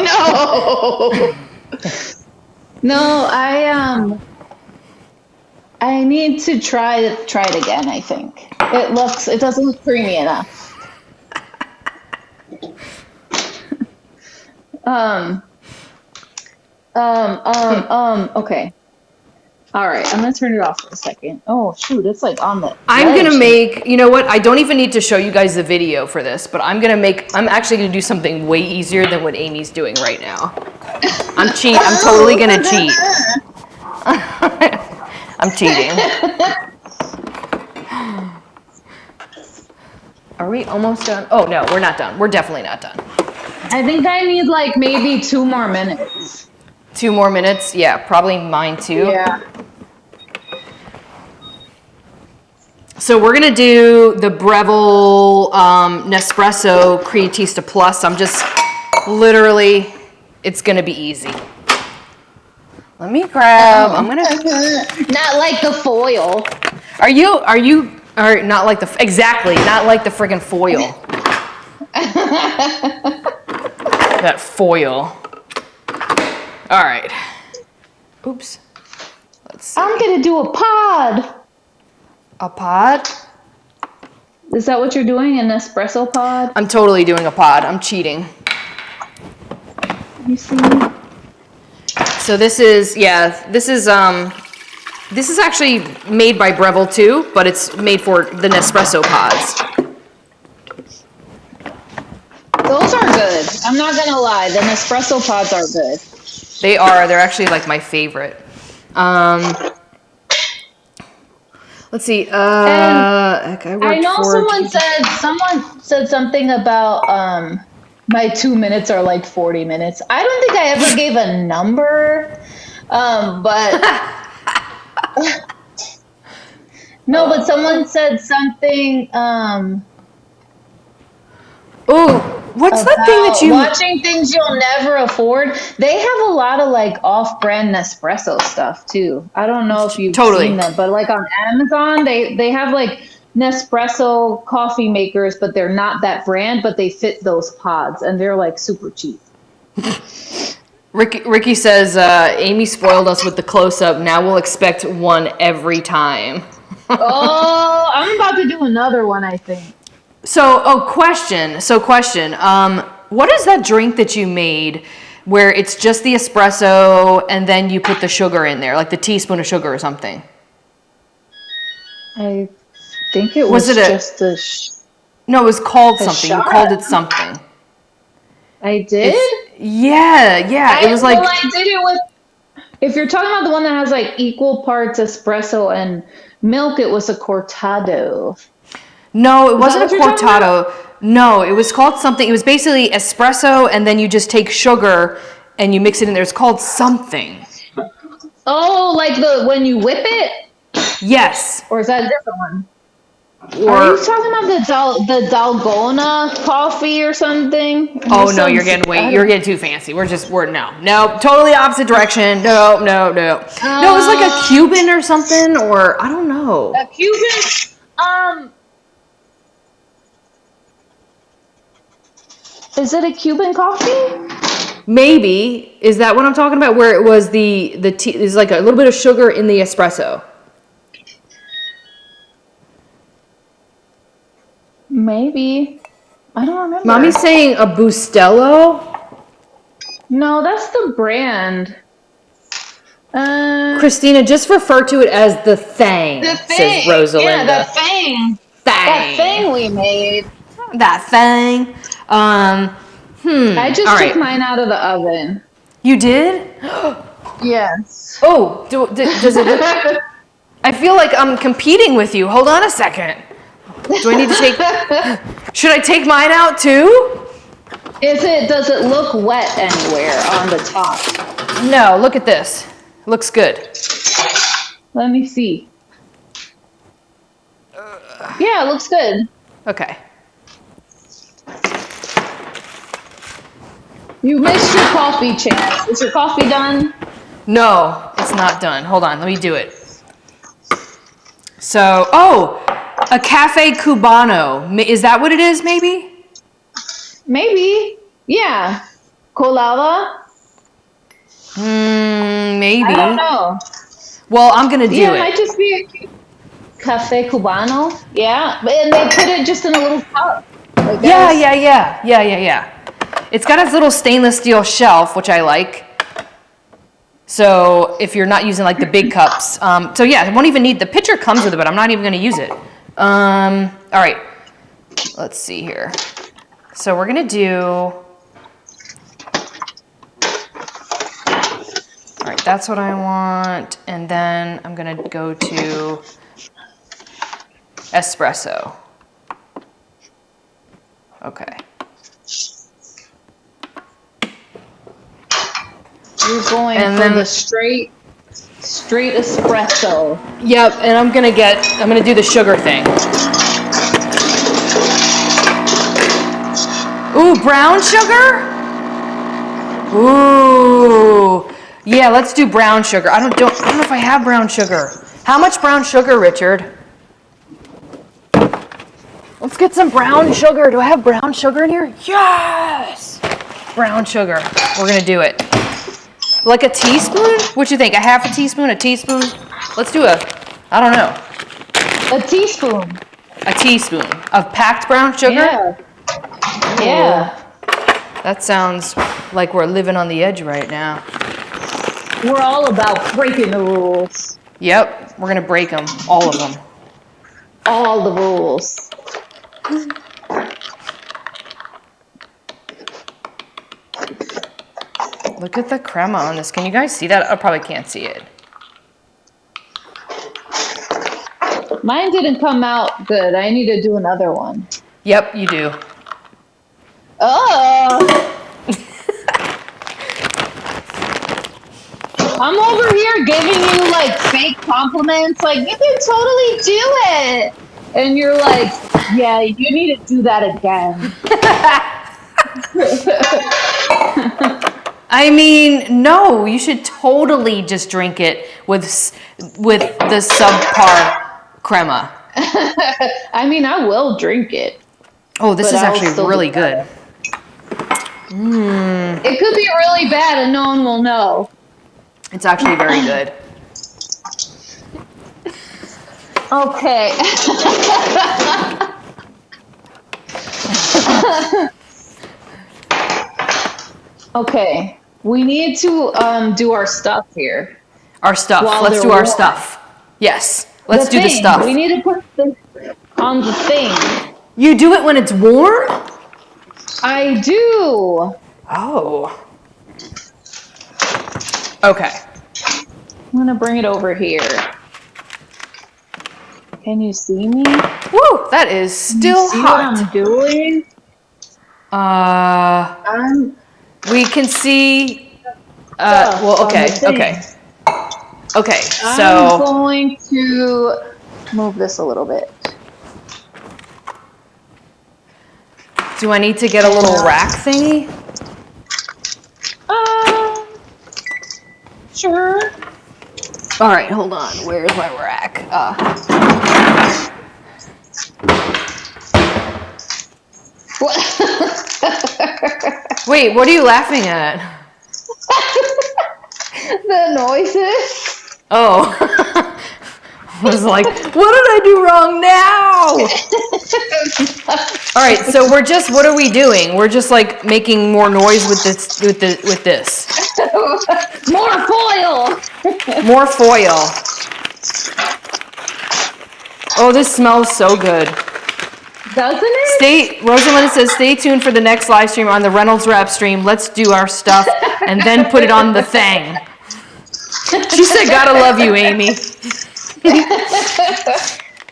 [SPEAKER 3] no. No, I need to try it again, I think. It doesn't look creamy enough. Okay. All right, I'm gonna turn it off for a second. Oh shoot, it's like on the
[SPEAKER 2] I'm gonna make, you know what, I don't even need to show you guys the video for this, but I'm actually gonna do something way easier than what Amy's doing right now. I'm totally gonna cheat. I'm cheating. Are we almost done? Oh no, we're not done. We're definitely not done.
[SPEAKER 3] I think I need like maybe 2 more minutes.
[SPEAKER 2] 2 more minutes? Yeah, probably mine too.
[SPEAKER 3] Yeah.
[SPEAKER 2] So we're gonna do the Breville Nespresso Creatista Plus. I'm just literally, it's gonna be easy. Let me grab, I'm gonna.
[SPEAKER 3] Not like the foil.
[SPEAKER 2] Are not like exactly, not like the friggin' foil. That foil. All right. Oops. Let's see.
[SPEAKER 3] I'm gonna do a pod.
[SPEAKER 2] A pod?
[SPEAKER 3] Is that what you're doing? An espresso pod?
[SPEAKER 2] I'm totally doing a pod. I'm cheating.
[SPEAKER 3] You see?
[SPEAKER 2] So this is actually made by Breville too, but it's made for the Nespresso pods.
[SPEAKER 3] Those are good. I'm not gonna lie. The Nespresso pods are good.
[SPEAKER 2] They are. They're actually like my favorite. Let's see.
[SPEAKER 3] I know someone said something about my 2 minutes are like 40 minutes. I don't think I ever gave a number, but no. But someone said something.
[SPEAKER 2] What's that thing that you
[SPEAKER 3] watching things you'll never afford? They have a lot of like off-brand Nespresso stuff too. I don't know if you've seen them, but like on Amazon, they have like Nespresso coffee makers, but they're not that brand, but they fit those pods and they're like super cheap.
[SPEAKER 2] Ricky says Amy spoiled us with the close-up. Now we'll expect one every time.
[SPEAKER 3] Oh, I'm about to do another one, I think.
[SPEAKER 2] Question. What is that drink that you made where it's just the espresso and then you put the sugar in there, like the teaspoon of sugar or something?
[SPEAKER 3] I think it was just a...
[SPEAKER 2] No, it was called something.
[SPEAKER 3] Shot?
[SPEAKER 2] You called it something.
[SPEAKER 3] I did?
[SPEAKER 2] Yeah. It was like...
[SPEAKER 3] Well, I did it with... If you're talking about the one that has like equal parts espresso and milk, it was a cortado.
[SPEAKER 2] No, it wasn't a cortado. No, it was called something. It was basically espresso, and then you just take sugar and you mix it in there. It's called something.
[SPEAKER 3] Oh, like when you whip it?
[SPEAKER 2] Yes.
[SPEAKER 3] Or is that a different one? Are you talking about the Dalgona coffee or something?
[SPEAKER 2] Oh no, you're getting too fancy. We're no, totally opposite direction. No. No, it was like a Cuban or something, or I don't know.
[SPEAKER 3] A Cuban? Is it a Cuban coffee?
[SPEAKER 2] Maybe. Is that what I'm talking about? Where it was the tea is like a little bit of sugar in the espresso.
[SPEAKER 3] Maybe. I don't remember.
[SPEAKER 2] Mommy's saying a Bustelo.
[SPEAKER 3] No, that's the brand.
[SPEAKER 2] Christina, just refer to it as the thing.
[SPEAKER 3] The thing.
[SPEAKER 2] Says Rosalinda.
[SPEAKER 3] Yeah, the thing. That thing we made.
[SPEAKER 2] That thing.
[SPEAKER 3] I just took mine out of the oven.
[SPEAKER 2] You did?
[SPEAKER 3] Yes.
[SPEAKER 2] Oh, does it look... I feel like I'm competing with you. Hold on a second. Do I need to take, should I take mine out too?
[SPEAKER 3] Does it look wet anywhere on the top?
[SPEAKER 2] No, look at this. Looks good.
[SPEAKER 3] Let me see. Yeah, it looks good.
[SPEAKER 2] Okay.
[SPEAKER 3] You missed your coffee chance. Is your coffee done?
[SPEAKER 2] No, it's not done. Hold on, let me do it. So, oh, a cafe cubano. Is that what it is, maybe?
[SPEAKER 3] Maybe. Yeah. Colada?
[SPEAKER 2] Maybe.
[SPEAKER 3] I don't know.
[SPEAKER 2] Well, I'm gonna do
[SPEAKER 3] Yeah,
[SPEAKER 2] it.
[SPEAKER 3] it might just be a cafe cubano. Yeah, and they put it just in a little cup. I guess.
[SPEAKER 2] Yeah. It's got its little stainless steel shelf, which I like. So if you're not using like the big cups, so yeah, it won't even need, the pitcher comes with it, but I'm not even gonna use it. All right, let's see here. So we're gonna do, all right, that's what I want. And then I'm gonna go to espresso. Okay.
[SPEAKER 3] You're going
[SPEAKER 2] And
[SPEAKER 3] for
[SPEAKER 2] then-
[SPEAKER 3] the straight espresso.
[SPEAKER 2] Yep, and I'm gonna do the sugar thing. Ooh, brown sugar? Ooh. Yeah, let's do brown sugar. I don't know if I have brown sugar. How much brown sugar, Richard? Let's get some brown sugar. Do I have brown sugar in here? Yes! Brown sugar. We're gonna do it. Like a teaspoon? What you think? A half a teaspoon? A teaspoon? Let's do I don't know.
[SPEAKER 3] A teaspoon.
[SPEAKER 2] A teaspoon of packed brown sugar?
[SPEAKER 3] Yeah. Yeah.
[SPEAKER 2] That sounds like we're living on the edge right now.
[SPEAKER 3] We're all about breaking the rules.
[SPEAKER 2] Yep, we're gonna break them, all of them.
[SPEAKER 3] All the rules.
[SPEAKER 2] Look at the crema on this. Can you guys see that? I probably can't see it.
[SPEAKER 3] Mine didn't come out good. I need to do another one.
[SPEAKER 2] Yep, you do.
[SPEAKER 3] Oh! I'm over here giving you like fake compliments, like you can totally do it, and you're like, yeah, you need to do that again.
[SPEAKER 2] I mean, no, you should totally just drink it with the subpar crema.
[SPEAKER 3] I mean, I will drink it.
[SPEAKER 2] Oh, this
[SPEAKER 3] But
[SPEAKER 2] is
[SPEAKER 3] I'll
[SPEAKER 2] actually
[SPEAKER 3] still
[SPEAKER 2] really
[SPEAKER 3] do that.
[SPEAKER 2] good.
[SPEAKER 3] It could be really bad, and no one will know.
[SPEAKER 2] It's actually very good.
[SPEAKER 3] Okay. Okay. We need to do our stuff here.
[SPEAKER 2] Our stuff.
[SPEAKER 3] While
[SPEAKER 2] Let's
[SPEAKER 3] they're
[SPEAKER 2] do our
[SPEAKER 3] warm.
[SPEAKER 2] stuff. Yes. Let's do the
[SPEAKER 3] thing.
[SPEAKER 2] stuff.
[SPEAKER 3] We need to put this on the thing.
[SPEAKER 2] You do it when it's warm?
[SPEAKER 3] I do.
[SPEAKER 2] Oh. Okay.
[SPEAKER 3] I'm gonna bring it over here. Can you see me?
[SPEAKER 2] Woo, that is still
[SPEAKER 3] See
[SPEAKER 2] hot.
[SPEAKER 3] what I'm doing? I'm
[SPEAKER 2] We can see. Well,
[SPEAKER 3] on the
[SPEAKER 2] okay,
[SPEAKER 3] thing.
[SPEAKER 2] okay.
[SPEAKER 3] I'm
[SPEAKER 2] So
[SPEAKER 3] going to move this a little bit.
[SPEAKER 2] do I need to get a little rack thingy?
[SPEAKER 3] Sure.
[SPEAKER 2] All right, hold on. Where's my rack?
[SPEAKER 3] What?
[SPEAKER 2] Wait, what are you laughing at?
[SPEAKER 3] The noises.
[SPEAKER 2] Oh. I was like, what did I do wrong now? All right, so what are we doing? We're just like making more noise with this,
[SPEAKER 3] More foil.
[SPEAKER 2] More foil. Oh, this smells so good.
[SPEAKER 3] Doesn't it?
[SPEAKER 2] Rosalinda says, stay tuned for the next live stream on the Reynolds Wrap stream. Let's do our stuff and then put it on the thing. She said, gotta love you, Amy.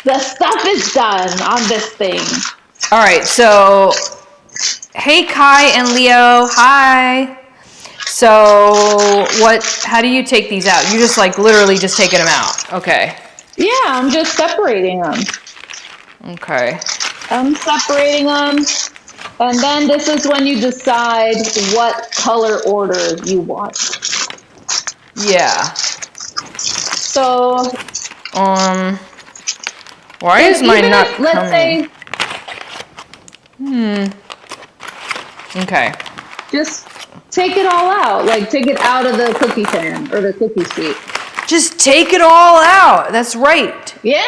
[SPEAKER 3] The stuff is done on this thing.
[SPEAKER 2] All right, so hey Kai and Leo, hi. So how do you take these out? You just like literally just taking them out. Okay.
[SPEAKER 3] Yeah, I'm just separating them.
[SPEAKER 2] Okay.
[SPEAKER 3] I'm separating them. And then this is when you decide what color order you want.
[SPEAKER 2] Yeah.
[SPEAKER 3] So
[SPEAKER 2] why is my nut coming?
[SPEAKER 3] Let's say,
[SPEAKER 2] Okay.
[SPEAKER 3] just take it all out. Like, take it out of the cookie pan or the cookie sheet.
[SPEAKER 2] Just take it all out. That's right.
[SPEAKER 3] Yeah.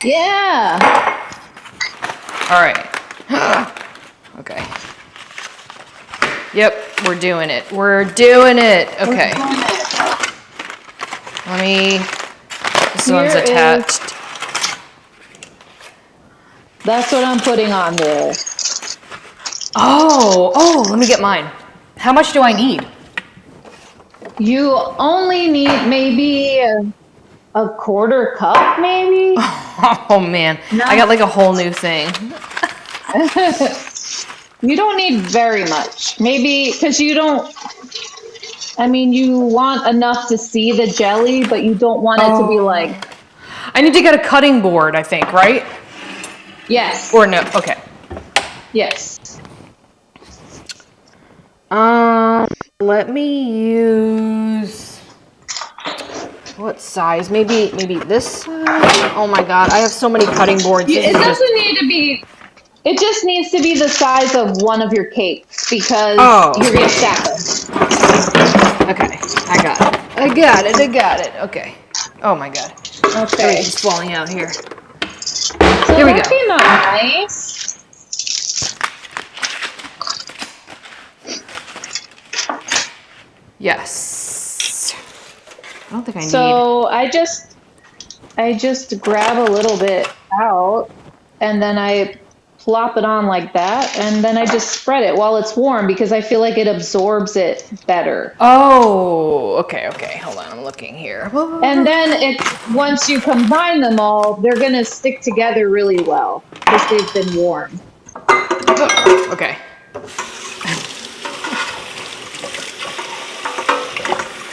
[SPEAKER 3] Yeah.
[SPEAKER 2] All right. Okay. Yep, we're doing it. We're doing it. Okay. This one's attached.
[SPEAKER 3] That's what I'm putting on there.
[SPEAKER 2] Oh, let me get mine. How much do I need?
[SPEAKER 3] You only need maybe a quarter cup, maybe?
[SPEAKER 2] Oh man, I got like a whole new thing.
[SPEAKER 3] You don't need very much. Maybe, because you want enough to see the jelly, but you don't want it to be like...
[SPEAKER 2] I need to get a cutting board, I think, right?
[SPEAKER 3] Yes.
[SPEAKER 2] Or no, okay.
[SPEAKER 3] Yes.
[SPEAKER 2] Let me use... What size? Maybe this size? Oh my god, I have so many cutting boards.
[SPEAKER 3] It doesn't need to be... It just needs to be the size of one of your cakes, because you're going to stack them.
[SPEAKER 2] Okay, I got it. Okay. Oh my god.
[SPEAKER 3] Okay.
[SPEAKER 2] It's falling out here.
[SPEAKER 3] So
[SPEAKER 2] Here we go.
[SPEAKER 3] that came out nice.
[SPEAKER 2] Yes. I don't think I need...
[SPEAKER 3] So I just grab a little bit out, and then I plop it on like that, and then I just spread it while it's warm, because I feel like it absorbs it better.
[SPEAKER 2] Oh, okay. Hold on, I'm looking here.
[SPEAKER 3] And then once you combine them all, they're gonna stick together really well because they've been warm.
[SPEAKER 2] Okay.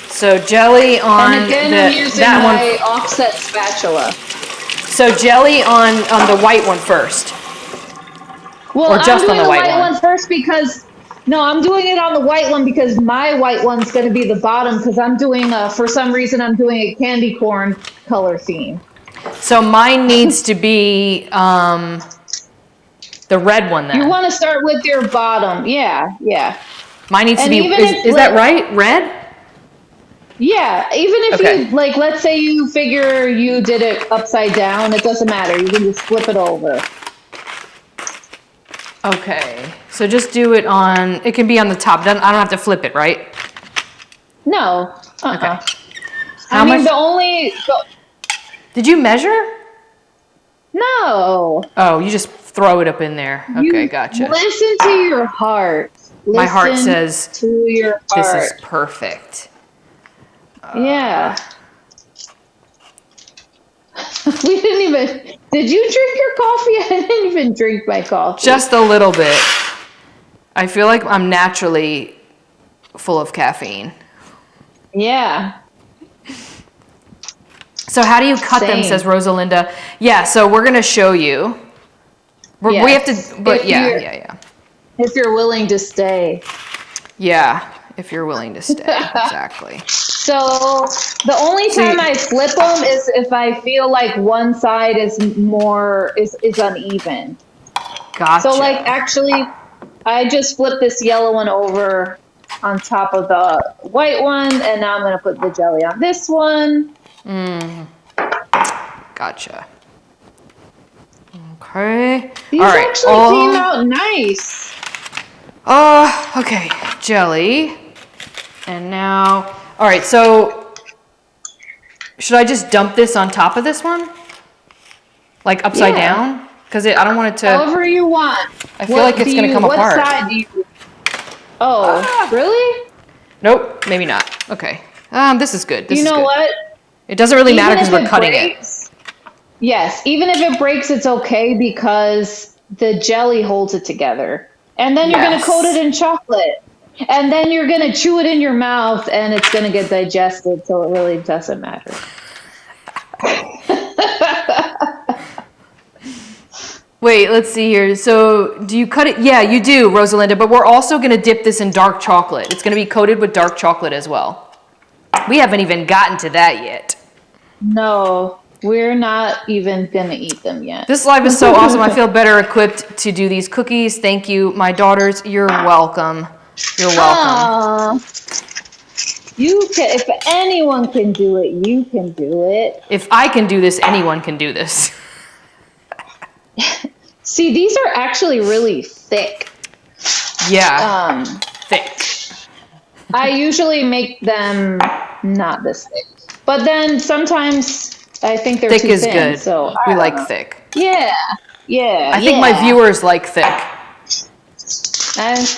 [SPEAKER 2] So jelly on
[SPEAKER 3] and again, I'm using my offset spatula.
[SPEAKER 2] So jelly on the white one first.
[SPEAKER 3] Well,
[SPEAKER 2] or just
[SPEAKER 3] I'm doing
[SPEAKER 2] on the white
[SPEAKER 3] one first because I'm doing it on the white one because my white one's going to be the bottom, because I'm doing for some reason I'm doing a candy corn color theme.
[SPEAKER 2] So mine needs to be the red one then.
[SPEAKER 3] You want to start with your bottom, yeah.
[SPEAKER 2] Mine needs to be. Is that right? Red?
[SPEAKER 3] Yeah, even if you let's say you figure you did it upside down, it doesn't matter. You can just flip it over.
[SPEAKER 2] Okay, so just do it on. It can be on the top. I don't have to flip it, right?
[SPEAKER 3] No.
[SPEAKER 2] Okay.
[SPEAKER 3] How much?
[SPEAKER 2] Did you measure?
[SPEAKER 3] No.
[SPEAKER 2] Oh, you just throw it up in there. Okay, gotcha.
[SPEAKER 3] Listen to your heart.
[SPEAKER 2] My heart says
[SPEAKER 3] to your heart.
[SPEAKER 2] This is perfect.
[SPEAKER 3] Yeah. We didn't even... Did you drink your coffee? I didn't even drink my coffee.
[SPEAKER 2] Just a little bit. I feel like I'm naturally full of caffeine.
[SPEAKER 3] Yeah.
[SPEAKER 2] So how do you cut them, says Rosalinda. Yeah, so we're going to show you. We have to... But yeah.
[SPEAKER 3] If you're willing to stay.
[SPEAKER 2] Yeah, if you're willing to stay. Exactly.
[SPEAKER 3] So the only time I flip them is if I feel like one side is uneven.
[SPEAKER 2] Gotcha.
[SPEAKER 3] So actually, I just flip this yellow one over on top of the white one, and now I'm going to put the jelly on this one.
[SPEAKER 2] Gotcha. Okay.
[SPEAKER 3] These actually came out nice.
[SPEAKER 2] Okay, jelly. And now, all right, so should I just dump this on top of this one? Like upside down? Because I don't want it to...
[SPEAKER 3] However you want.
[SPEAKER 2] I feel like it's going to come apart.
[SPEAKER 3] What side do you... Oh, really?
[SPEAKER 2] Nope, maybe not. Okay. This is good.
[SPEAKER 3] You know what?
[SPEAKER 2] It doesn't really matter because we're cutting it.
[SPEAKER 3] Yes, even if it breaks, it's okay because the jelly holds it together. And then you're going to coat
[SPEAKER 2] Yes.
[SPEAKER 3] it in chocolate. And then you're going to chew it in your mouth and it's going to get digested, so it really doesn't matter.
[SPEAKER 2] Wait, let's see here. So do you cut it? Yeah, you do, Rosalinda, but we're also going to dip this in dark chocolate. It's going to be coated with dark chocolate as well. We haven't even gotten to that yet.
[SPEAKER 3] No, we're not even going to eat them yet.
[SPEAKER 2] This live is so awesome. I feel better equipped to do these cookies. Thank you, my daughters. You're welcome. You're welcome.
[SPEAKER 3] You can, if anyone can do it, you can do it.
[SPEAKER 2] If I can do this, anyone can do this.
[SPEAKER 3] See, these are actually really thick.
[SPEAKER 2] Yeah. Thick.
[SPEAKER 3] I usually make them not this thick, but then sometimes I think they're
[SPEAKER 2] Thick
[SPEAKER 3] too
[SPEAKER 2] is
[SPEAKER 3] thin,
[SPEAKER 2] good.
[SPEAKER 3] So
[SPEAKER 2] We like thick.
[SPEAKER 3] Yeah,
[SPEAKER 2] I think my viewers like thick.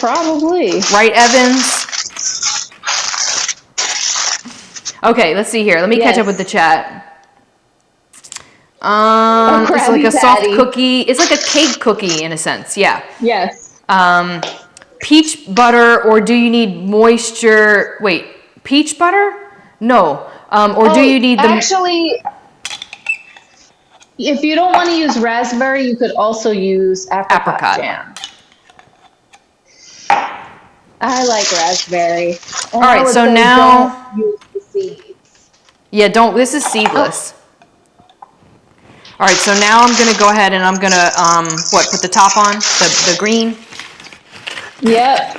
[SPEAKER 3] Probably.
[SPEAKER 2] Right, Evans? Okay, let's see here. Let me catch up with the chat. It's like a soft cookie. It's like a cake cookie in a sense. Yeah.
[SPEAKER 3] Yes.
[SPEAKER 2] Peach butter, or do you need moisture? Wait, peach butter? No. Or do you need the...
[SPEAKER 3] Actually, if you don't want to use raspberry, you could also use apricot jam. I like raspberry.
[SPEAKER 2] All right, so now...
[SPEAKER 3] Don't use the seeds.
[SPEAKER 2] Yeah, don't... This is seedless. All right, so now I'm going to go ahead and I'm going to, put the top on? The green?
[SPEAKER 3] Yep.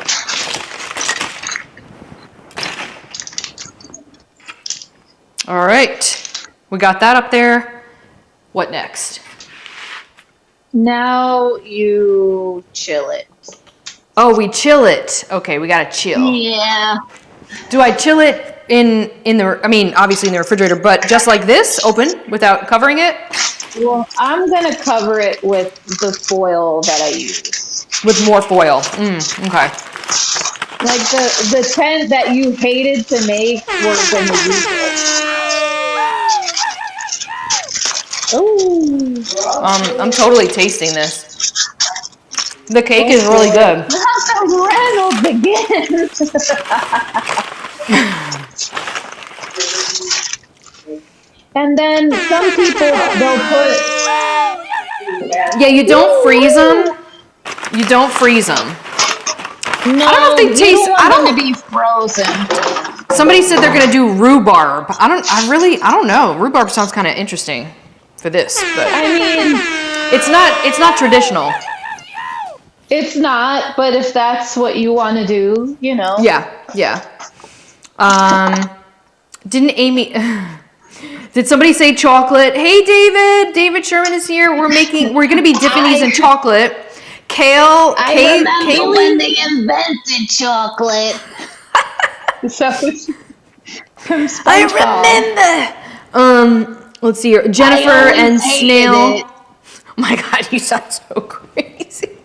[SPEAKER 2] All right. We got that up there. What next?
[SPEAKER 3] Now you chill it.
[SPEAKER 2] Oh, we chill it. Okay, we got to chill.
[SPEAKER 3] Yeah.
[SPEAKER 2] Do I chill it in the, I mean, obviously in the refrigerator, but just like this, open, without covering it?
[SPEAKER 3] Well, I'm going to cover it with the foil that I use.
[SPEAKER 2] With more foil. Okay.
[SPEAKER 3] Like the tent that you hated to make, we're going to use it. Oh.
[SPEAKER 2] I'm totally tasting this. The cake is really good.
[SPEAKER 3] Reynolds again. And then some people, they'll put...
[SPEAKER 2] Yeah, you don't freeze them. You don't freeze them.
[SPEAKER 3] No,
[SPEAKER 2] I don't know if they taste...
[SPEAKER 3] I don't want them to be frozen.
[SPEAKER 2] Somebody said they're going to do rhubarb. I don't know. Rhubarb sounds kind of interesting for this, but...
[SPEAKER 3] I mean...
[SPEAKER 2] It's not traditional.
[SPEAKER 3] It's not, but if that's what you want to do, you know.
[SPEAKER 2] Yeah. Didn't Amy... Did somebody say chocolate? Hey, David! David Sherman is here. We're going to be dipping these in chocolate. Kale...
[SPEAKER 3] I remember when they invented chocolate. From SpongeBob.
[SPEAKER 2] I remember! Let's see here. Jennifer and Snail...
[SPEAKER 3] It.
[SPEAKER 2] Oh my God, you sound so crazy.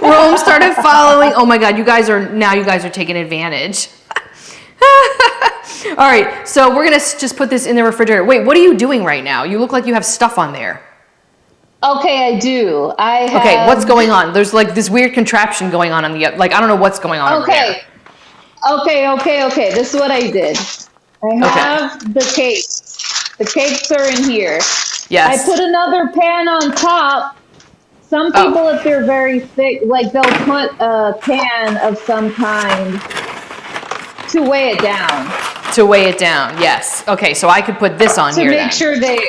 [SPEAKER 2] Rome started following. Oh my God, you guys are taking advantage. All right, so we're gonna just put this in the refrigerator. Wait, what are you doing right now? You look like you have stuff on there.
[SPEAKER 3] Okay, I do.
[SPEAKER 2] Okay, what's going on? There's like this weird contraption going on the, like, I don't know what's going on over there.
[SPEAKER 3] Okay. This is what I did. I have the cakes. The cakes are in here.
[SPEAKER 2] Yes.
[SPEAKER 3] I put another pan on top. Some people, if they're very thick, like they'll put a pan of some kind to weigh it down.
[SPEAKER 2] To weigh it down, yes. Okay, so I could put this on here
[SPEAKER 3] to make
[SPEAKER 2] then.
[SPEAKER 3] sure they...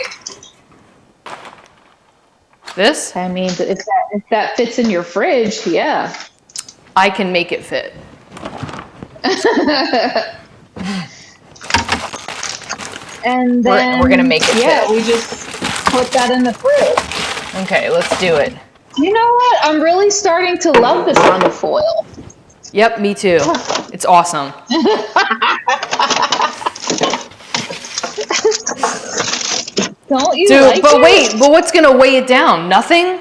[SPEAKER 2] This?
[SPEAKER 3] I mean, if that fits in your fridge, yeah.
[SPEAKER 2] I can make it fit.
[SPEAKER 3] And then...
[SPEAKER 2] We're gonna make it fit.
[SPEAKER 3] Yeah, we just put that in the fridge.
[SPEAKER 2] Okay, let's do it.
[SPEAKER 3] You know what? I'm really starting to love this on the foil.
[SPEAKER 2] Yep, me too. It's awesome.
[SPEAKER 3] Don't you
[SPEAKER 2] Dude,
[SPEAKER 3] like
[SPEAKER 2] but
[SPEAKER 3] it?
[SPEAKER 2] wait, but what's gonna weigh it down? Nothing?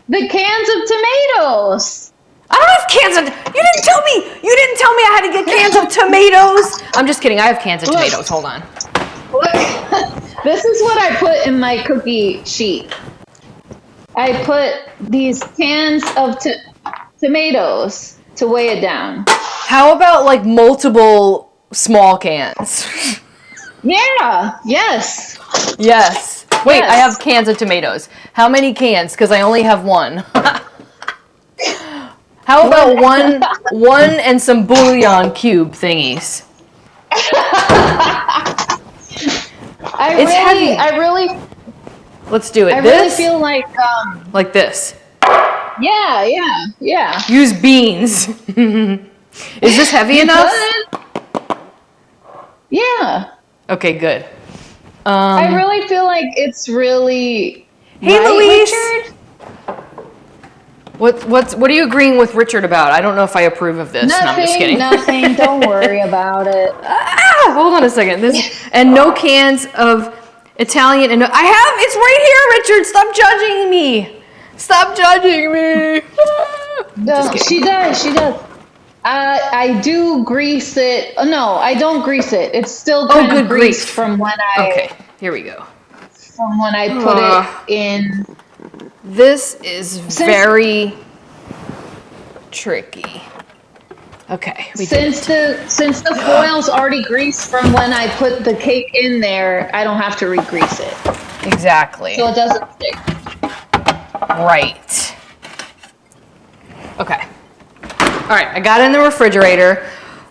[SPEAKER 3] The cans of tomatoes.
[SPEAKER 2] I don't have cans of... You didn't tell me I had to get cans of tomatoes. I'm just kidding. I have cans of tomatoes. Hold on.
[SPEAKER 3] Look, This is what I put in my cookie sheet. I put these cans of tomatoes to weigh it down.
[SPEAKER 2] How about like multiple small cans?
[SPEAKER 3] Yeah, yes.
[SPEAKER 2] Yes. Wait,
[SPEAKER 3] Yes.
[SPEAKER 2] I have cans of tomatoes. How many cans? Because I only have one. How about one and some bouillon cube thingies? Heavy.
[SPEAKER 3] I really
[SPEAKER 2] Let's do it.
[SPEAKER 3] I
[SPEAKER 2] This?
[SPEAKER 3] really feel like
[SPEAKER 2] Like this.
[SPEAKER 3] yeah.
[SPEAKER 2] Use beans. Is this heavy enough?
[SPEAKER 3] Good. Yeah.
[SPEAKER 2] Okay, good.
[SPEAKER 3] I really feel like it's really
[SPEAKER 2] Hey,
[SPEAKER 3] right,
[SPEAKER 2] Louise.
[SPEAKER 3] Richard?
[SPEAKER 2] What are you agreeing with Richard about? I don't know if I approve of this. No, I'm just kidding.
[SPEAKER 3] Nothing. Don't worry about it.
[SPEAKER 2] Hold on a second. And no cans of Italian and I have it's right here, Richard. Stop judging me. Stop judging me.
[SPEAKER 3] No, she does. I do grease it. Oh, no, I don't grease it. It's still kind of greased from when
[SPEAKER 2] Okay, here we go.
[SPEAKER 3] From when I put it in.
[SPEAKER 2] This is very tricky. Okay.
[SPEAKER 3] Since the foil's already greased from when I put the cake in there, I don't have to re-grease it.
[SPEAKER 2] Exactly.
[SPEAKER 3] So it doesn't stick.
[SPEAKER 2] Right. Okay. All right, I got it in the refrigerator.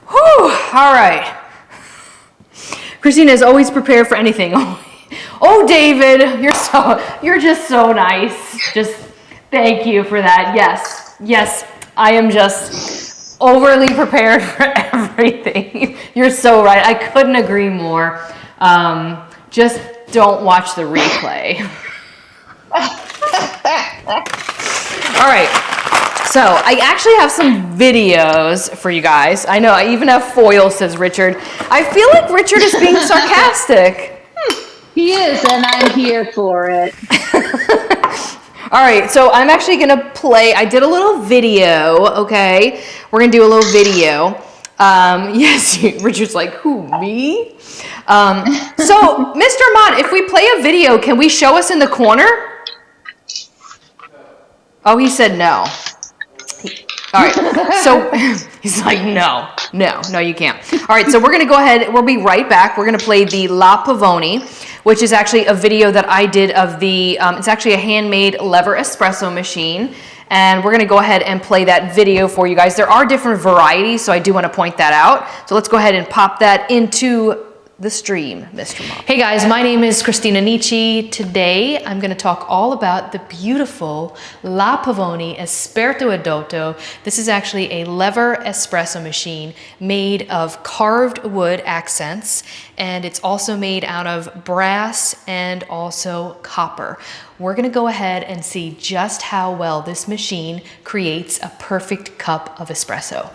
[SPEAKER 2] Whew, all right. Christina is always prepared for anything. Oh, David, you're just so nice. Just thank you for that. Yes, I am just overly prepared for everything. You're so right. I couldn't agree more. Just don't watch the replay. All right. So I actually have some videos for you guys. I know, I even have foil, says Richard. I feel like Richard is being sarcastic.
[SPEAKER 3] He is, and I'm here for it.
[SPEAKER 2] All right, so I'm actually gonna play, I did a little video, okay? We're gonna do a little video. Yes, Richard's like, who, me? So, Mr. Mott, if we play a video, can we show us in the corner? Oh, he said no. All right, so he's like, no, you can't. All right, so we're gonna go ahead, we'll be right back. We're gonna play the La Pavoni, which is actually a video that I did of the, it's actually a handmade lever espresso machine. And we're gonna go ahead and play that video for you guys. There are different varieties, so I do wanna point that out. So let's go ahead and pop that into the stream, Mr. Mom. Hey guys, my name is Christina Nicci. Today, I'm gonna talk all about the beautiful La Pavoni Esperto Edotto. This is actually a lever espresso machine made of carved wood accents, and it's also made out of brass and also copper. We're gonna go ahead and see just how well this machine creates a perfect cup of espresso.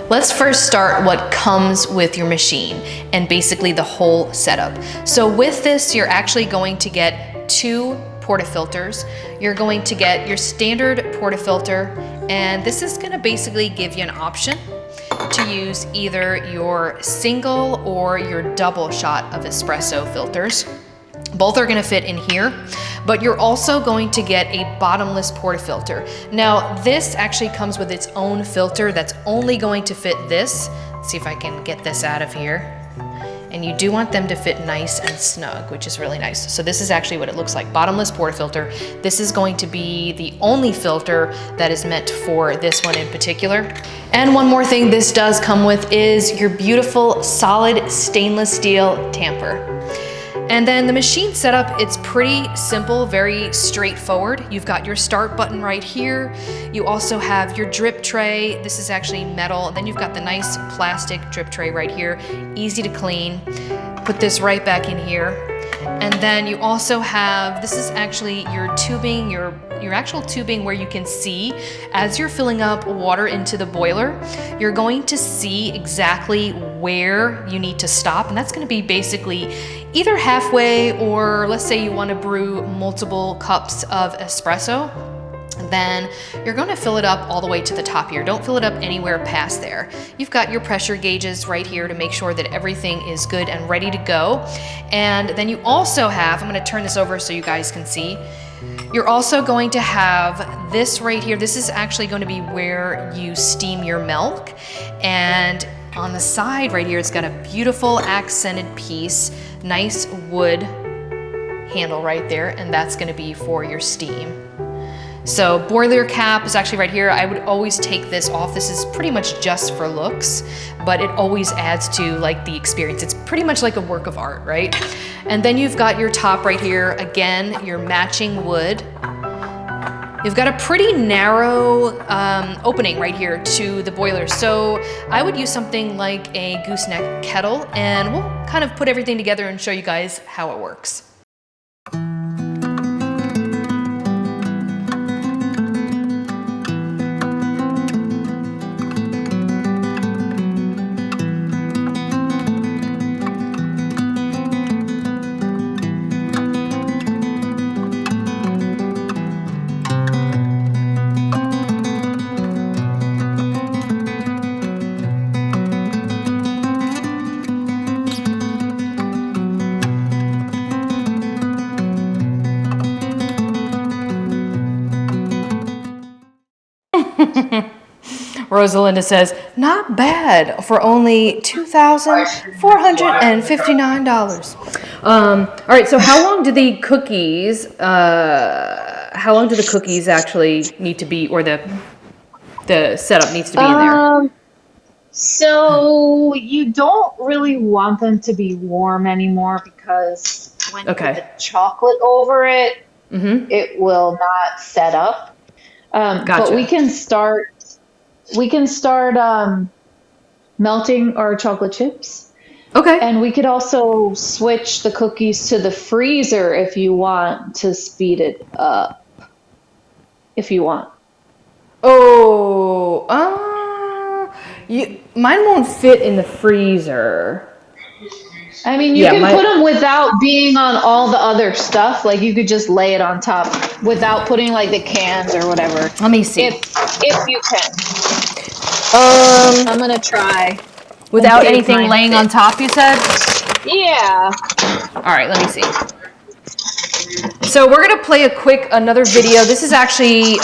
[SPEAKER 2] Let's first start what comes with your machine and basically the whole setup. So with this, you're actually going to get 2 portafilters. You're going to get your standard portafilter, and this is gonna basically give you an option to use either your single or your double shot of espresso filters. Both are gonna fit in here, but you're also going to get a bottomless portafilter. Now, this actually comes with its own filter that's only going to fit this. Let's see if I can get this out of here. And you do want them to fit nice and snug, which is really nice. So this is actually what it looks like, bottomless portafilter. This is going to be the only filter that is meant for this one in particular. And one more thing this does come with is your beautiful solid stainless steel tamper. And then the machine setup, it's pretty simple, very straightforward. You've got your start button right here. You also have your drip tray. This is actually metal. And then you've got the nice plastic drip tray right here, easy to clean. Put this right back in here. And then you also have, this is actually your tubing, your your actual tubing where you can see as you're filling up water into the boiler, you're going to see exactly where you need to stop. And that's going to be basically either halfway, or let's say you want to brew multiple cups of espresso, then you're going to fill it up all the way to the top here. Don't fill it up anywhere past there. You've got your pressure gauges right here to make sure that everything is good and ready to go. And then you also have, I'm going to turn this over so you guys can see, you're also going to have this right here. This is actually going to be where you steam your milk. And on the side right here, it's got a beautiful accented piece, nice wood handle right there, and that's going to be for your steam. So boiler cap is actually right here. I would always take this off. This is pretty much just for looks, but it always adds to like the experience. It's pretty much like a work of art, right? And then you've got your top right here. Again, your matching wood. You've got a pretty narrow opening right here to the boiler. So I would use something like a gooseneck kettle, and we'll kind of put everything together and show you guys how it works. Rosalinda says, not bad for only $2,459. All right, so how long do the cookies actually need to be, or the setup needs to be in there?
[SPEAKER 3] So you don't really want them to be warm anymore, because when you put the chocolate over it, it will not set up.
[SPEAKER 2] Gotcha.
[SPEAKER 3] But we can start melting our chocolate chips.
[SPEAKER 2] Okay.
[SPEAKER 3] And we could also switch the cookies to the freezer if you want to speed it up. If you want.
[SPEAKER 2] Oh, mine won't fit in the freezer.
[SPEAKER 3] I mean, you can put them without being on all the other stuff. Like, you could just lay it on top without putting like the cans or whatever.
[SPEAKER 2] Let me see.
[SPEAKER 3] If you can. I'm gonna try.
[SPEAKER 2] Without anything laying on top, you said?
[SPEAKER 3] Yeah.
[SPEAKER 2] All right, let me see. So we're gonna play another video. This is actually,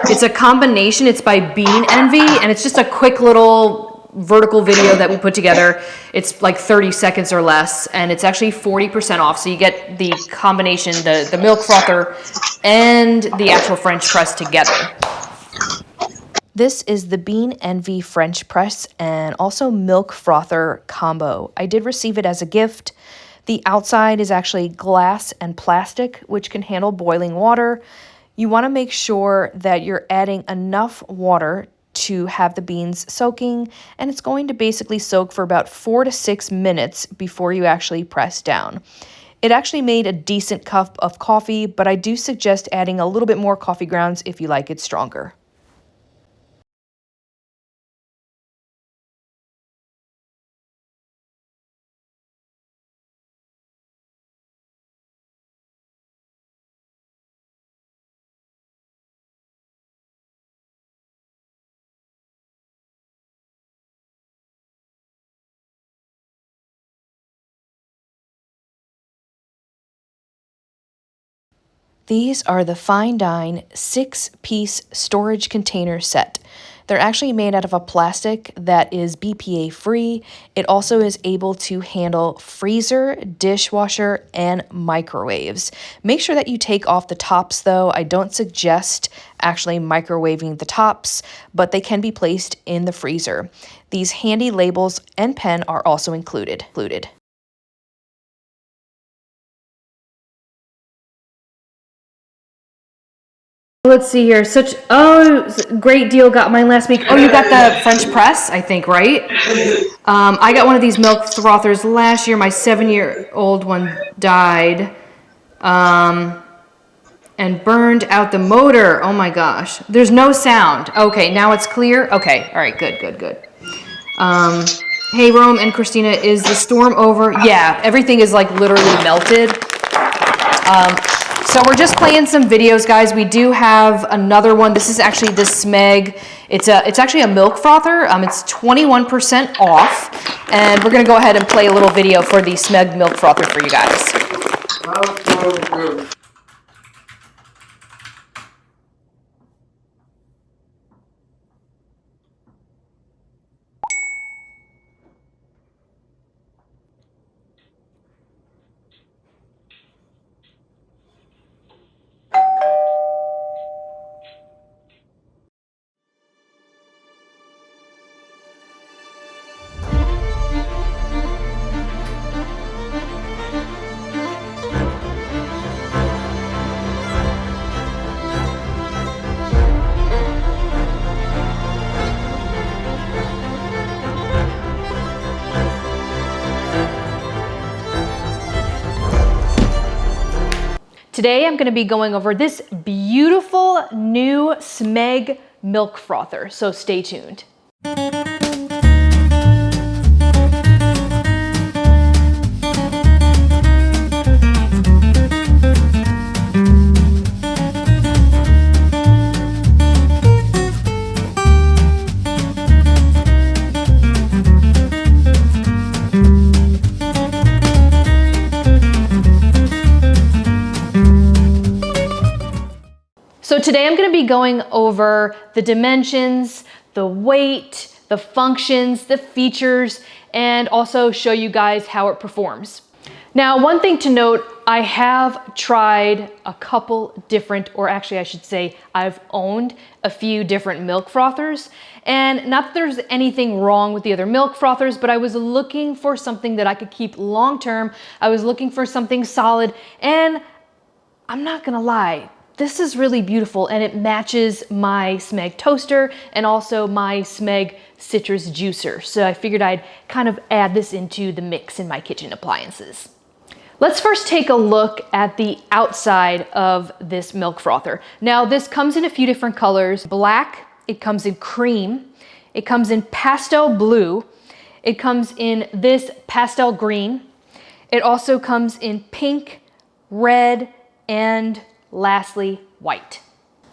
[SPEAKER 2] it's a combination. It's by Bean Envy, and it's just a quick little vertical video that we put together. It's like 30 seconds or less, and it's actually 40% off. So you get the combination, the milk frother and the actual French press together. This is the Bean Envy French press and also milk frother combo. I did receive it as a gift. The outside is actually glass and plastic, which can handle boiling water. You want to make sure that you're adding enough water to have the beans soaking, and it's going to basically soak for about 4 to 6 minutes before you actually press down. It actually made a decent cup of coffee, but I do suggest adding a little bit more coffee grounds if you like it stronger. These are the Fine Dine 6-piece storage container set. They're actually made out of a plastic that is BPA free. It also is able to handle freezer, dishwasher, and microwaves. Make sure that you take off the tops though. I don't suggest actually microwaving the tops, but they can be placed in the freezer. These handy labels and pen are also included. Let's see here. Great deal. Got mine last week. Oh, you got the French press, I think, right? I got one of these milk frothers last year. My 7-year-old one died. And and burned out the motor. Oh my gosh. There's no sound. Okay, now it's clear. Okay, all right, good. Hey, Rome and Christina, is the storm over? Yeah, everything is like literally melted. So we're just playing some videos, guys. We do have another one. This is actually the Smeg. It's actually a milk frother. It's 21% off. And we're gonna go ahead and play a little video for the Smeg milk frother for you guys. Today I'm going to be going over this beautiful new Smeg milk frother, so stay tuned. So today I'm going to be going over the dimensions, the weight, the functions, the features, and also show you guys how it performs. Now, one thing to note, I have tried a couple different, or actually I should say I've owned a few different milk frothers, and not that there's anything wrong with the other milk frothers, but I was looking for something that I could keep long term. I was looking for something solid, and I'm not gonna lie, this is really beautiful and it matches my Smeg toaster and also my Smeg citrus juicer. So I figured I'd kind of add this into the mix in my kitchen appliances. Let's first take a look at the outside of this milk frother. Now this comes in a few different colors. Black, it comes in cream, it comes in pastel blue, it comes in this pastel green, it also comes in pink, red, and lastly, white.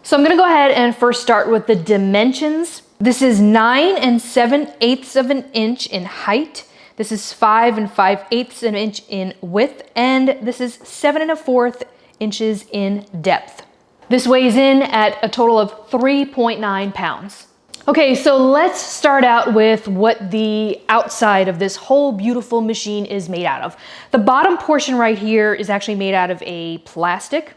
[SPEAKER 2] So I'm gonna go ahead and first start with the dimensions. This is 9 7/8 of an inch in height. This is 5 5/8 of an inch in width, and this is 7 1/4 inches in depth. This weighs in at a total of 3.9 pounds. Okay, so let's start out with what the outside of this whole beautiful machine is made out of. The bottom portion right here is actually made out of a plastic.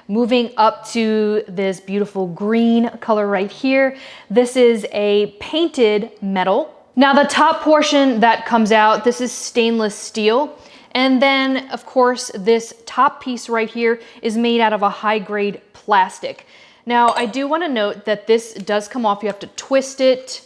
[SPEAKER 2] Moving up to this beautiful green color right here, this is a painted metal. Now the top portion that comes out, this is stainless steel. And then of course, this top piece right here is made out of a high grade plastic. Now I do want to note that this does come off. You have to twist it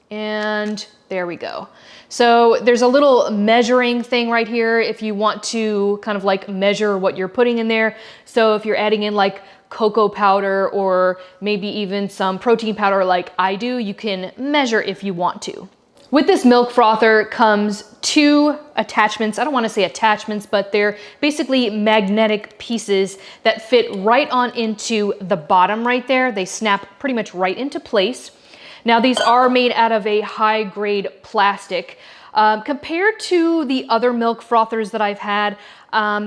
[SPEAKER 2] and there we go. So there's a little measuring thing right here if you want to kind of like measure what you're putting in there. So if you're adding in like cocoa powder or maybe even some protein powder like I do, you can measure if you want to. With this milk frother comes two attachments. I don't want to say attachments, but they're basically magnetic pieces that fit right on into the bottom right there. They snap pretty much right into place. Now these are made out of a high grade plastic. Compared to the other milk frothers that I've had,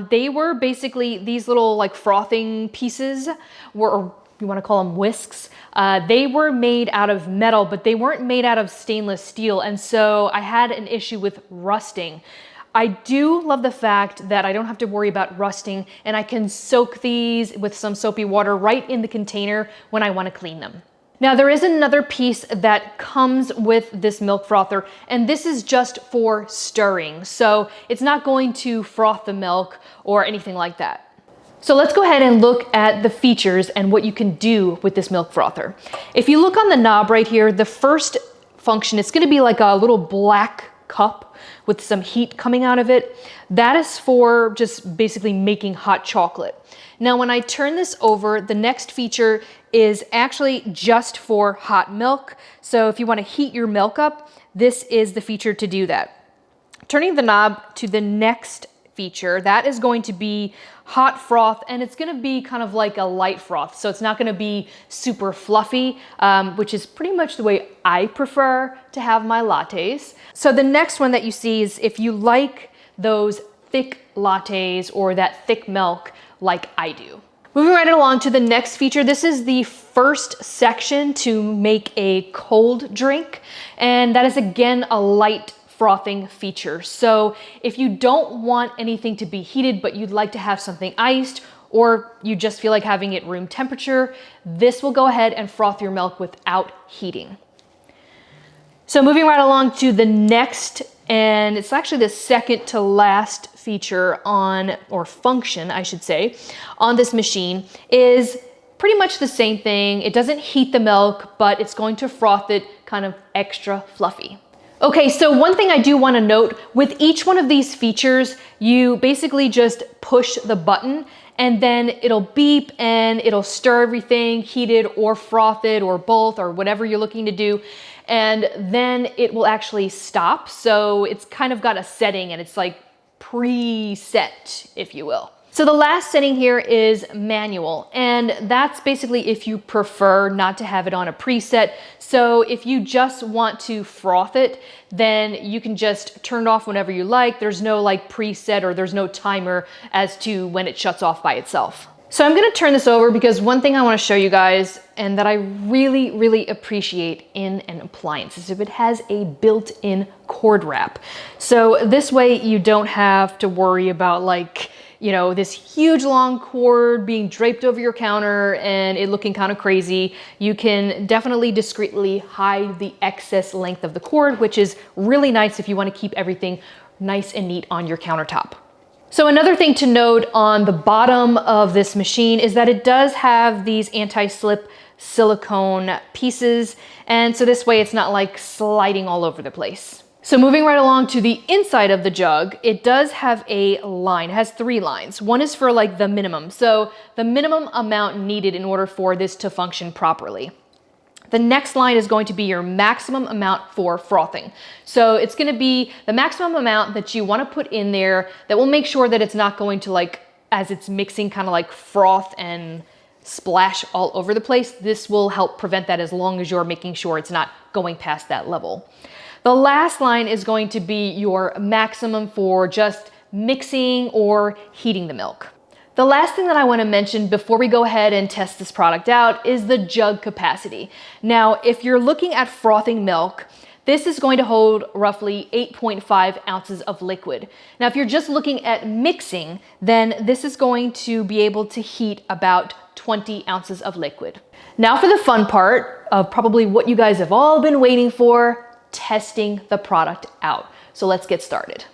[SPEAKER 2] they were basically these little like frothing pieces, or you want to call them whisks. They were made out of metal, but they weren't made out of stainless steel. And so I had an issue with rusting. I do love the fact that I don't have to worry about rusting and I can soak these with some soapy water right in the container when I want to clean them. Now there is another piece that comes with this milk frother, and this is just for stirring. So it's not going to froth the milk or anything like that. So let's go ahead and look at the features and what you can do with this milk frother. If you look on the knob right here, the first function, it's gonna be like a little black cup with some heat coming out of it. That is for just basically making hot chocolate. Now, when I turn this over, the next feature is actually just for hot milk. So if you want to heat your milk up, this is the feature to do that. Turning the knob to the next feature, that is going to be hot froth, and it's going to be kind of like a light froth. So it's not going to be super fluffy, which is pretty much the way I prefer to have my lattes. So the next one that you see is if you like those thick lattes or that thick milk like I do. Moving right along to the next feature, this is the first section to make a cold drink, and that is again a light frothing feature. So if you don't want anything to be heated, but you'd like to have something iced, or you just feel like having it room temperature, this will go ahead and froth your milk without heating. So moving right along to the next, and it's actually the second to last feature on, or function I should say, on this machine is pretty much the same thing. It doesn't heat the milk, but it's going to froth it kind of extra fluffy. Okay, so one thing I do want to note, with each one of these features, you basically just push the button and then it'll beep and it'll stir everything, heat it or froth it or both or whatever you're looking to do. And then it will actually stop. So it's kind of got a setting and it's like preset, if you will. So the last setting here is manual, and that's basically if you prefer not to have it on a preset. So if you just want to froth it, then you can just turn it off whenever you like. There's no like preset or there's no timer as to when it shuts off by itself. So I'm gonna turn this over because one thing I wanna show you guys and that I really, really appreciate in an appliance is if it has a built-in cord wrap. So this way you don't have to worry about like, you know, this huge long cord being draped over your counter and it looking kind of crazy. You can definitely discreetly hide the excess length of the cord, which is really nice if you want to keep everything nice and neat on your countertop. So another thing to note on the bottom of this machine is that it does have these anti-slip silicone pieces, and so this way it's not like sliding all over the place. So moving right along to the inside of the jug, it does have a line. It has 3 lines. One is for like the minimum. So the minimum amount needed in order for this to function properly. The next line is going to be your maximum amount for frothing. So it's going to be the maximum amount that you want to put in there that will make sure that it's not going to, like, as it's mixing, kind of like froth and splash all over the place. This will help prevent that as long as you're making sure it's not going past that level. The last line is going to be your maximum for just mixing or heating the milk. The last thing that I want to mention before we go ahead and test this product out is the jug capacity. Now, if you're looking at frothing milk, this is going to hold roughly 8.5 ounces of liquid. Now, if you're just looking at mixing, then this is going to be able to heat about 20 ounces of liquid. Now for the fun part of probably what you guys have all been waiting for, testing the product out. So let's get started.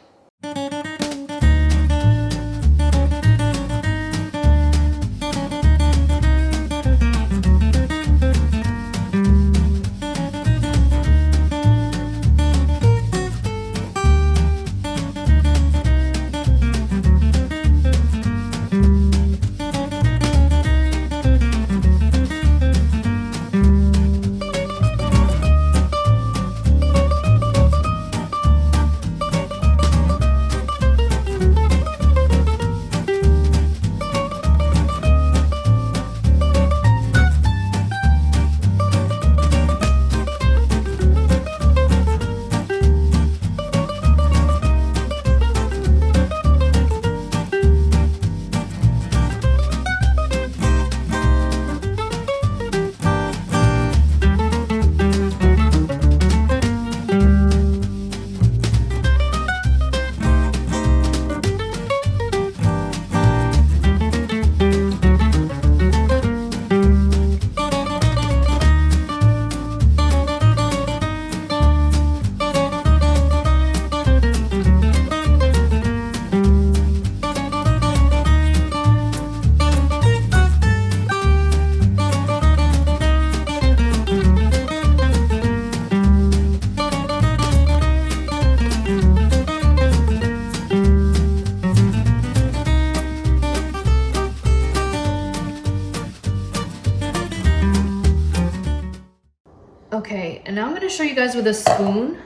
[SPEAKER 2] going to show you guys with a spoon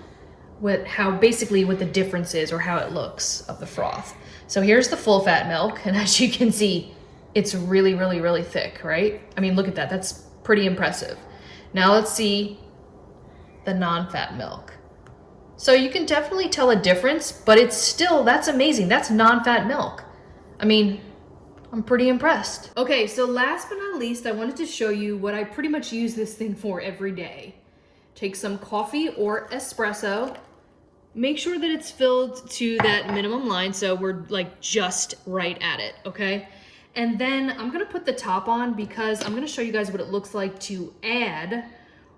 [SPEAKER 2] what the difference is or how it looks of the froth. So here's the full fat milk, and as you can see, it's really, really, really thick, right? I mean, look at that. That's pretty impressive. Now let's see the non-fat milk. So you can definitely tell a difference, but it's still, that's amazing. That's non-fat milk. I mean, I'm pretty impressed. Okay, so last but not least, I wanted to show you what I pretty much use this thing for every day. Take some coffee or espresso. Make sure that it's filled to that minimum line, so we're like just right at it, okay? And then I'm gonna put the top on because I'm gonna show you guys what it looks like to add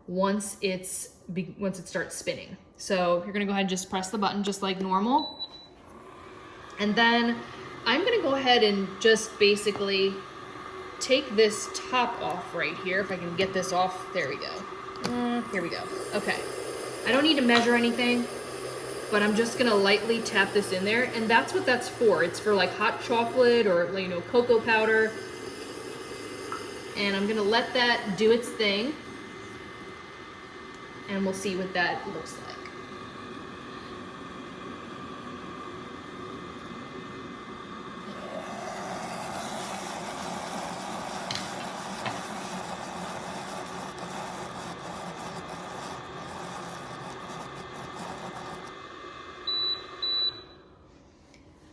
[SPEAKER 2] once it starts spinning. So you're gonna go ahead and just press the button just like normal. And then I'm gonna go ahead and just basically take this top off right here. If I can get this off, there we go. Here we go, okay. I don't need to measure anything, but I'm just gonna lightly tap this in there, and that's what that's for. It's for like hot chocolate or, you know, cocoa powder. And I'm gonna let that do its thing, and we'll see what that looks like.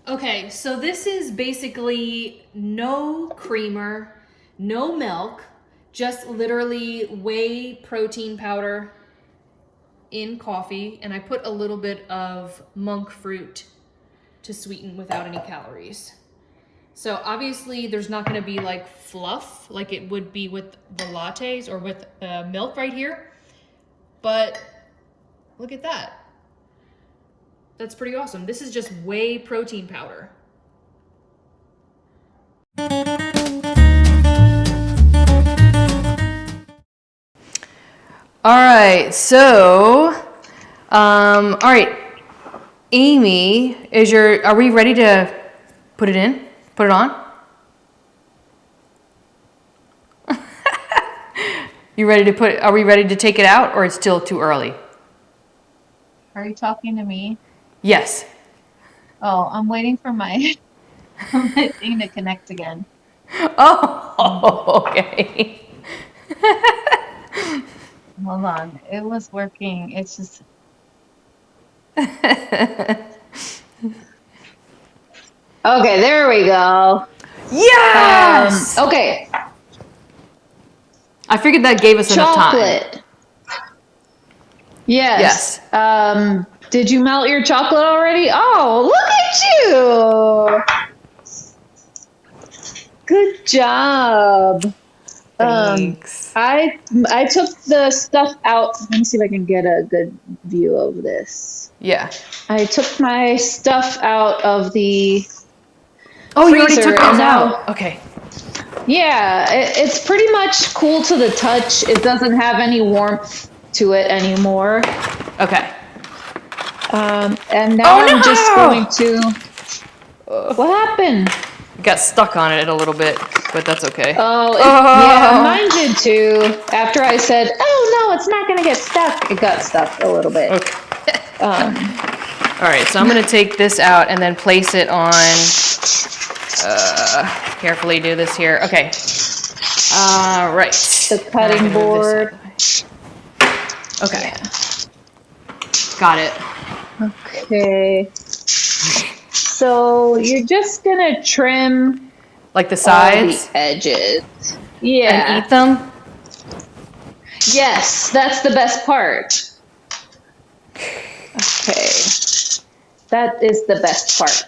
[SPEAKER 2] Okay, so this is basically no creamer, no milk, just literally whey protein powder in coffee, and I put a little bit of monk fruit to sweeten without any calories. So obviously there's not gonna be like fluff like it would be with the lattes or with milk right here, but look at that. That's pretty awesome. This is just whey protein powder. All right, so, all right, Amy, are we ready to put it in? Put it on? Are we ready to take it out, or it's still too early?
[SPEAKER 3] Are you talking to me?
[SPEAKER 2] Yes.
[SPEAKER 3] Oh, I'm waiting for my my thing to connect again.
[SPEAKER 2] Oh, okay.
[SPEAKER 3] Hold on. It was working. It's just Okay, there we go.
[SPEAKER 2] Yes!
[SPEAKER 3] Okay.
[SPEAKER 2] I figured that gave us enough time.
[SPEAKER 3] Chocolate. Yes. Did you melt your chocolate already? Oh, look at you. Good job.
[SPEAKER 2] Thanks.
[SPEAKER 3] I took the stuff out. Let me see if I can get a good view of this.
[SPEAKER 2] Yeah.
[SPEAKER 3] I took my stuff out of the
[SPEAKER 2] Oh, you already
[SPEAKER 3] freezer,
[SPEAKER 2] took those
[SPEAKER 3] and now-
[SPEAKER 2] out. Okay.
[SPEAKER 3] Yeah, it's pretty much cool to the touch. It doesn't have any warmth to it anymore.
[SPEAKER 2] Okay.
[SPEAKER 3] And now I'm just going to. What happened?
[SPEAKER 2] Got stuck on it a little bit, but that's okay.
[SPEAKER 3] Yeah, mine did too. After I said, "Oh no, it's not gonna get stuck," it got stuck a little bit.
[SPEAKER 2] Okay. All right, so I'm gonna take this out and then place it on. Carefully do this here. Okay. Right.
[SPEAKER 3] The cutting board.
[SPEAKER 2] Okay. Got it.
[SPEAKER 3] Okay. So you're just gonna trim
[SPEAKER 2] Like the
[SPEAKER 3] all
[SPEAKER 2] sides
[SPEAKER 3] the edges. Yeah.
[SPEAKER 2] and eat them.
[SPEAKER 3] Yes, that's the best part. Okay. That is the best part.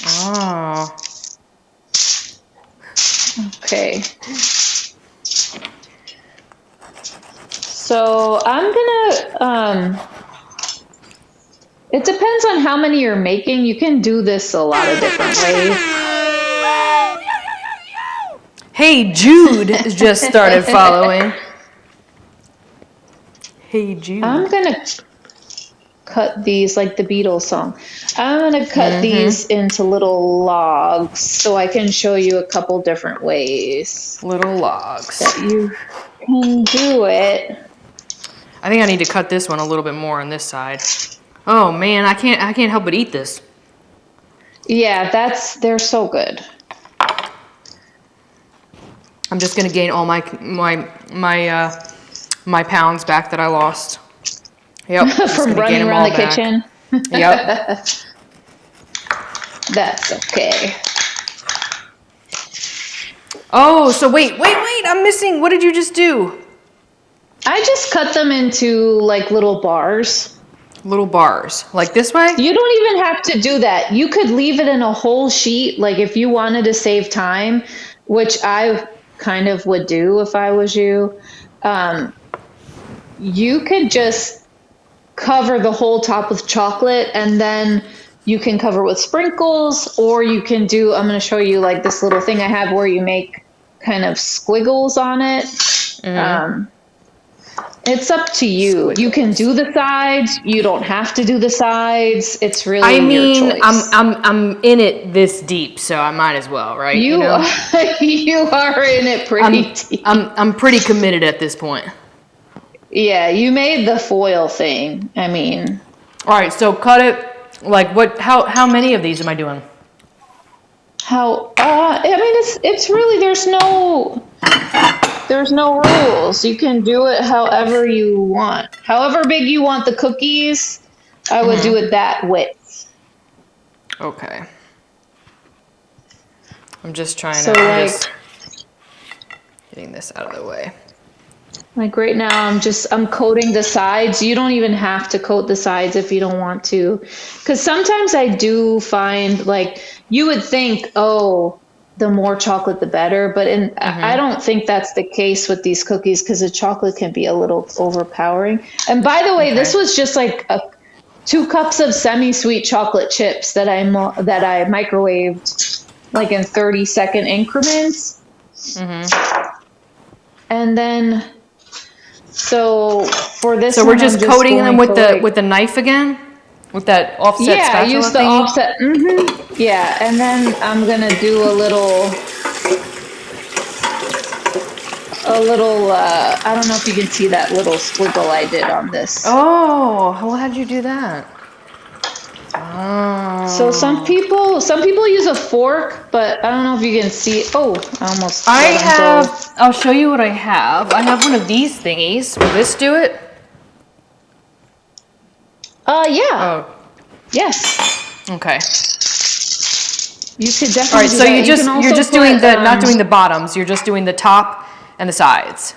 [SPEAKER 2] Oh.
[SPEAKER 3] Okay. So I'm gonna, it depends on how many you're making. You can do this a lot of different ways.
[SPEAKER 2] Hey, Jude just started following. Hey, Jude.
[SPEAKER 3] I'm gonna cut these like the Beatles song. I'm gonna cut these into little logs so I can show you a couple different ways
[SPEAKER 2] Little logs.
[SPEAKER 3] that you can do it.
[SPEAKER 2] I think I need to cut this one a little bit more on this side. Oh man, I can't help but eat this.
[SPEAKER 3] Yeah, they're so good.
[SPEAKER 2] I'm just gonna gain all my pounds back that I lost. Yep. just
[SPEAKER 3] From
[SPEAKER 2] gonna gain
[SPEAKER 3] running
[SPEAKER 2] them
[SPEAKER 3] around
[SPEAKER 2] all
[SPEAKER 3] the
[SPEAKER 2] back.
[SPEAKER 3] kitchen.
[SPEAKER 2] Yep.
[SPEAKER 3] That's okay.
[SPEAKER 2] Oh, so wait, I'm missing. What did you just do?
[SPEAKER 3] I just cut them into like little bars.
[SPEAKER 2] Little bars, like this way?
[SPEAKER 3] You don't even have to do that. You could leave it in a whole sheet, like if you wanted to save time, which I kind of would do if I was you. You could just cover the whole top with chocolate, and then you can cover with sprinkles, or you can do, I'm going to show you like this little thing I have where you make kind of squiggles on it. It's up to you.
[SPEAKER 2] Squiggles.
[SPEAKER 3] You can do the sides. You don't have to do the sides. It's really
[SPEAKER 2] I mean,
[SPEAKER 3] your choice.
[SPEAKER 2] I'm in it this deep, so I might as well, right?
[SPEAKER 3] You
[SPEAKER 2] know?
[SPEAKER 3] you are in it pretty deep.
[SPEAKER 2] I'm pretty committed at this point.
[SPEAKER 3] Yeah, you made the foil thing. I mean,
[SPEAKER 2] All right, so cut it. Like what? How many of these am I doing?
[SPEAKER 3] how? I mean, it's really there's no rules. You can do it however you want. However big you want the cookies, I would do it that width.
[SPEAKER 2] Okay. I'm just trying
[SPEAKER 3] So,
[SPEAKER 2] to
[SPEAKER 3] like-
[SPEAKER 2] just getting this out of the way.
[SPEAKER 3] Like right now, I'm coating the sides. You don't even have to coat the sides if you don't want to. Because sometimes I do find, like, you would think, oh, the more chocolate, the better. But I don't think that's the case with these cookies, because the chocolate can be a little overpowering. And by the way, this was just like 2 cups of semi-sweet chocolate chips that I microwaved like in 30-second increments. And then... So for this,
[SPEAKER 2] So we're just coating them with
[SPEAKER 3] going
[SPEAKER 2] the knife again, with that offset spatula
[SPEAKER 3] use the
[SPEAKER 2] thingy?
[SPEAKER 3] offset. Yeah, and then I'm gonna do a little. I don't know if you can see that little squiggle I did on this.
[SPEAKER 2] Oh, well, how'd you do that? Oh.
[SPEAKER 3] So some people use a fork, but I don't know if you can see. Oh, I almost.
[SPEAKER 2] I'll show you what I have. I have one of these thingies. Will this do it?
[SPEAKER 3] Yeah.
[SPEAKER 2] Oh,
[SPEAKER 3] Yes.
[SPEAKER 2] okay.
[SPEAKER 3] You could definitely.
[SPEAKER 2] All right,
[SPEAKER 3] do
[SPEAKER 2] so
[SPEAKER 3] that.
[SPEAKER 2] you're just doing not doing the bottoms. You're just doing the top and the sides.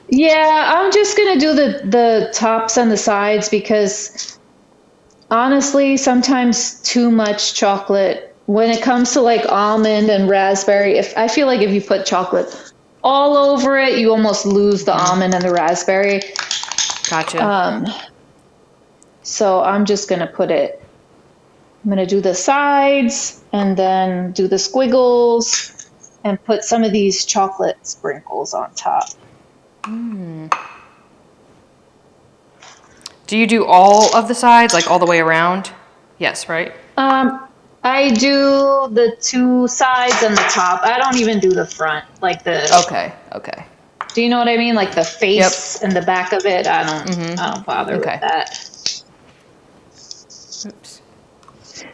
[SPEAKER 3] Yeah, I'm just gonna do the tops and the sides because honestly, sometimes too much chocolate when it comes to like almond and raspberry. I feel like if you put chocolate all over it, you almost lose the almond and the raspberry.
[SPEAKER 2] Gotcha.
[SPEAKER 3] So I'm just gonna I'm gonna do the sides and then do the squiggles and put some of these chocolate sprinkles on top.
[SPEAKER 2] Do you do all of the sides, like all the way around? Yes, right?
[SPEAKER 3] I do the 2 sides and the top. I don't even do the front, like the.
[SPEAKER 2] Okay.
[SPEAKER 3] Do you know what I mean? Like the face and the back of it. I don't bother with that.
[SPEAKER 2] Oops.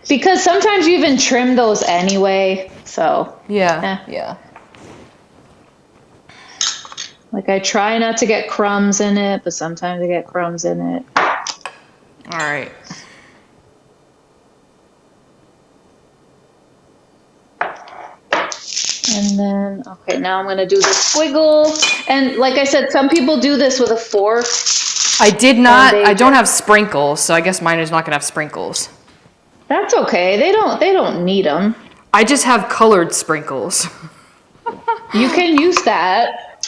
[SPEAKER 3] Because sometimes you even trim those anyway. So.
[SPEAKER 2] Yeah.
[SPEAKER 3] Like I try not to get crumbs in it, but sometimes I get crumbs in it.
[SPEAKER 2] All right.
[SPEAKER 3] And then, okay, now I'm going to do the squiggle. And like I said, some people do this with a fork.
[SPEAKER 2] I don't have sprinkles, so I guess mine is not going to have sprinkles.
[SPEAKER 3] That's okay. They don't need them.
[SPEAKER 2] I just have colored sprinkles.
[SPEAKER 3] You can use that.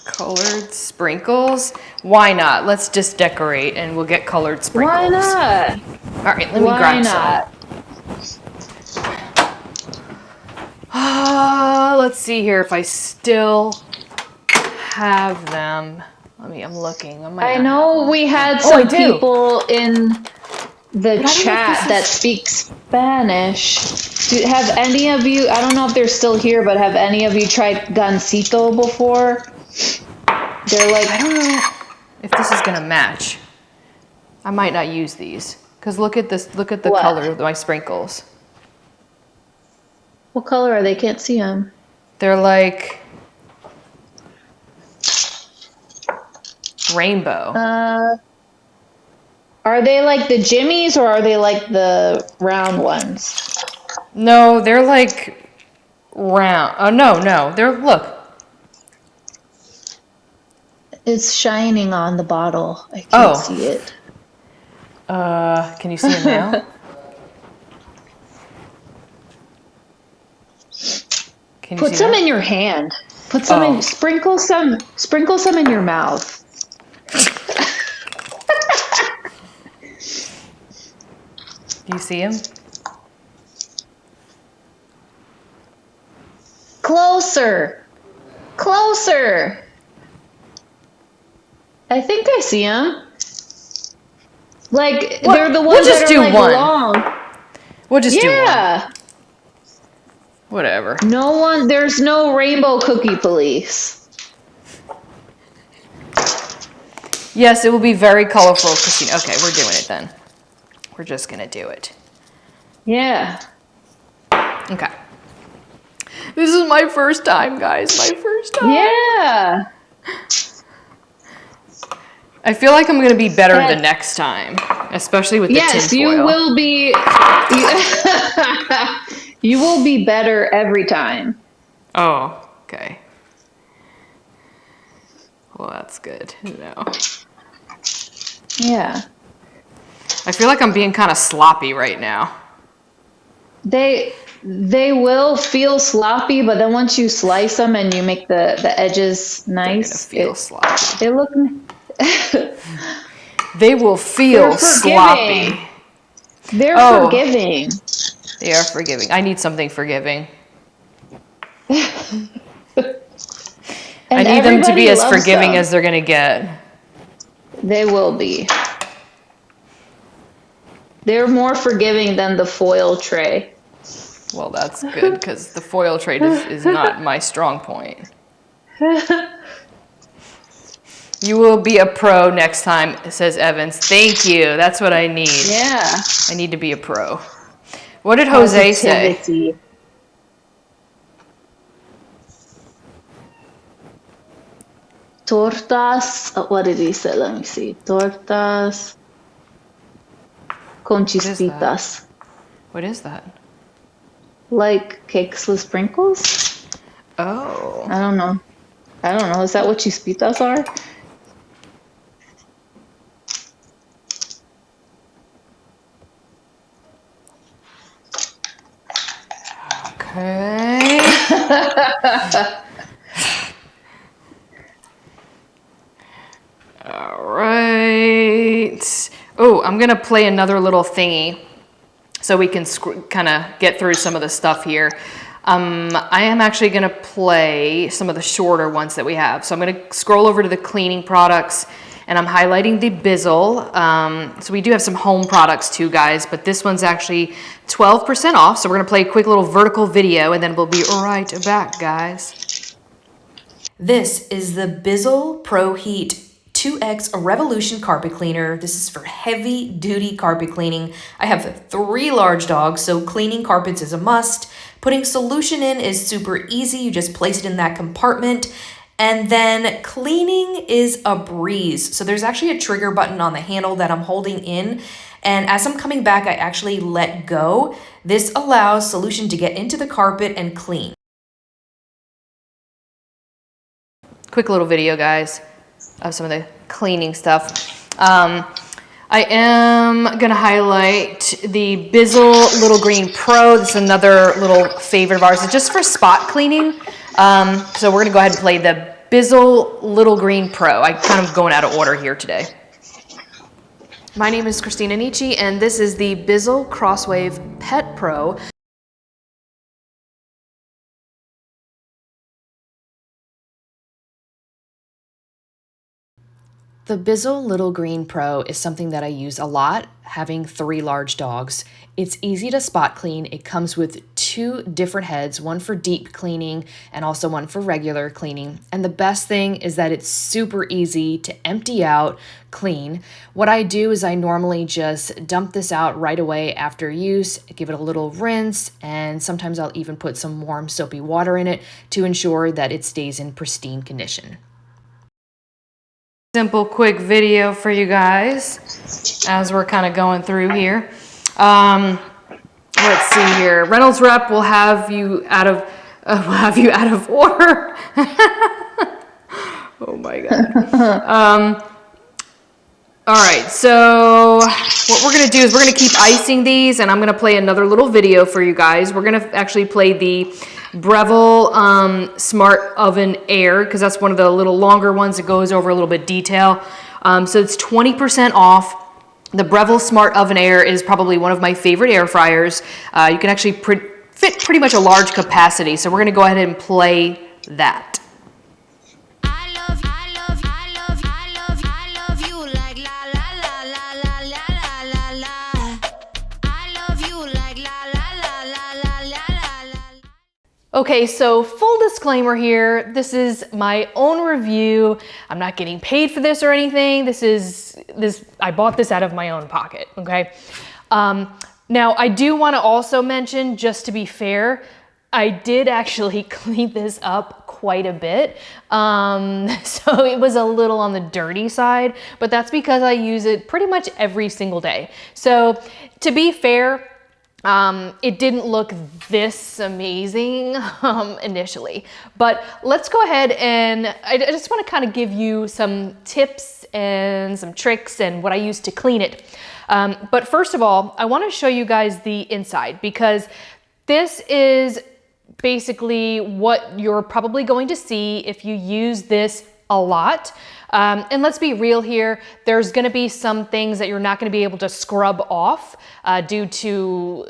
[SPEAKER 2] Colored sprinkles? Why not? Let's just decorate and we'll get colored sprinkles.
[SPEAKER 3] Why not?
[SPEAKER 2] All right, let me grab some. Let's see here if I still have them. I'm looking.
[SPEAKER 3] I know we had some people in the chat that speak Spanish. Have any of you, I don't know if they're still here, but have any of you tried gansito before? They're like,
[SPEAKER 2] I don't know if this is gonna match. I might not use these. Cause look at this, look at the
[SPEAKER 3] What?
[SPEAKER 2] color of my sprinkles.
[SPEAKER 3] what color are they? Can't see them.
[SPEAKER 2] They're like rainbow.
[SPEAKER 3] Are they like the Jimmies or are they like the round ones?
[SPEAKER 2] No, they're like round. Oh, no, they're, look.
[SPEAKER 3] It's shining on the bottle. I can't
[SPEAKER 2] Oh.
[SPEAKER 3] see it.
[SPEAKER 2] Can you see them now? Can you
[SPEAKER 3] Put
[SPEAKER 2] see
[SPEAKER 3] some
[SPEAKER 2] that?
[SPEAKER 3] in your hand. Put some
[SPEAKER 2] Oh.
[SPEAKER 3] in, sprinkle some in your mouth.
[SPEAKER 2] Do you see them?
[SPEAKER 3] Closer. Closer. I think I see them. Like,
[SPEAKER 2] What?
[SPEAKER 3] they're the
[SPEAKER 2] We'll
[SPEAKER 3] ones
[SPEAKER 2] just
[SPEAKER 3] that
[SPEAKER 2] do
[SPEAKER 3] are like
[SPEAKER 2] one.
[SPEAKER 3] long.
[SPEAKER 2] We'll just do one.
[SPEAKER 3] Yeah.
[SPEAKER 2] Whatever.
[SPEAKER 3] There's no rainbow cookie police.
[SPEAKER 2] Yes, it will be very colorful, Christina. Okay, we're doing it then. We're just gonna do it.
[SPEAKER 3] Yeah.
[SPEAKER 2] Okay. This is my first time, guys. My first time.
[SPEAKER 3] Yeah.
[SPEAKER 2] I feel like I'm gonna be better
[SPEAKER 3] Yes.
[SPEAKER 2] the next time, especially with the
[SPEAKER 3] Yes,
[SPEAKER 2] tinfoil.
[SPEAKER 3] you will be. You will be better every time.
[SPEAKER 2] Oh, okay. Well, that's good. No.
[SPEAKER 3] Yeah.
[SPEAKER 2] I feel like I'm being kind of sloppy right now.
[SPEAKER 3] They will feel sloppy, but then once you slice them and you make the edges nice,
[SPEAKER 2] They're gonna feel sloppy.
[SPEAKER 3] they look.
[SPEAKER 2] They will feel
[SPEAKER 3] They're
[SPEAKER 2] sloppy.
[SPEAKER 3] forgiving. They're
[SPEAKER 2] Oh.
[SPEAKER 3] forgiving.
[SPEAKER 2] They are forgiving. I need something forgiving. I
[SPEAKER 3] And
[SPEAKER 2] need them to be
[SPEAKER 3] everybody
[SPEAKER 2] as
[SPEAKER 3] loves
[SPEAKER 2] forgiving
[SPEAKER 3] them.
[SPEAKER 2] as they're gonna get.
[SPEAKER 3] They will be. They're more forgiving than the foil tray.
[SPEAKER 2] Well, that's good because the foil tray is not my strong point. You will be a pro next time, says Evans. Thank you. That's what I need.
[SPEAKER 3] Yeah.
[SPEAKER 2] I need to be a pro. What did Jose say?
[SPEAKER 3] Positivity. Tortas. What did he say? Let me see. Tortas con
[SPEAKER 2] is that?
[SPEAKER 3] chispitas.
[SPEAKER 2] What is that?
[SPEAKER 3] Like cakes with sprinkles?
[SPEAKER 2] Oh.
[SPEAKER 3] I don't know. Is that what chispitas are?
[SPEAKER 2] Okay. All right. Oh, I'm gonna play another little thingy so we can kind of get through some of the stuff here. I am actually gonna play some of the shorter ones that we have. So I'm gonna scroll over to the cleaning products and I'm highlighting the Bizzle. So we do have some home products too, guys, but this one's actually 12% off. So we're gonna play a quick little vertical video and then we'll be right back, guys. This is the Bizzle Pro Heat 2X Revolution carpet cleaner. This is for heavy duty carpet cleaning. I have 3 large dogs, so cleaning carpets is a must. Putting solution in is super easy. You just place it in that compartment. And then cleaning is a breeze. So there's actually a trigger button on the handle that I'm holding in. And as I'm coming back, I actually let go. This allows solution to get into the carpet and clean. Quick little video, guys, of some of the cleaning stuff. I am gonna highlight the Bizzle Little Green Pro. This is another little favorite of ours. It's just for spot cleaning. So we're gonna go ahead and play the Bizzle Little Green Pro. I'm kind of going out of order here today. My name is Christina Nicci, and this is the Bizzle Crosswave Pet Pro. The Bizzle Little Green Pro is something that I use a lot, having 3 large dogs. It's easy to spot clean. It comes with 2 different heads, one for deep cleaning and also one for regular cleaning. And the best thing is that it's super easy to empty out, clean. What I do is I normally just dump this out right away after use, give it a little rinse, and sometimes I'll even put some warm soapy water in it to ensure that it stays in pristine condition. Simple, quick video for you guys as we're kind of going through here. Let's see here. Reynolds Rep will have you out of order. Oh my God. All right, so what we're gonna do is we're gonna keep icing these, and I'm gonna play another little video for you guys. We're gonna actually play the Breville Smart Oven Air, because that's one of the little longer ones that goes over a little bit detail. So it's 20% off. The Breville Smart Oven Air is probably one of my favorite air fryers. You can actually fit pretty much a large capacity. So we're gonna go ahead and play that. Okay, so full disclaimer here, this is my own review. I'm not getting paid for this or anything. I bought this out of my own pocket, okay? Now, I do wanna also mention, just to be fair, I did actually clean this up quite a bit. So it was a little on the dirty side, but that's because I use it pretty much every single day. So to be fair, it didn't look this amazing initially, but let's go ahead and I just want to kind of give you some tips and some tricks and what I use to clean it. But first of all, I want to show you guys the inside, because this is basically what you're probably going to see if you use this a lot. And let's be real here, there's gonna be some things that you're not gonna be able to scrub off due to,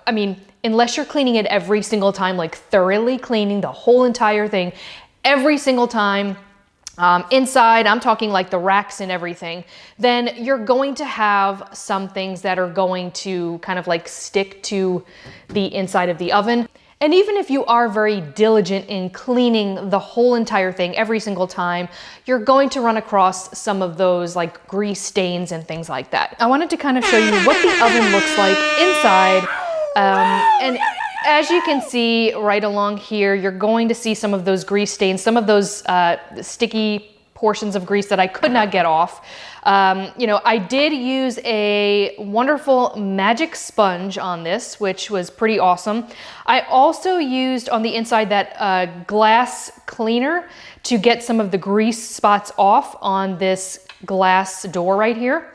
[SPEAKER 2] I mean, unless you're cleaning it every single time, like thoroughly cleaning the whole entire thing, every single time, inside, I'm talking like the racks and everything, then you're going to have some things that are going to kind of like stick to the inside of the oven. And even if you are very diligent in cleaning the whole entire thing every single time, you're going to run across some of those like grease stains and things like that. I wanted to kind of show you what the oven looks like inside. And as you can see right along here, you're going to see some of those grease stains, some of those sticky portions of grease that I could not get off. I did use a wonderful magic sponge on this, which was pretty awesome. I also used on the inside that glass cleaner to get some of the grease spots off on this glass door right here.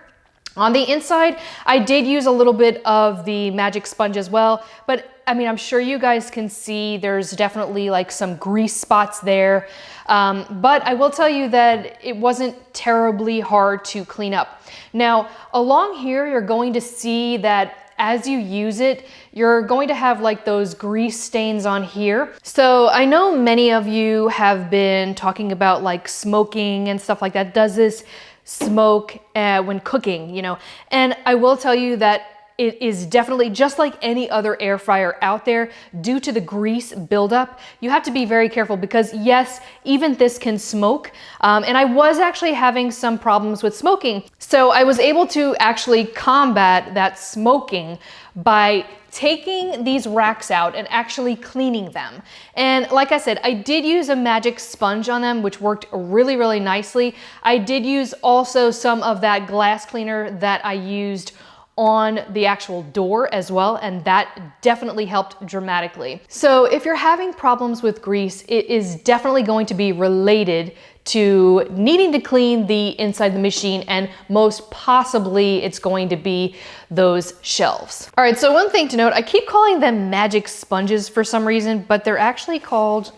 [SPEAKER 2] On the inside, I did use a little bit of the magic sponge as well, but I mean, I'm sure you guys can see there's definitely like some grease spots there. But I will tell you that it wasn't terribly hard to clean up. Now, along here, you're going to see that as you use it, you're going to have like those grease stains on here. So I know many of you have been talking about like smoking and stuff like that. Does this smoke when cooking, And I will tell you that it is definitely just like any other air fryer out there. Due to the grease buildup, you have to be very careful, because yes, even this can smoke. And I was actually having some problems with smoking. So I was able to actually combat that smoking by taking these racks out and actually cleaning them. And like I said, I did use a magic sponge on them, which worked really, really nicely. I did use also some of that glass cleaner that I used on the actual door as well, and that definitely helped dramatically. So if you're having problems with grease, it is definitely going to be related to needing to clean the inside of the machine, and most possibly it's going to be those shelves. All right, so one thing to note, I keep calling them magic sponges for some reason, but they're actually called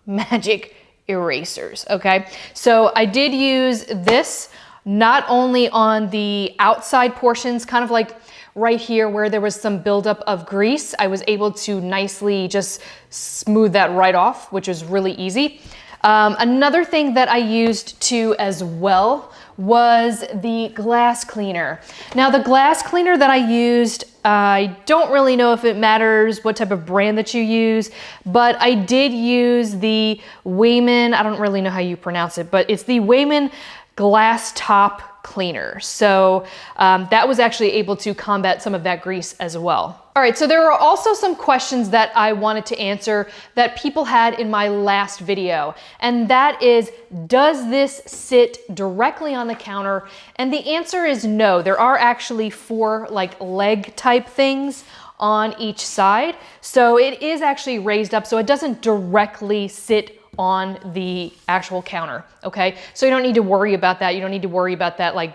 [SPEAKER 2] magic erasers, okay? So I did use this not only on the outside portions, kind of like right here where there was some buildup of grease, I was able to nicely just smooth that right off, which was really easy. Another thing that I used too as well was the glass cleaner. Now the glass cleaner that I used, I don't really know if it matters what type of brand that you use, but I did use the Wayman, I don't really know how you pronounce it, but it's the Wayman glass top cleaner. So that was actually able to combat some of that grease as well. All right, so there are also some questions that I wanted to answer that people had in my last video, and that is, does this sit directly on the counter? And the answer is no. There are actually 4 like leg type things on each side. So it is actually raised up, so it doesn't directly sit on the actual counter, okay? So you don't need to worry about that. You don't need to worry about that like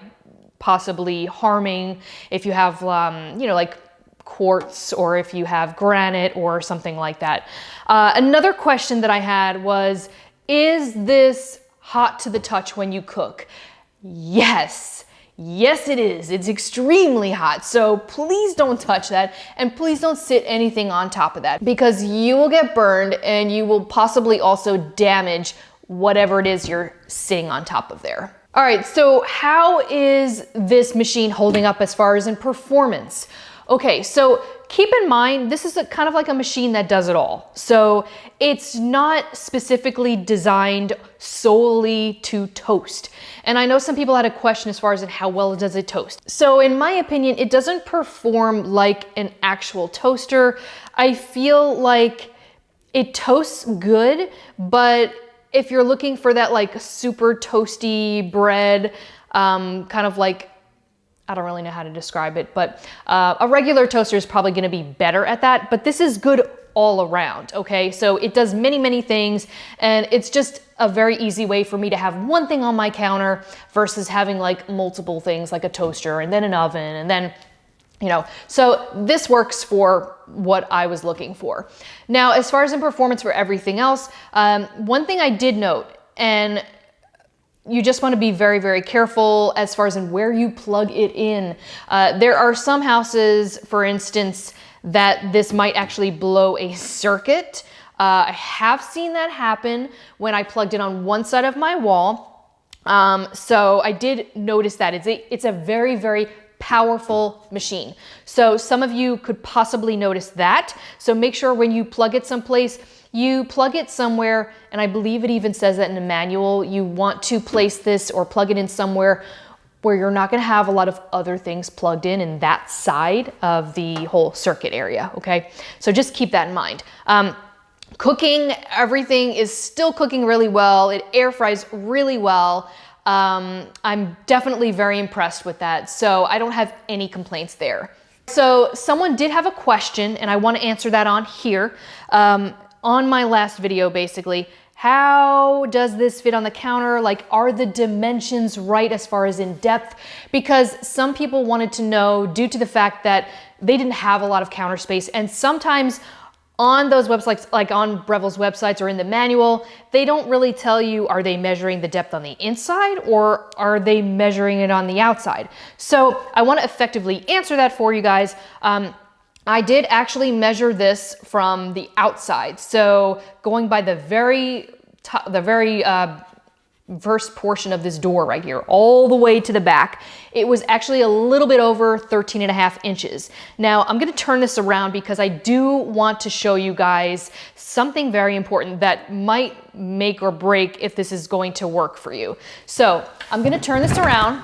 [SPEAKER 2] possibly harming if you have, you know, like quartz or if you have granite or something like that. Another question that I had was, is this hot to the touch when you cook? Yes. Yes, it is. It's extremely hot. So please don't touch that, and please don't sit anything on top of that, because you will get burned and you will possibly also damage whatever it is you're sitting on top of there. All right, so how is this machine holding up as far as in performance? Okay, so keep in mind, this is kind of like a machine that does it all. So it's not specifically designed solely to toast. And I know some people had a question as far as in how well does it toast. So in my opinion, it doesn't perform like an actual toaster. I feel like it toasts good, but if you're looking for that like super toasty bread, kind of like, I don't really know how to describe it, but a regular toaster is probably gonna be better at that, but this is good all around, okay? So it does many, many things, and it's just a very easy way for me to have one thing on my counter versus having like multiple things like a toaster and then an oven and then, you know, so this works for what I was looking for. Now, as far as in performance for everything else, one thing I did note, and you just want to be very, very careful as far as in where you plug it in. There are some houses, for instance, that this might actually blow a circuit. I have seen that happen when I plugged it on one side of my wall. So I did notice that. It's a very, very powerful machine. So some of you could possibly notice that. So make sure when you plug it someplace, you plug it somewhere, and I believe it even says that in the manual, you want to place this or plug it in somewhere where you're not gonna have a lot of other things plugged in that side of the whole circuit area, okay? So just keep that in mind. Cooking, everything is still cooking really well. It air fries really well. I'm definitely very impressed with that. So I don't have any complaints there. So someone did have a question, and I want to answer that on here. On my last video, basically, how does this fit on the counter? Like, are the dimensions right as far as in depth? Because some people wanted to know, due to the fact that they didn't have a lot of counter space, and sometimes on those websites, like on Breville's websites or in the manual, they don't really tell you, are they measuring the depth on the inside or are they measuring it on the outside? So I want to effectively answer that for you guys. I did actually measure this from the outside. So going by the very top, first portion of this door right here, all the way to the back, it was actually a little bit over 13.5 inches. Now I'm gonna turn this around because I do want to show you guys something very important that might make or break if this is going to work for you. So I'm gonna turn this around.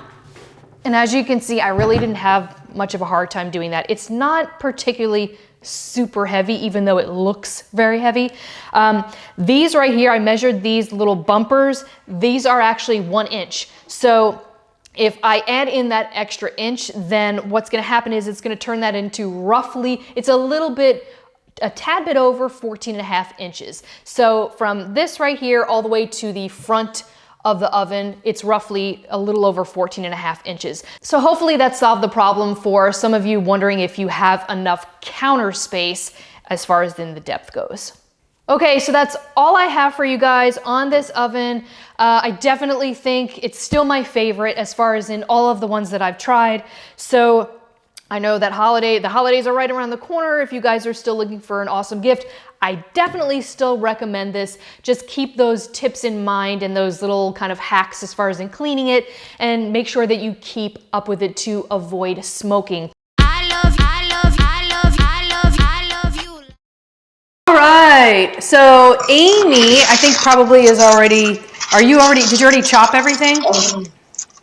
[SPEAKER 2] And as you can see, I really didn't have much of a hard time doing that. It's not particularly super heavy, even though it looks very heavy. These right here, I measured these little bumpers. These are actually 1 inch. So if I add in that extra inch, then what's gonna happen is it's gonna turn that into roughly, it's a tad bit over 14.5 inches. So from this right here all the way to the front of the oven, it's roughly a little over 14.5 inches. So hopefully that solved the problem for some of you wondering if you have enough counter space as far as in the depth goes. Okay, so that's all I have for you guys on this oven. I definitely think it's still my favorite as far as in all of the ones that I've tried. So I know that the holidays are right around the corner. If you guys are still looking for an awesome gift, I definitely still recommend this. Just keep those tips in mind and those little kind of hacks as far as in cleaning it, and make sure that you keep up with it to avoid smoking. All right, so Amy, I think probably is already, did you already chop everything?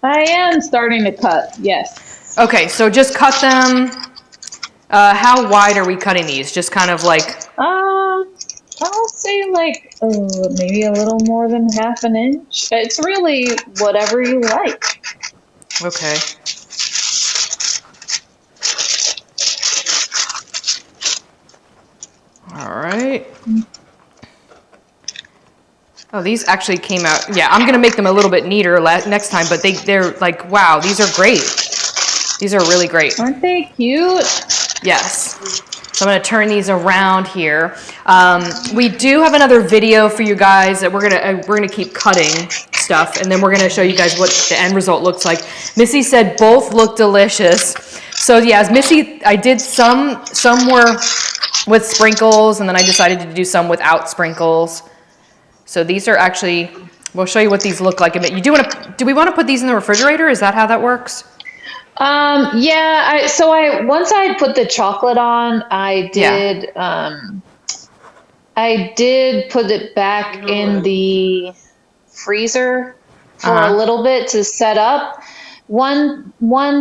[SPEAKER 3] I am starting to cut, yes.
[SPEAKER 2] Okay, so just cut them. How wide are we cutting these? Just kind of like...
[SPEAKER 3] I'll say like maybe a little more than half an inch. It's really whatever you like.
[SPEAKER 2] Okay. All right. Oh, these actually came out. Yeah, I'm gonna make them a little bit neater next time, but they're like, wow, these are great. These are really great.
[SPEAKER 3] Aren't they cute?
[SPEAKER 2] Yes. So I'm gonna turn these around here. We do have another video for you guys that we're gonna keep cutting stuff, and then we're gonna show you guys what the end result looks like. Missy said both look delicious. So yeah, Missy, I did some were with sprinkles, and then I decided to do some without sprinkles. So these are actually, we'll show you what these look like. Do we want to put these in the refrigerator? Is that how that works?
[SPEAKER 3] Yeah, once I put the chocolate on, I did put it back in the freezer for a little bit to set up. One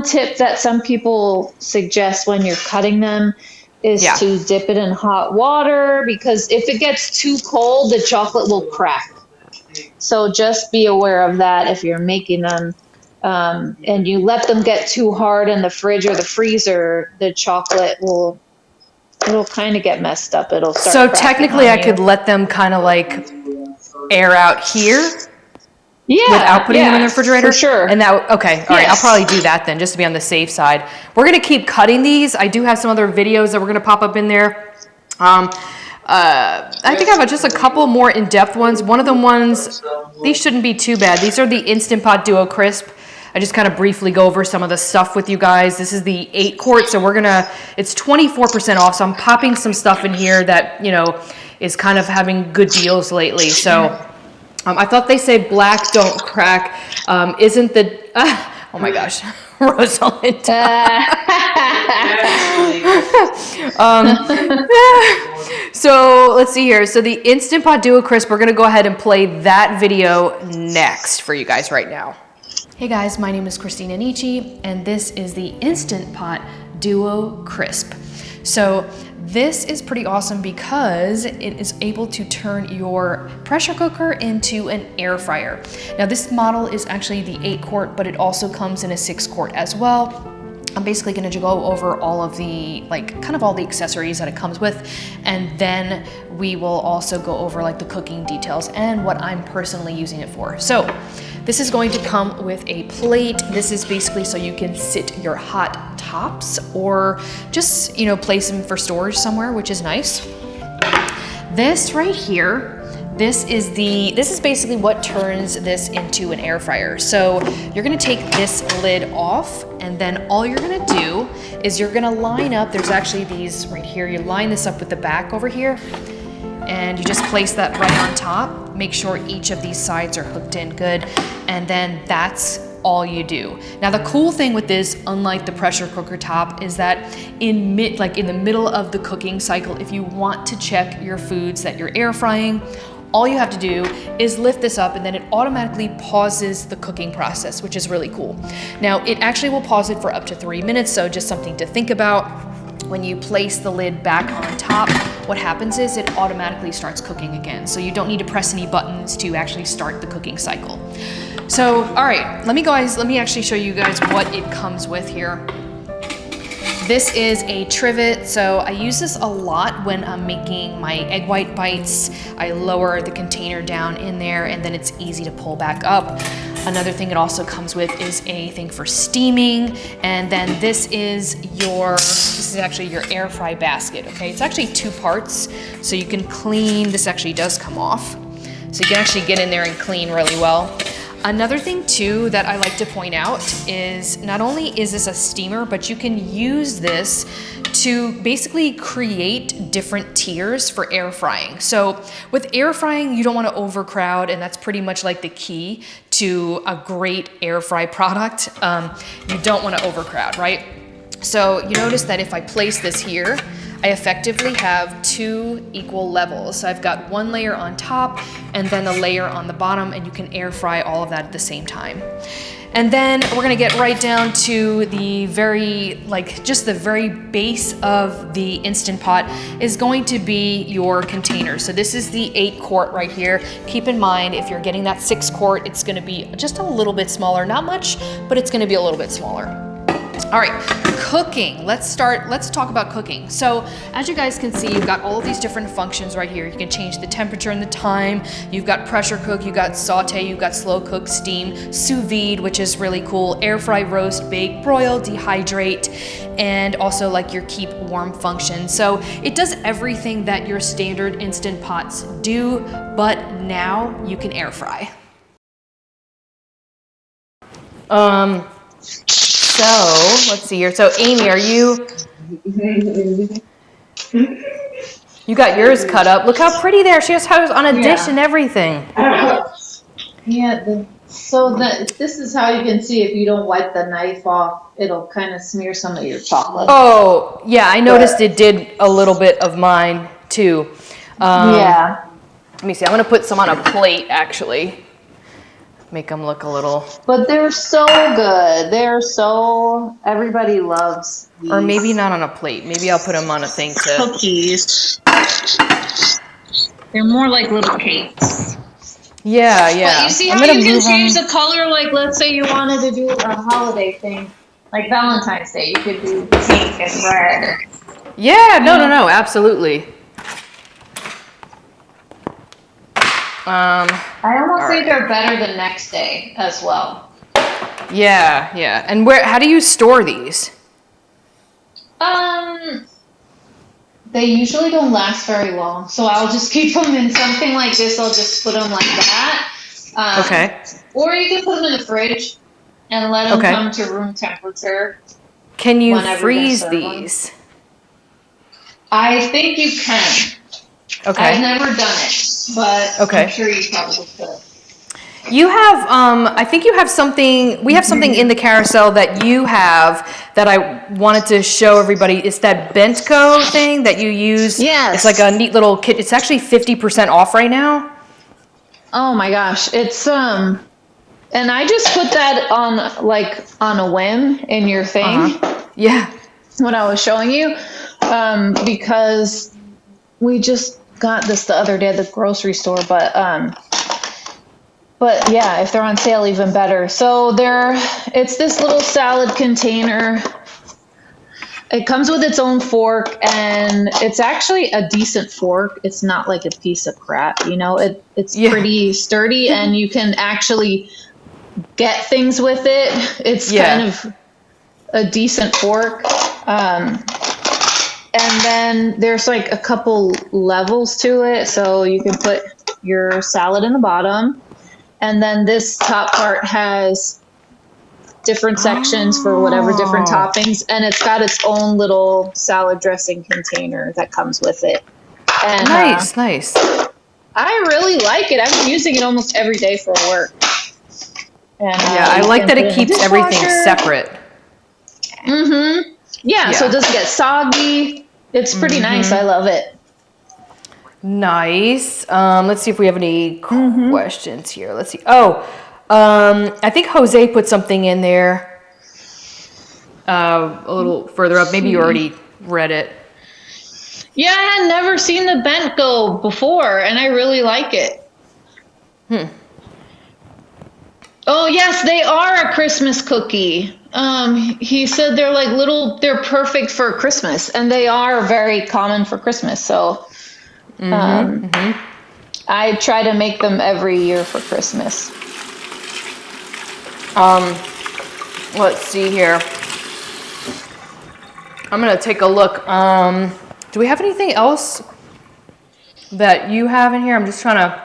[SPEAKER 3] tip that some people suggest when you're cutting them is to dip it in hot water, because if it gets too cold, the chocolate will crack. So just be aware of that if you're making them. And you let them get too hard in the fridge or the freezer, the chocolate it'll kind of get messed up. It'll start.
[SPEAKER 2] So technically I could let them kind of like air out here?
[SPEAKER 3] Yeah.
[SPEAKER 2] Without putting them in the refrigerator?
[SPEAKER 3] For sure.
[SPEAKER 2] And okay. All right. I'll probably do that then, just to be on the safe side. We're going to keep cutting these. I do have some other videos that we're going to pop up in there. I think I have just a couple more in-depth ones. One of the ones, these shouldn't be too bad. These are the Instant Pot Duo Crisp. I just kind of briefly go over some of the stuff with you guys. This is the 8 quart, so it's 24% off. So I'm popping some stuff in here that, is kind of having good deals lately. So I thought they say black don't crack. Isn't the, oh my gosh, Rosalind. So let's see here. So the Instant Pot Duo Crisp, we're going to go ahead and play that video next for you guys right now. Hey guys, my name is Christina Nicci, and this is the Instant Pot Duo Crisp. So this is pretty awesome because it is able to turn your pressure cooker into an air fryer. Now this model is actually the 8 quart, but it also comes in a 6 quart as well. I'm basically going to go over all of the, all the accessories that it comes with, and then we will also go over the cooking details and what I'm personally using it for. So this is going to come with a plate. This is basically so you can sit your hot tops or just, place them for storage somewhere, which is nice. This right here, this is basically what turns this into an air fryer. So you're gonna take this lid off, and then all you're gonna do is you're gonna line up, there's actually these right here, you line this up with the back over here, and you just place that right on top. Make sure each of these sides are hooked in good, and then that's all you do. Now the cool thing with this, unlike the pressure cooker top, is that in the middle of the cooking cycle, if you want to check your foods that you're air frying, all you have to do is lift this up, and then it automatically pauses the cooking process, which is really cool. Now it actually will pause it for up to 3 minutes, so just something to think about. When you place the lid back on top, what happens is it automatically starts cooking again. So you don't need to press any buttons to actually start the cooking cycle. So, all right, let me actually show you guys what it comes with here. This is a trivet, so I use this a lot when I'm making my egg white bites. I lower the container down in there, and then it's easy to pull back up. Another thing it also comes with is a thing for steaming, and then this is actually your air fry basket, okay? It's actually 2 parts, so you can clean, this actually does come off. So you can actually get in there and clean really well. Another thing too that I like to point out is not only is this a steamer, but you can use this to basically create different tiers for air frying. So with air frying, you don't want to overcrowd, and that's pretty much like the key to a great air fry product. You don't want to overcrowd, right? So you notice that if I place this here, I effectively have 2 equal levels. So I've got 1 layer on top and then a layer on the bottom, and you can air fry all of that at the same time. And then we're gonna get right down to the very, just the very base of the Instant Pot is going to be your container. So this is the 8 quart right here. Keep in mind, if you're getting that 6 quart, it's gonna be just a little bit smaller, not much, but it's gonna be a little bit smaller. All right, cooking. Let's talk about cooking. So as you guys can see, you've got all of these different functions right here. You can change the temperature and the time. You've got pressure cook, you've got saute, you've got slow cook, steam, sous vide, which is really cool, air fry, roast, bake, broil, dehydrate, and also like your keep warm function. So it does everything that your standard Instant Pots do, but now you can air fry. So, let's see here. So, Amy, are you got yours cut up. Look how pretty there. She has hers on a dish and everything.
[SPEAKER 3] Yeah, this is how you can see if you don't wipe the knife off, it'll kind of smear some of your chocolate.
[SPEAKER 2] Oh, yeah, I noticed it did a little bit of mine, too.
[SPEAKER 3] Yeah.
[SPEAKER 2] Let me see. I'm going to put some on a plate, actually. Make them look a little...
[SPEAKER 3] But they're so good. Everybody loves these.
[SPEAKER 2] Or maybe not on a plate. Maybe I'll put them on a thing to...
[SPEAKER 3] Cookies. They're more like little cakes.
[SPEAKER 2] Yeah, yeah.
[SPEAKER 3] But you see how you can change the color? Like, let's say you wanted to do a holiday thing. Like Valentine's Day, you could do pink and red.
[SPEAKER 2] Yeah, no, absolutely.
[SPEAKER 3] I almost think they're better the next day as well.
[SPEAKER 2] Yeah, yeah. And how do you store these?
[SPEAKER 3] They usually don't last very long, so I'll just keep them in something like this. I'll just put them like that.
[SPEAKER 2] Okay.
[SPEAKER 3] Or you can put them in the fridge and let them come to room temperature.
[SPEAKER 2] Can you freeze these?
[SPEAKER 3] I think you can.
[SPEAKER 2] Okay.
[SPEAKER 3] I've never done it, but I'm sure you probably could.
[SPEAKER 2] You have, I think you have something, we have something in the carousel that you have that I wanted to show everybody. It's that Bentco thing that you use.
[SPEAKER 3] Yes.
[SPEAKER 2] It's like a neat little kit. It's actually 50% off right now.
[SPEAKER 3] Oh my gosh. It's, and I just put that on a whim in your thing.
[SPEAKER 2] Yeah.
[SPEAKER 3] When I was showing you, because we just got this the other day at the grocery store, but yeah, if they're on sale, even better. So it's this little salad container. It comes with its own fork, and it's actually a decent fork. It's not like a piece of crap, it's pretty sturdy, and you can actually get things with it. It's kind of a decent fork. And then there's like a couple levels to it. So you can put your salad in the bottom. And then this top part has different sections for whatever different toppings. And it's got its own little salad dressing container that comes with it. And,
[SPEAKER 2] nice.
[SPEAKER 3] I really like it. I've been using it almost every day for work. And,
[SPEAKER 2] I like that it keeps everything separate.
[SPEAKER 3] Mm-hmm. Yeah, so it doesn't get soggy. It's pretty nice. I love it.
[SPEAKER 2] Nice. Let's see if we have any questions here. Let's see. I think Jose put something in there a little further up. Maybe you already read it.
[SPEAKER 3] Yeah, I had never seen the Bentco before, and I really like it. Oh, yes, they are a Christmas cookie. He said they're like they're perfect for Christmas, and they are very common for Christmas. So I try to make them every year for Christmas.
[SPEAKER 2] Let's see here. I'm going to take a look. Do we have anything else that you have in here? I'm just trying to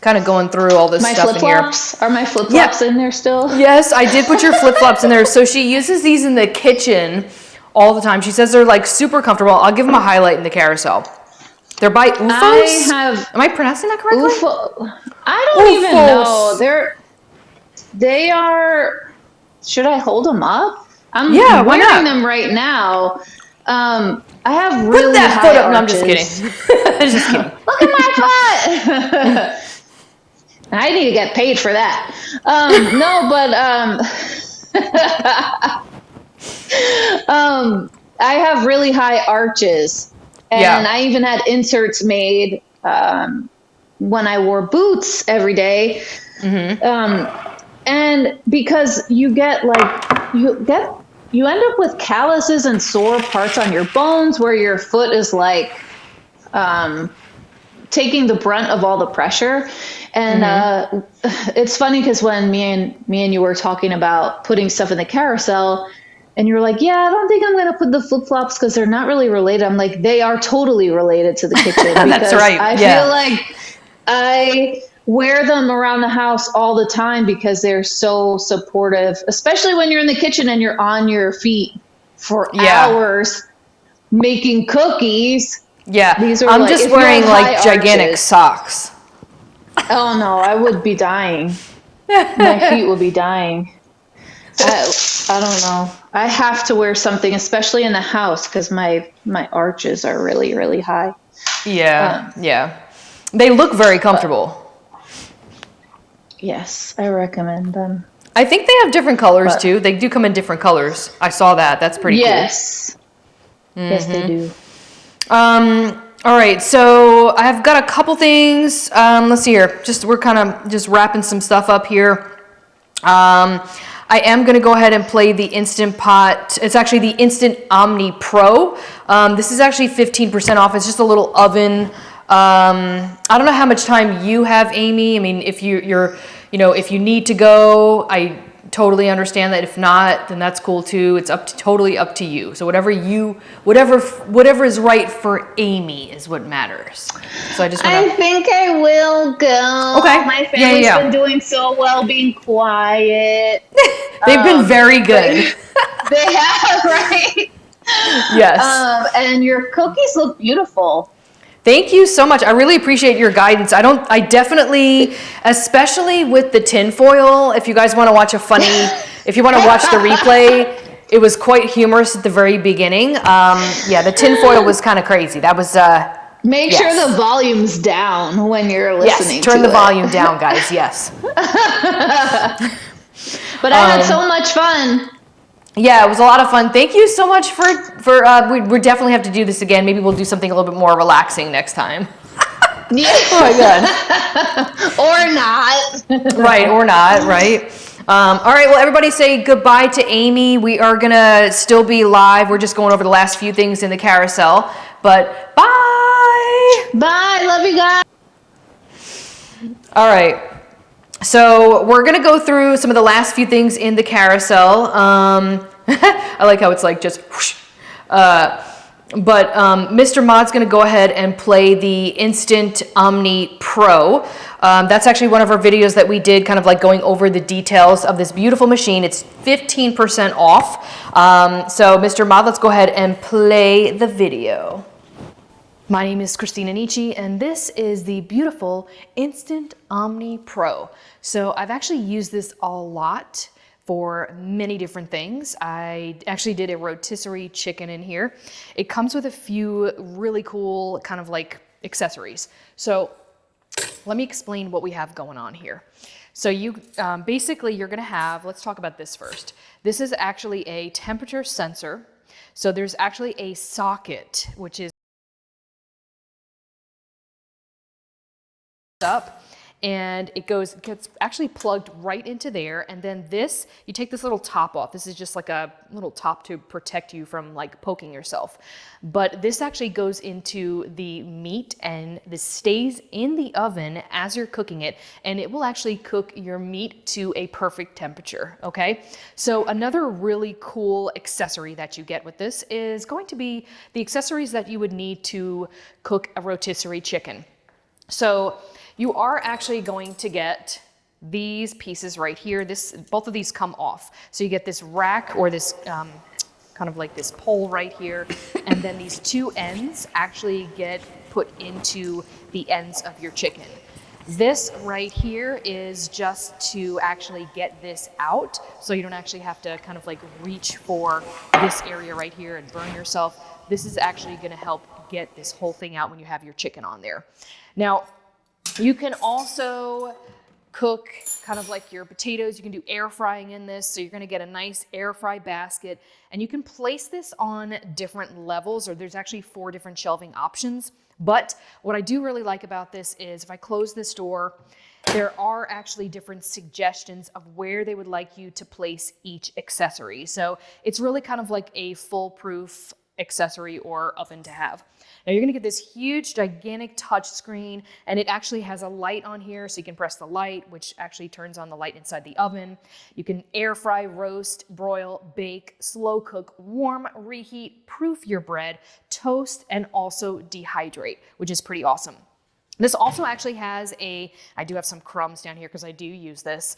[SPEAKER 2] kind of going through all this
[SPEAKER 3] My
[SPEAKER 2] stuff in here.
[SPEAKER 3] flip-flops? Are my flip-flops in there still?
[SPEAKER 2] Yes, I did put your flip-flops in there. So she uses these in the kitchen all the time. She says they're like super comfortable. I'll give them a highlight in the carousel. They're by UFOs. Am I pronouncing that correctly?
[SPEAKER 3] I don't even know. They are. Should I hold them up? I'm wearing them right now. I have really
[SPEAKER 2] Put that
[SPEAKER 3] high
[SPEAKER 2] foot up.
[SPEAKER 3] arches.
[SPEAKER 2] No, I'm just kidding. Just kidding.
[SPEAKER 3] Look at my foot. I need to get paid for that. I have really high arches, and I even had inserts made when I wore boots every day. And because you end up with calluses and sore parts on your bones where your foot is like taking the brunt of all the pressure. And it's funny because when me and you were talking about putting stuff in the carousel, and you're like, yeah, I don't think I'm going to put the flip-flops because they're not really related. I'm like, they are totally related to the kitchen.
[SPEAKER 2] That's right.
[SPEAKER 3] I feel like I wear them around the house all the time because they're so supportive, especially when you're in the kitchen and you're on your feet for hours making cookies.
[SPEAKER 2] Yeah,
[SPEAKER 3] These are
[SPEAKER 2] I'm just wearing like gigantic socks.
[SPEAKER 3] Oh no, I would be dying. My feet would be dying. I don't know. I have to wear something, especially in the house, because my arches are really, really high.
[SPEAKER 2] Yeah. They look very comfortable.
[SPEAKER 3] Yes, I recommend them.
[SPEAKER 2] I think they have different colors too. They do come in different colors. I saw that. That's pretty cool.
[SPEAKER 3] Yes, they do.
[SPEAKER 2] All right, so I've got a couple things. Let's see here. We're kind of just wrapping some stuff up here. I am going to go ahead and play the Instant Pot. It's actually the Instant Omni Pro. This is actually 15% off. It's just a little oven. I don't know how much time you have, Amy. I mean, if if you need to go, I totally understand that. If not, then that's cool too. It's totally up to you. So whatever is right for Amy is what matters. So I
[SPEAKER 3] think I will go.
[SPEAKER 2] Okay.
[SPEAKER 3] My family's been doing so well being quiet.
[SPEAKER 2] They've been very good.
[SPEAKER 3] They have, right?
[SPEAKER 2] Yes.
[SPEAKER 3] And your cookies look beautiful.
[SPEAKER 2] Thank you so much. I really appreciate your guidance. I definitely, especially with the tinfoil, if you guys want to watch if you want to watch the replay, it was quite humorous at the very beginning. The tinfoil was kind of crazy. That was,
[SPEAKER 3] Make sure the volume's down when you're listening.
[SPEAKER 2] Yes, turn the volume down, guys. Yes.
[SPEAKER 3] But I had so much fun.
[SPEAKER 2] Yeah, it was a lot of fun. Thank you so much for we definitely have to do this again. Maybe we'll do something a little bit more relaxing next time.
[SPEAKER 3] Yeah.
[SPEAKER 2] Oh my God.
[SPEAKER 3] Or not.
[SPEAKER 2] Right, or not, right? All right, well, everybody say goodbye to Amy. We are going to still be live. We're just going over the last few things in the carousel. But bye.
[SPEAKER 3] Bye. Love you guys.
[SPEAKER 2] All right. So we're going to go through some of the last few things in the carousel. I like how it's like just whoosh. But Mr. Mod's going to go ahead and play the Instant Omni Pro. That's actually one of our videos that we did, kind of like going over the details of this beautiful machine. It's 15% off. So Mr. Mod, let's go ahead and play the video. My name is Christina Nicci, and this is the beautiful Instant Omni Pro. So I've actually used this a lot for many different things. I actually did a rotisserie chicken in here. It comes with a few really cool kind of like accessories. So let me explain what we have going on here. So you basically you're gonna have, let's talk about this first. This is actually a temperature sensor. So there's actually a socket, which is up, and it gets actually plugged right into there. And then this, you take this little top off. This is just like a little top to protect you from like poking yourself. But this actually goes into the meat, and this stays in the oven as you're cooking it, and it will actually cook your meat to a perfect temperature, okay? So another really cool accessory that you get with this is going to be the accessories that you would need to cook a rotisserie chicken. So you are actually going to get these pieces right here. Both of these come off. So you get this rack or this kind of like this pole right here, and then these two ends actually get put into the ends of your chicken. This right here is just to actually get this out, so you don't actually have to kind of like reach for this area right here and burn yourself. This is actually going to help get this whole thing out when you have your chicken on there. Now, you can also cook kind of like your potatoes. You can do air frying in this. So you're going to get a nice air fry basket, and you can place this on different levels, or there's actually 4 different shelving options. But what I do really like about this is if I close this door, there are actually different suggestions of where they would like you to place each accessory. So it's really kind of like a foolproof accessory or oven to have. Now you're gonna get this huge, gigantic touch screen, and it actually has a light on here, so you can press the light, which actually turns on the light inside the oven. You can air fry, roast, broil, bake, slow cook, warm, reheat, proof your bread, toast, and also dehydrate, which is pretty awesome. This also actually has I do have some crumbs down here because I do use this.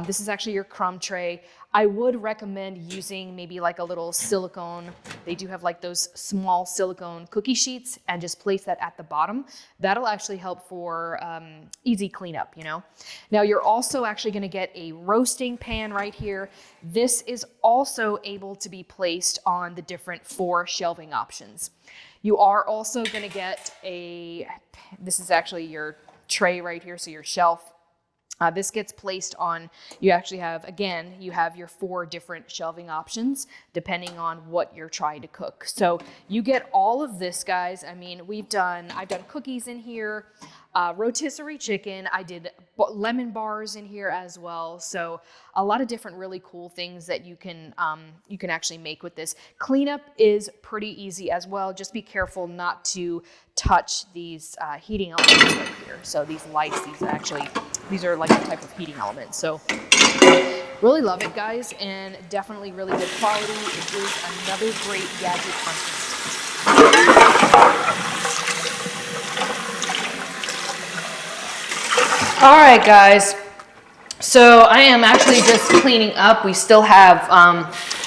[SPEAKER 2] This is actually your crumb tray. I would recommend using maybe like a little silicone. They do have like those small silicone cookie sheets, and just place that at the bottom. That'll actually help for easy cleanup, you know. Now you're also actually gonna get a roasting pan right here. This is also able to be placed on the different 4 shelving options. You are also going to get this is actually your tray right here, so your shelf. This gets placed on, you actually have, again, you have your 4 different shelving options depending on what you're trying to cook. So you get all of this, guys. I mean, I've done cookies in here, rotisserie chicken. I did lemon bars in here as well. So a lot of different really cool things that you can actually make with this. Cleanup is pretty easy as well. Just be careful not to touch these heating elements right here. So these lights, these are like a type of heating element. So really love it, guys, and definitely really good quality. It is another great gadget from All right, guys. So I am actually just cleaning up. We still have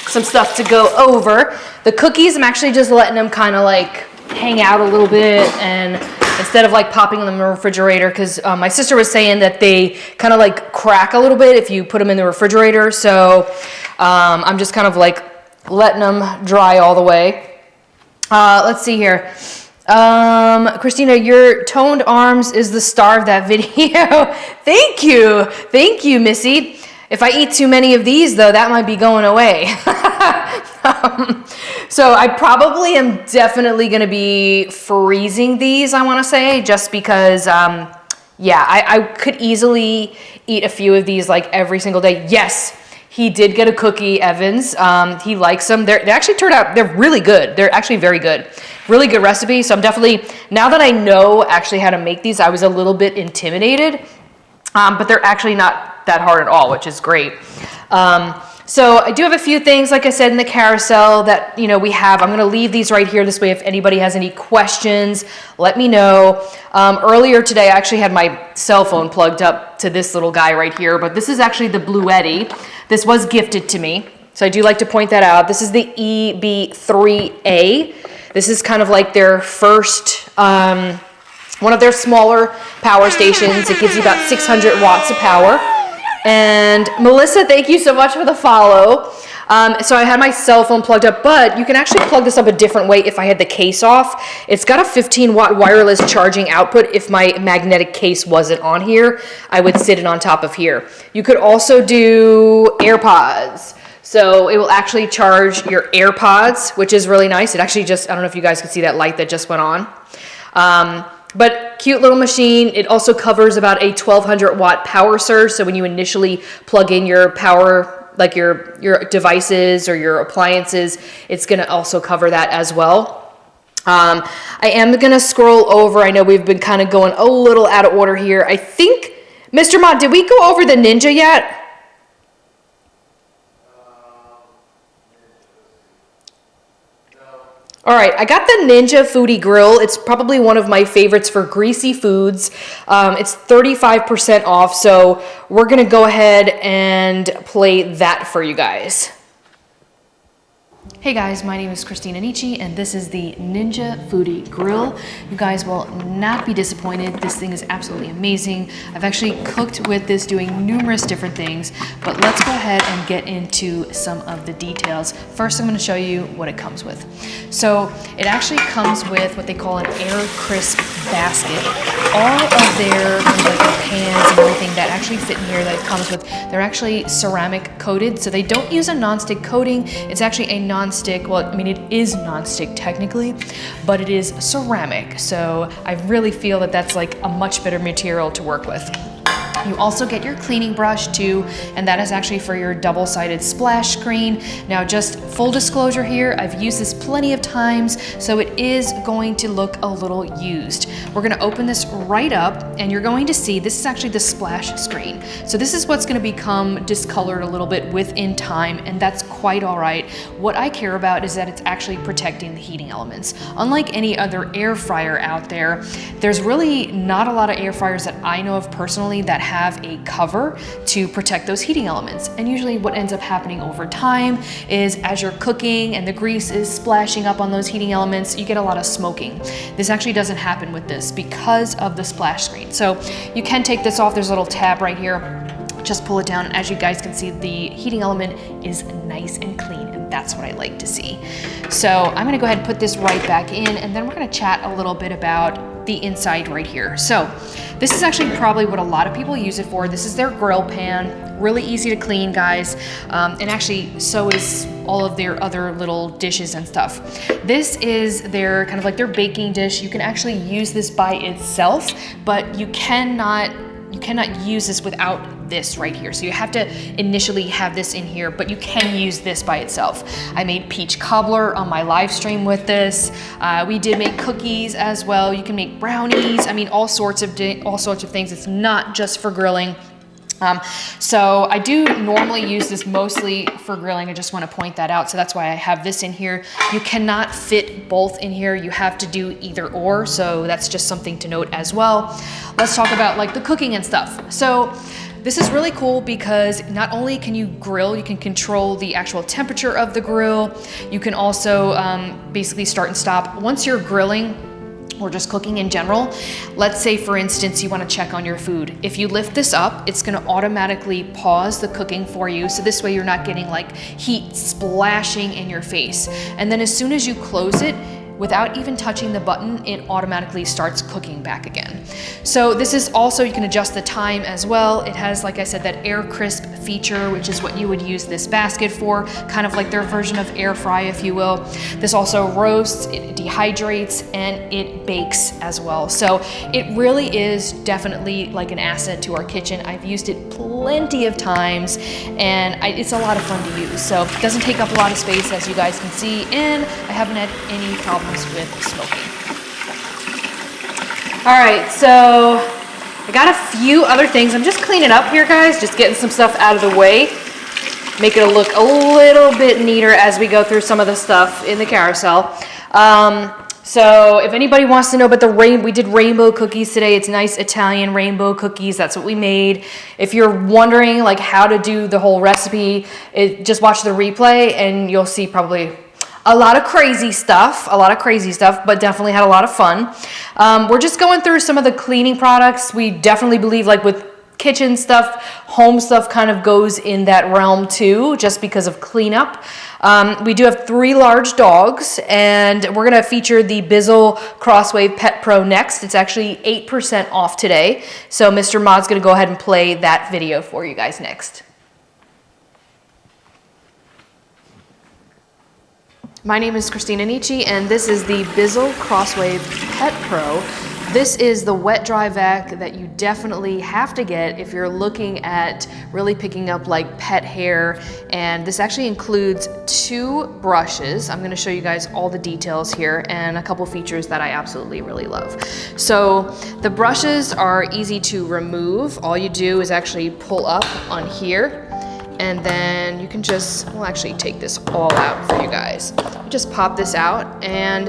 [SPEAKER 2] some stuff to go over. The cookies, I'm actually just letting them kind of like hang out a little bit, and instead of like popping them in the refrigerator, because my sister was saying that they kind of like crack a little bit if you put them in the refrigerator. So I'm just kind of like letting them dry all the way. Let's see here. Christina, your toned arms is the star of that video. Thank you, Missy. If I eat too many of these, though, that might be going away. So I probably am definitely going to be freezing these, I want to say, just because, yeah, I could easily eat a few of these like every single day. Yes, he did get a cookie, Evans. He likes them. They actually turned out, they're really good. They're actually very good. Really good recipe. So I'm definitely, now that I know actually how to make these, I was a little bit intimidated, but they're actually not that hard at all, which is great. So I do have a few things, like I said, in the carousel that, we have. I'm going to leave these right here. This way, if anybody has any questions, let me know. Earlier today, I actually had my cell phone plugged up to this little guy right here, but this is actually the Bluetti. This was gifted to me, so I do like to point that out. This is the EB3A. This is kind of like their first, one of their smaller power stations. It gives you about 600 watts of power. And Melissa, thank you so much for the follow. So I had my cell phone plugged up, but you can actually plug this up a different way if I had the case off. It's got a 15-watt wireless charging output. If my magnetic case wasn't on here, I would sit it on top of here. You could also do AirPods. So it will actually charge your AirPods, which is really nice. It actually just, I don't know if you guys can see that light that just went on. But cute little machine. It also covers about a 1200 watt power surge. So when you initially plug in your power, like your devices or your appliances, it's going to also cover that as well. I am going to scroll over. I know we've been kind of going a little out of order here. I think, Mr. Mott, did we go over the Ninja yet? All right, I got the Ninja Foodie Grill. It's probably one of my favorites for greasy foods. It's 35% off, so we're gonna go ahead and play that for you guys. Hey guys, my name is Christina Nicci and this is the Ninja Foodie Grill. You guys will not be disappointed. This thing is absolutely amazing. I've actually cooked with this doing numerous different things, but let's go ahead and get into some of the details. First, I'm going to show you what it comes with. So it actually comes with what they call an air crisp basket. All of their pans and everything that actually fit in here that it comes with, they're actually ceramic coated, so they don't use a non-stick coating. It's actually a non-stick, well, I mean, it is non-stick technically, but it is ceramic, so I really feel that that's like a much better material to work with. You also get your cleaning brush too, and that is actually for your double-sided splash screen. Now, just full disclosure here, I've used this plenty of times, so it is going to look a little used. We're gonna open this right up, and you're going to see, this is actually the splash screen. So this is what's gonna become discolored a little bit within time, and that's quite all right. What I care about is that it's actually protecting the heating elements. Unlike any other air fryer out there, there's really not a lot of air fryers that I know of personally that have a cover to protect those heating elements. And usually what ends up happening over time is as you're cooking and the grease is splashing up on those heating elements, you get a lot of smoking. This actually doesn't happen with this because of the splash screen. So you can take this off. There's a little tab right here. Just pull it down, and as you guys can see, the heating element is nice and clean, and that's what I like to see. So I'm gonna go ahead and put this right back in, and then we're gonna chat a little bit about the inside right here. So this is actually probably what a lot of people use it for. This is their grill pan, really easy to clean, guys. And actually, so is all of their other little dishes and stuff. This is their kind of like their baking dish. You can actually use this by itself, but you cannot use this without this right here. So you have to initially have this in here, but you can use this by itself. I made peach cobbler on my live stream with this. We did make cookies as well. You can make brownies. I mean, all sorts of things. It's not just for grilling. So I do normally use this mostly for grilling. I just want to point that out. So that's why I have this in here. You cannot fit both in here. You have to do either or. So that's just something to note as well. Let's talk about like the cooking and stuff. So this is really cool because not only can you grill, you can control the actual temperature of the grill. You can also basically start and stop. Once you're grilling, or just cooking in general, let's say for instance you want to check on your food. If you lift this up, it's going to automatically pause the cooking for you, so this way you're not getting like heat splashing in your face. And then as soon as you close it, without even touching the button, it automatically starts cooking back again. So this is also, you can adjust the time as well. It has, like I said, that air crisp feature, which is what you would use this basket for, kind of like their version of air fry, if you will. This also roasts, it dehydrates, and it bakes as well. So it really is definitely like an asset to our kitchen. I've used it plenty of times, and it's a lot of fun to use. So it doesn't take up a lot of space, as you guys can see, and I haven't had any problems with smoking. All right, so I got a few other things. I'm just cleaning up here, guys, just getting some stuff out of the way, make it look a little bit neater as we go through some of the stuff in the carousel. So if anybody wants to know about we did rainbow cookies today. It's nice Italian rainbow cookies. That's what we made. If you're wondering like how to do the whole recipe, just watch the replay and you'll see probably a lot of crazy stuff, but definitely had a lot of fun. We're just going through some of the cleaning products. We definitely believe like with kitchen stuff, home stuff kind of goes in that realm too, just because of cleanup. We do have 3 large dogs, and we're gonna feature the Bizzle Crosswave Pet Pro next. It's actually 8% off today. So Mr. Mod's gonna go ahead and play that video for you guys next. My name is Christina Nicci, and this is the Bizzle Crosswave Pet Pro. This is the wet dry vac that you definitely have to get if you're looking at really picking up like pet hair. And this actually includes 2 brushes. I'm gonna show you guys all the details here and a couple features that I absolutely really love. So the brushes are easy to remove. All you do is actually pull up on here, And then you can just, we'll actually take this all out for you guys. You just pop this out, and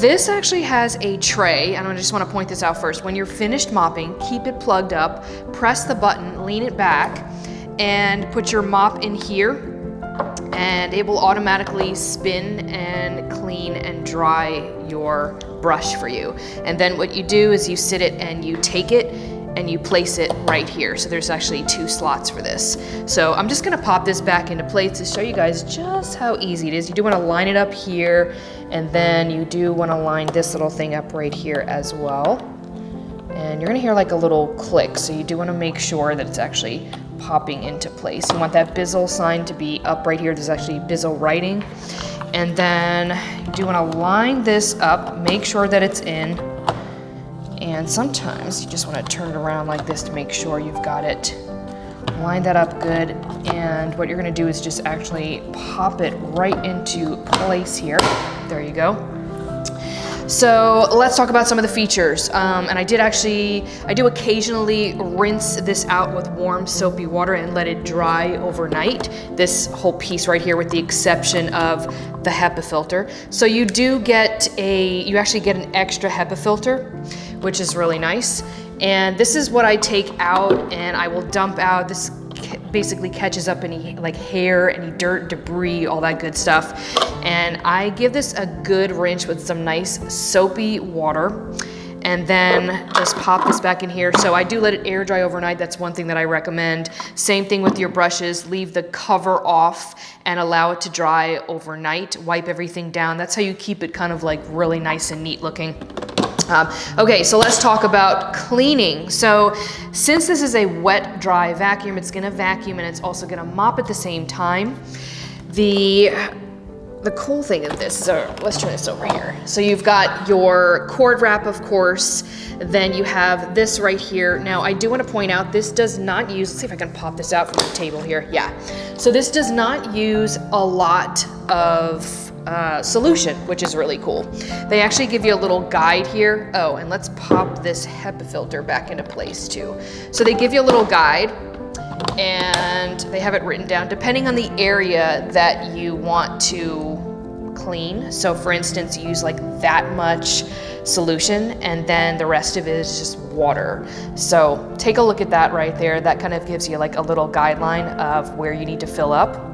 [SPEAKER 2] this actually has a tray, and I just want to point this out first. When you're finished mopping, keep it plugged up, press the button, lean it back, and put your mop in here, and it will automatically spin and clean and dry your brush for you. And then what you do is you sit it and you take it and you place it right here. So there's actually 2 slots for this. So I'm just gonna pop this back into place to show you guys just how easy it is. You do wanna line it up here, and then you do wanna line this little thing up right here as well. And you're gonna hear like a little click, so you do wanna make sure that it's actually popping into place. You want that Bizzle sign to be up right here. There's actually Bizzle writing. And then you do wanna line this up, make sure that it's in. And sometimes you just wanna turn it around like this to make sure you've got it. Line that up good. And what you're gonna do is just actually pop it right into place here. There you go. So let's talk about some of the features. And I do occasionally rinse this out with warm soapy water and let it dry overnight. This whole piece right here, with the exception of the HEPA filter. So you actually get an extra HEPA filter, which is really nice. And this is what I take out, and I will dump out. This basically catches up any like hair, any dirt, debris, all that good stuff. And I give this a good rinse with some nice soapy water, and then just pop this back in here. So I do let it air dry overnight. That's one thing that I recommend. Same thing with your brushes. Leave the cover off and allow it to dry overnight. Wipe everything down. That's how you keep it kind of like really nice and neat looking. Okay, so let's talk about cleaning. So since this is a wet, dry vacuum, it's gonna vacuum and it's also gonna mop at the same time. The cool thing of this is, let's turn this over here. So you've got your cord wrap, of course, then you have this right here. Now I do wanna point out, this does not use, let's see if I can pop this out from the table here. Yeah, so this does not use a lot of solution, which is really cool. They actually give you a little guide here. Oh, and let's pop this HEPA filter back into place too. So they give you a little guide, and they have it written down depending on the area that you want to clean. So for instance, you use like that much solution, and then the rest of it is just water. So take a look at that right there. That kind of gives you like a little guideline of where you need to fill up.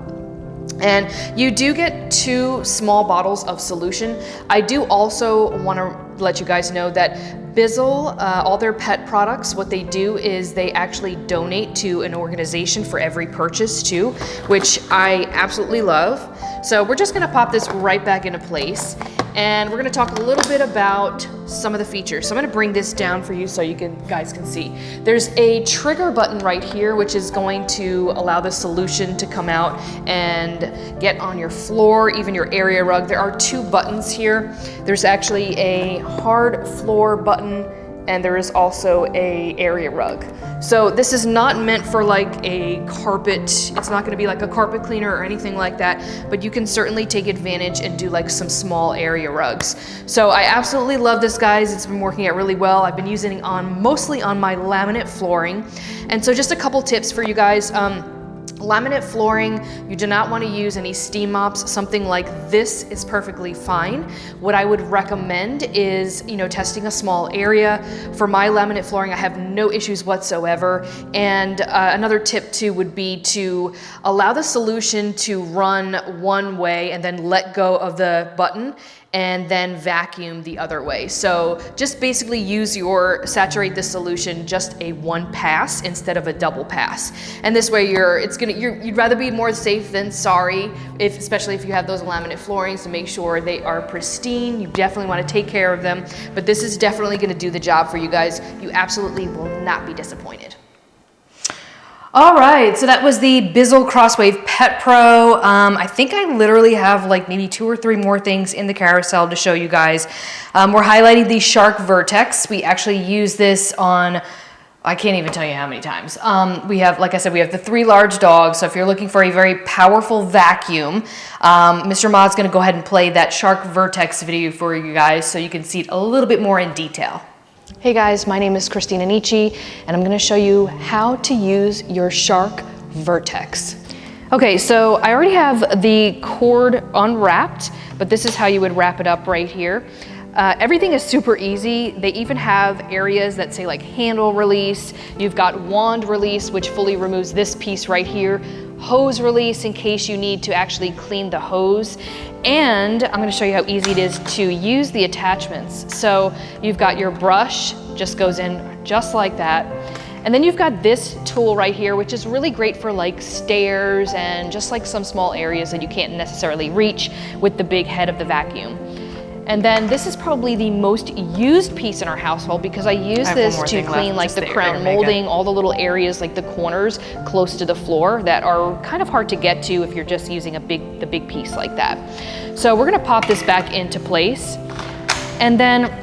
[SPEAKER 2] And you do get 2 small bottles of solution. I do also want to let you guys know that Bizzle, all their pet products, what they do is they actually donate to an organization for every purchase too, which I absolutely love. So we're just gonna pop this right back into place, and we're gonna talk a little bit about some of the features. So I'm gonna bring this down for you so you guys can see. There's a trigger button right here, which is going to allow the solution to come out and get on your floor, even your area rug. There are 2 buttons here. There's actually a hard floor button, and there is also a area rug. So this is not meant for like a carpet. It's not gonna be like a carpet cleaner or anything like that, but you can certainly take advantage and do like some small area rugs. So I absolutely love this, guys. It's been working out really well. I've been using it mostly on my laminate flooring. And so just a couple tips for you guys. Laminate flooring, you do not want to use any steam mops. Something like this is perfectly fine. What I would recommend is, testing a small area. For my laminate flooring, I have no issues whatsoever. And another tip too would be to allow the solution to run one way and then let go of the button and then vacuum the other way. So just basically saturate the solution just a 1 pass instead of a double pass. And this way you'd rather be more safe than sorry, especially if you have those laminate floorings, to make sure they are pristine. You definitely wanna take care of them, but this is definitely gonna do the job for you guys. You absolutely will not be disappointed. All right, so that was the Bizzle Crosswave Pet Pro. I think I literally have like maybe 2 or 3 more things in the carousel to show you guys. We're highlighting the Shark Vertex. We actually use this on, I can't even tell you how many times. We have, like I said, we have the 3 large dogs. So if you're looking for a very powerful vacuum, Mr. Mod's gonna go ahead and play that Shark Vertex video for you guys so you can see it a little bit more in detail. Hey guys, my name is Christina Nicci, and I'm gonna show you how to use your Shark Vertex. Okay, so I already have the cord unwrapped, but this is how you would wrap it up right here. Everything is super easy. They even have areas that say like handle release. You've got wand release, which fully removes this piece right here. Hose release in case you need to actually clean the hose. And I'm gonna show you how easy it is to use the attachments. So you've got your brush, just goes in just like that. And then you've got this tool right here, which is really great for like stairs and just like some small areas that you can't necessarily reach with the big head of the vacuum. And then this is probably the most used piece in our household because I use this to clean like the crown molding, all the little areas like the corners close to the floor that are kind of hard to get to if you're just using the big piece like that. So we're gonna pop this back into place. And then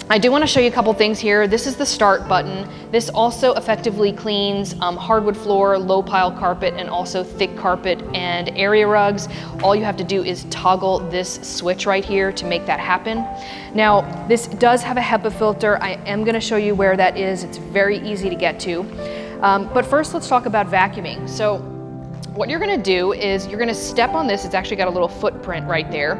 [SPEAKER 2] I do want to show you a couple things here. This is the start button. This also effectively cleans hardwood floor, low pile carpet, and also thick carpet and area rugs. All you have to do is toggle this switch right here to make that happen. Now, this does have a HEPA filter. I am going to show you where that is. It's very easy to get to. But first, let's talk about vacuuming. So what you're gonna do is you're gonna step on this. It's actually got a little footprint right there,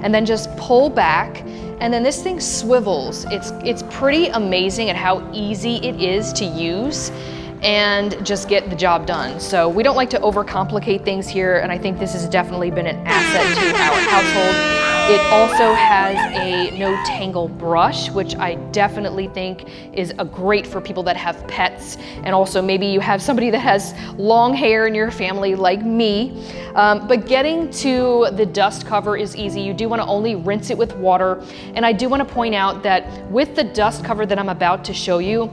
[SPEAKER 2] and then just pull back, and then this thing swivels. It's pretty amazing at how easy it is to use and just get the job done. So we don't like to overcomplicate things here, and I think this has definitely been an asset to our household. It also has a no tangle brush, which I definitely think is great for people that have pets, and also maybe you have somebody that has long hair in your family like me. But getting to the dust cover is easy. You do want to only rinse it with water, and I do want to point out that with the dust cover that I'm about to show you,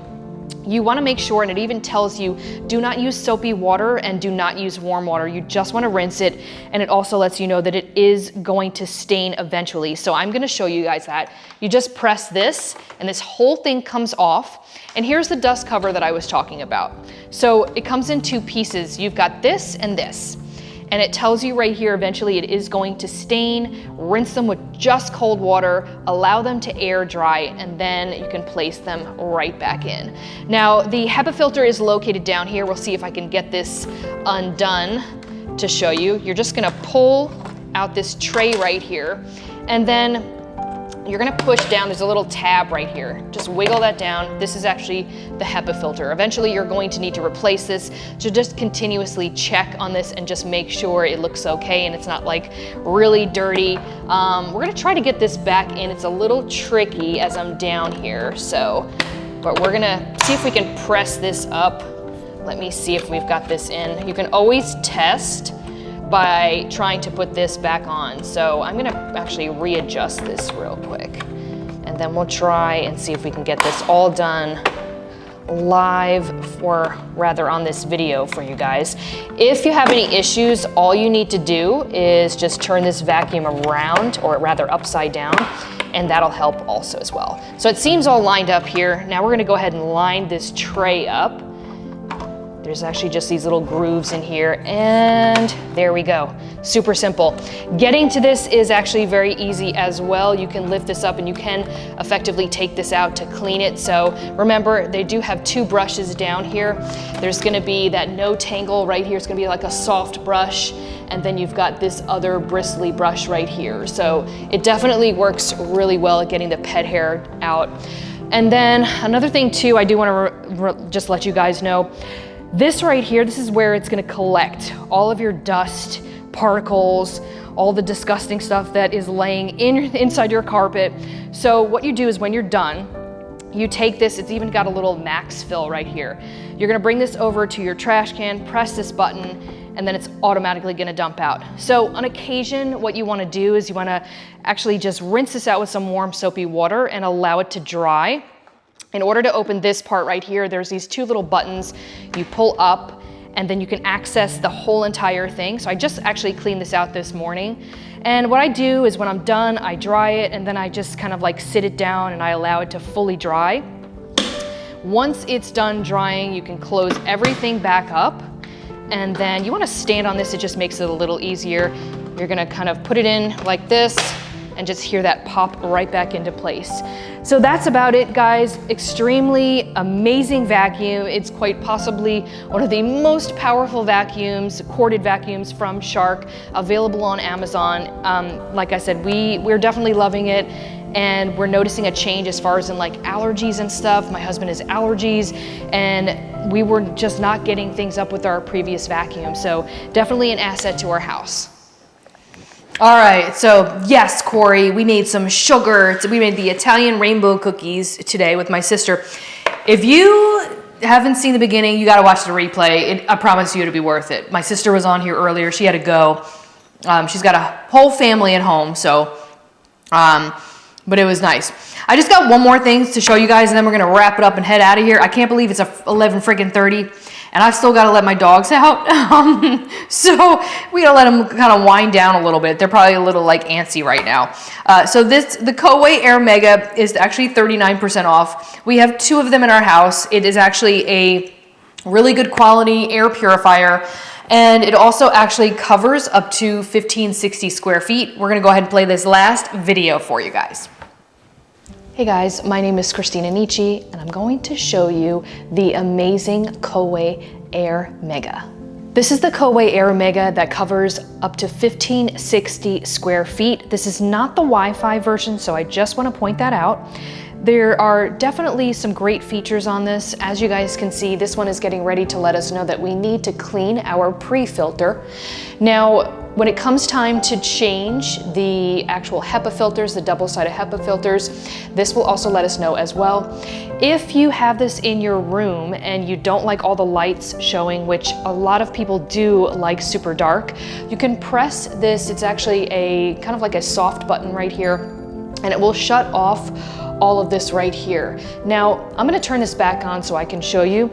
[SPEAKER 2] you want to make sure, and it even tells you, do not use soapy water and do not use warm water. You just want to rinse it, and it also lets you know that it is going to stain eventually. So I'm going to show you guys that. You just press this, and this whole thing comes off. And here's the dust cover that I was talking about. So it comes in two pieces. You've got this and this. And it tells you right here, eventually it is going to stain. Rinse them with just cold water, allow them to air dry, and then you can place them right back in. Now, the HEPA filter is located down here. We'll see if I can get this undone to show you. You're just gonna pull out this tray right here, and then you're gonna push down. There's a little tab right here. Just wiggle that down. This is actually the HEPA filter. Eventually you're going to need to replace this, so just continuously check on this and just make sure it looks okay and it's not like really dirty. We're gonna try to get this back in. It's a little tricky as I'm down here, but we're gonna see if we can press this up. Let me see if we've got this in. You can always test by trying to put this back on. So I'm gonna actually readjust this real quick, and then we'll try and see if we can get this all done live, or rather on this video for you guys. If you have any issues, all you need to do is just turn this vacuum around, or rather upside down, and that'll help also as well. So it seems all lined up here. Now we're gonna go ahead and line this tray up. There's actually just these little grooves in here, and there we go. Super simple. Getting to this is actually very easy as well. You can lift this up and you can effectively take this out to clean it. So remember, they do have two brushes down here. There's gonna be that no tangle right here. It's gonna be like a soft brush, and then you've got this other bristly brush right here. So it definitely works really well at getting the pet hair out. And then another thing too, I do wanna just let you guys know, this right here, this is where it's gonna collect all of your dust, particles, all the disgusting stuff that is laying inside your carpet. So what you do is when you're done, you take this, it's even got a little max fill right here. You're gonna bring this over to your trash can, press this button, and then it's automatically gonna dump out. So on occasion, what you wanna do is you wanna actually just rinse this out with some warm soapy water and allow it to dry. In order to open this part right here, there's these two little buttons. You pull up, and then you can access the whole entire thing. So I just actually cleaned this out this morning. And what I do is when I'm done, I dry it, and then I just kind of like sit it down and I allow it to fully dry. Once it's done drying, you can close everything back up. And then you wanna stand on this, it just makes it a little easier. You're gonna kind of put it in like this, and just hear that pop right back into place. So that's about it, guys. Extremely amazing vacuum. It's quite possibly one of the most powerful vacuums, corded vacuums from Shark, available on Amazon. Like I said, we're definitely loving it, and we're noticing a change as far as in like allergies and stuff. My husband has allergies, and we were just not getting things up with our previous vacuum. So definitely an asset to our house. All right, so yes, Corey, we made some sugar. We made the Italian rainbow cookies today with my sister. If you haven't seen the beginning, you gotta watch the replay. I promise you it'll be worth it. My sister was on here earlier, she had to go. She's got a whole family at home, so, but it was nice. I just got one more thing to show you guys, and then we're gonna wrap it up and head out of here. I can't believe it's 11:30. And I've still got to let my dogs out. So we got to let them kind of wind down a little bit. They're probably a little like antsy right now. So the Coway Air Mega is actually 39% off. We have 2 of them in our house. It is actually a really good quality air purifier. And it also actually covers up to 1560 square feet. We're going to go ahead and play this last video for you guys. Hey guys, my name is Christina Nicci, and I'm going to show you the amazing Coway Air Mega. This is the Coway Air Mega that covers up to 1560 square feet. This is not the Wi-Fi version, so I just want to point that out. There are definitely some great features on this. As you guys can see, this one is getting ready to let us know that we need to clean our pre-filter. Now, when it comes time to change the actual HEPA filters, the double-sided HEPA filters, this will also let us know as well. If you have this in your room and you don't like all the lights showing, which a lot of people do like super dark, you can press this. It's actually a kind of like a soft button right here, and it will shut off all of this right here. Now, I'm gonna turn this back on so I can show you.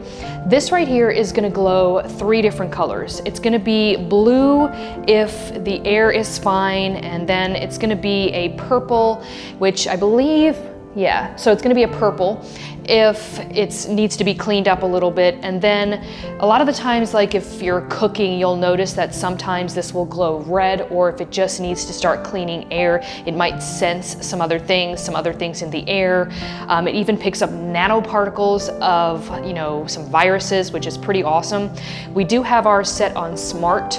[SPEAKER 2] This right here is gonna glow 3 different colors. It's gonna be blue if the air is fine, and then it's gonna be a purple, which I believe, yeah, so it's gonna be a purple if it needs to be cleaned up a little bit. And then a lot of the times, like if you're cooking, you'll notice that sometimes this will glow red, or if it just needs to start cleaning air, it might sense some other things in the air. It even picks up nanoparticles of, some viruses, which is pretty awesome. We do have ours set on smart,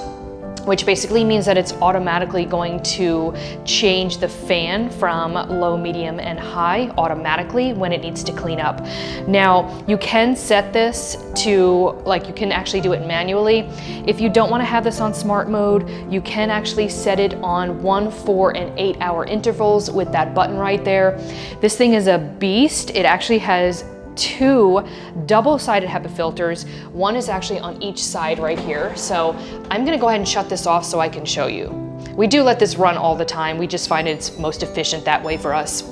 [SPEAKER 2] which basically means that it's automatically going to change the fan from low, medium, and high automatically when it needs to clean up. Now, you can set this to, you can actually do it manually. If you don't want to have this on smart mode, you can actually set it on 1, 4, and 8 hour intervals with that button right there. This thing is a beast. It actually has 2 double-sided HEPA filters. One is actually on each side right here. So I'm gonna go ahead and shut this off so I can show you. We do let this run all the time. We just find it's most efficient that way for us.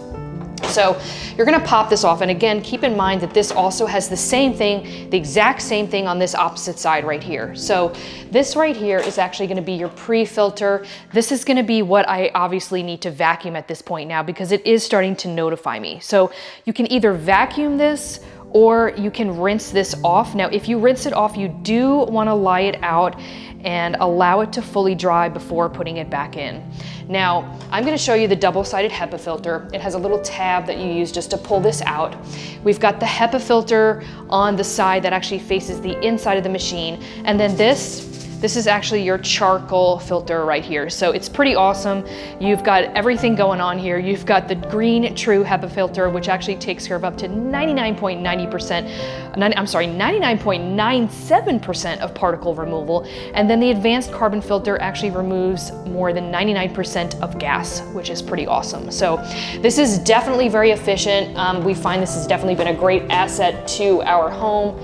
[SPEAKER 2] So you're gonna pop this off, and again, keep in mind that this also has the same thing, the exact same thing on this opposite side right here. So this right here is actually gonna be your pre-filter. This is gonna be what I obviously need to vacuum at this point now, because it is starting to notify me. So you can either vacuum this or you can rinse this off. Now, if you rinse it off, you do wanna lie it out and allow it to fully dry before putting it back in. Now, I'm gonna show you the double-sided HEPA filter. It has a little tab that you use just to pull this out. We've got the HEPA filter on the side that actually faces the inside of the machine. And then this is actually your charcoal filter right here. So it's pretty awesome. You've got everything going on here. You've got the green true HEPA filter, which actually takes care of up to 99.97% of particle removal. And then the advanced carbon filter actually removes more than 99% of gas, which is pretty awesome. So this is definitely very efficient. We find this has definitely been a great asset to our home.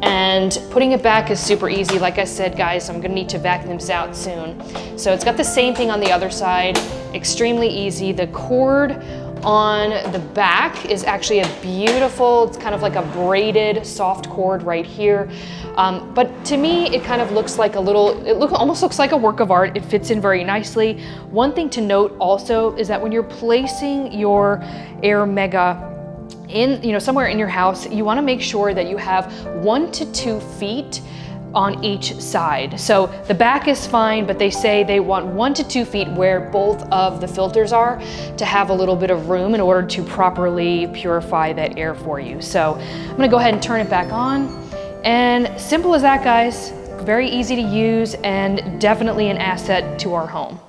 [SPEAKER 2] And putting it back is super easy. Like I said, guys, I'm gonna need to vacuum this out soon. So it's got the same thing on the other side, extremely easy. The cord on the back is actually a beautiful, it's kind of like a braided soft cord right here. But to me, it kind of looks like almost looks like a work of art. It fits in very nicely. One thing to note also is that when you're placing your Air Mega somewhere in your house, you want to make sure that you have 1 to 2 feet on each side. So the back is fine, but they say they want 1 to 2 feet where both of the filters are to have a little bit of room in order to properly purify that air for you. So I'm gonna go ahead and turn it back on. And simple as that, guys. Very easy to use and definitely an asset to our home.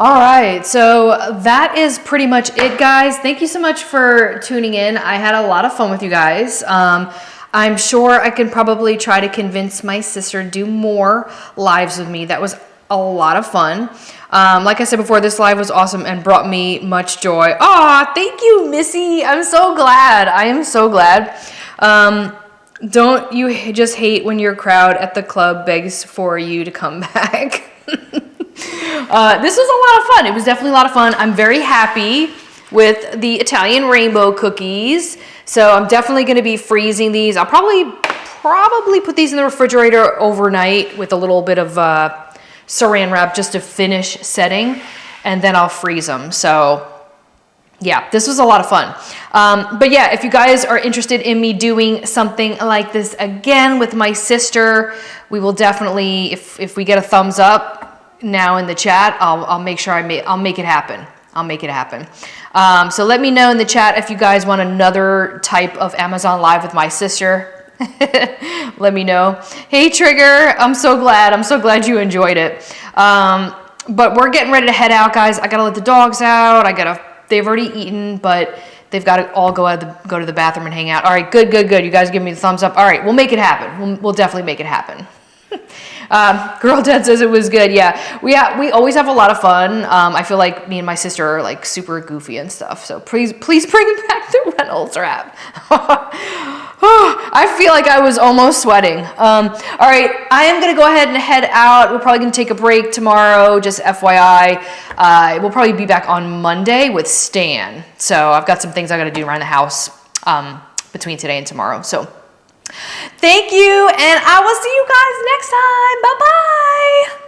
[SPEAKER 2] All right, so that is pretty much it, guys. Thank you so much for tuning in. I had a lot of fun with you guys. I'm sure I can probably try to convince my sister to do more lives with me. That was a lot of fun. Like I said before, this live was awesome and brought me much joy. Aw, thank you, Missy. I'm so glad. I am so glad. Don't you just hate when your crowd at the club begs for you to come back? This was a lot of fun. It was definitely a lot of fun. I'm very happy with the Italian rainbow cookies. So I'm definitely going to be freezing these. I'll probably put these in the refrigerator overnight with a little bit of saran wrap just to finish setting, and then I'll freeze them. So yeah, this was a lot of fun. But yeah, if you guys are interested in me doing something like this again with my sister, we will definitely, if we get a thumbs up now in the chat, I'll make sure I'll make it happen. I'll make it happen. So let me know in the chat if you guys want another type of Amazon Live with my sister. Let me know. Hey Trigger, I'm so glad you enjoyed it. But we're getting ready to head out, guys. I gotta let the dogs out. They've already eaten, but they've got to all go to the bathroom and hang out. All right, good. You guys give me the thumbs up. All right, we'll make it happen. We'll definitely make it happen. Girl Dad says it was good. Yeah, we always have a lot of fun. I feel like me and my sister are like super goofy and stuff. So please bring back the Reynolds wrap. I feel like I was almost sweating. All right, I am gonna go ahead and head out. We're probably gonna take a break tomorrow, just FYI. We'll probably be back on Monday with Stan. So I've got some things I gotta do around the house between today and tomorrow. So thank you, and I will see you guys next time. Bye-bye.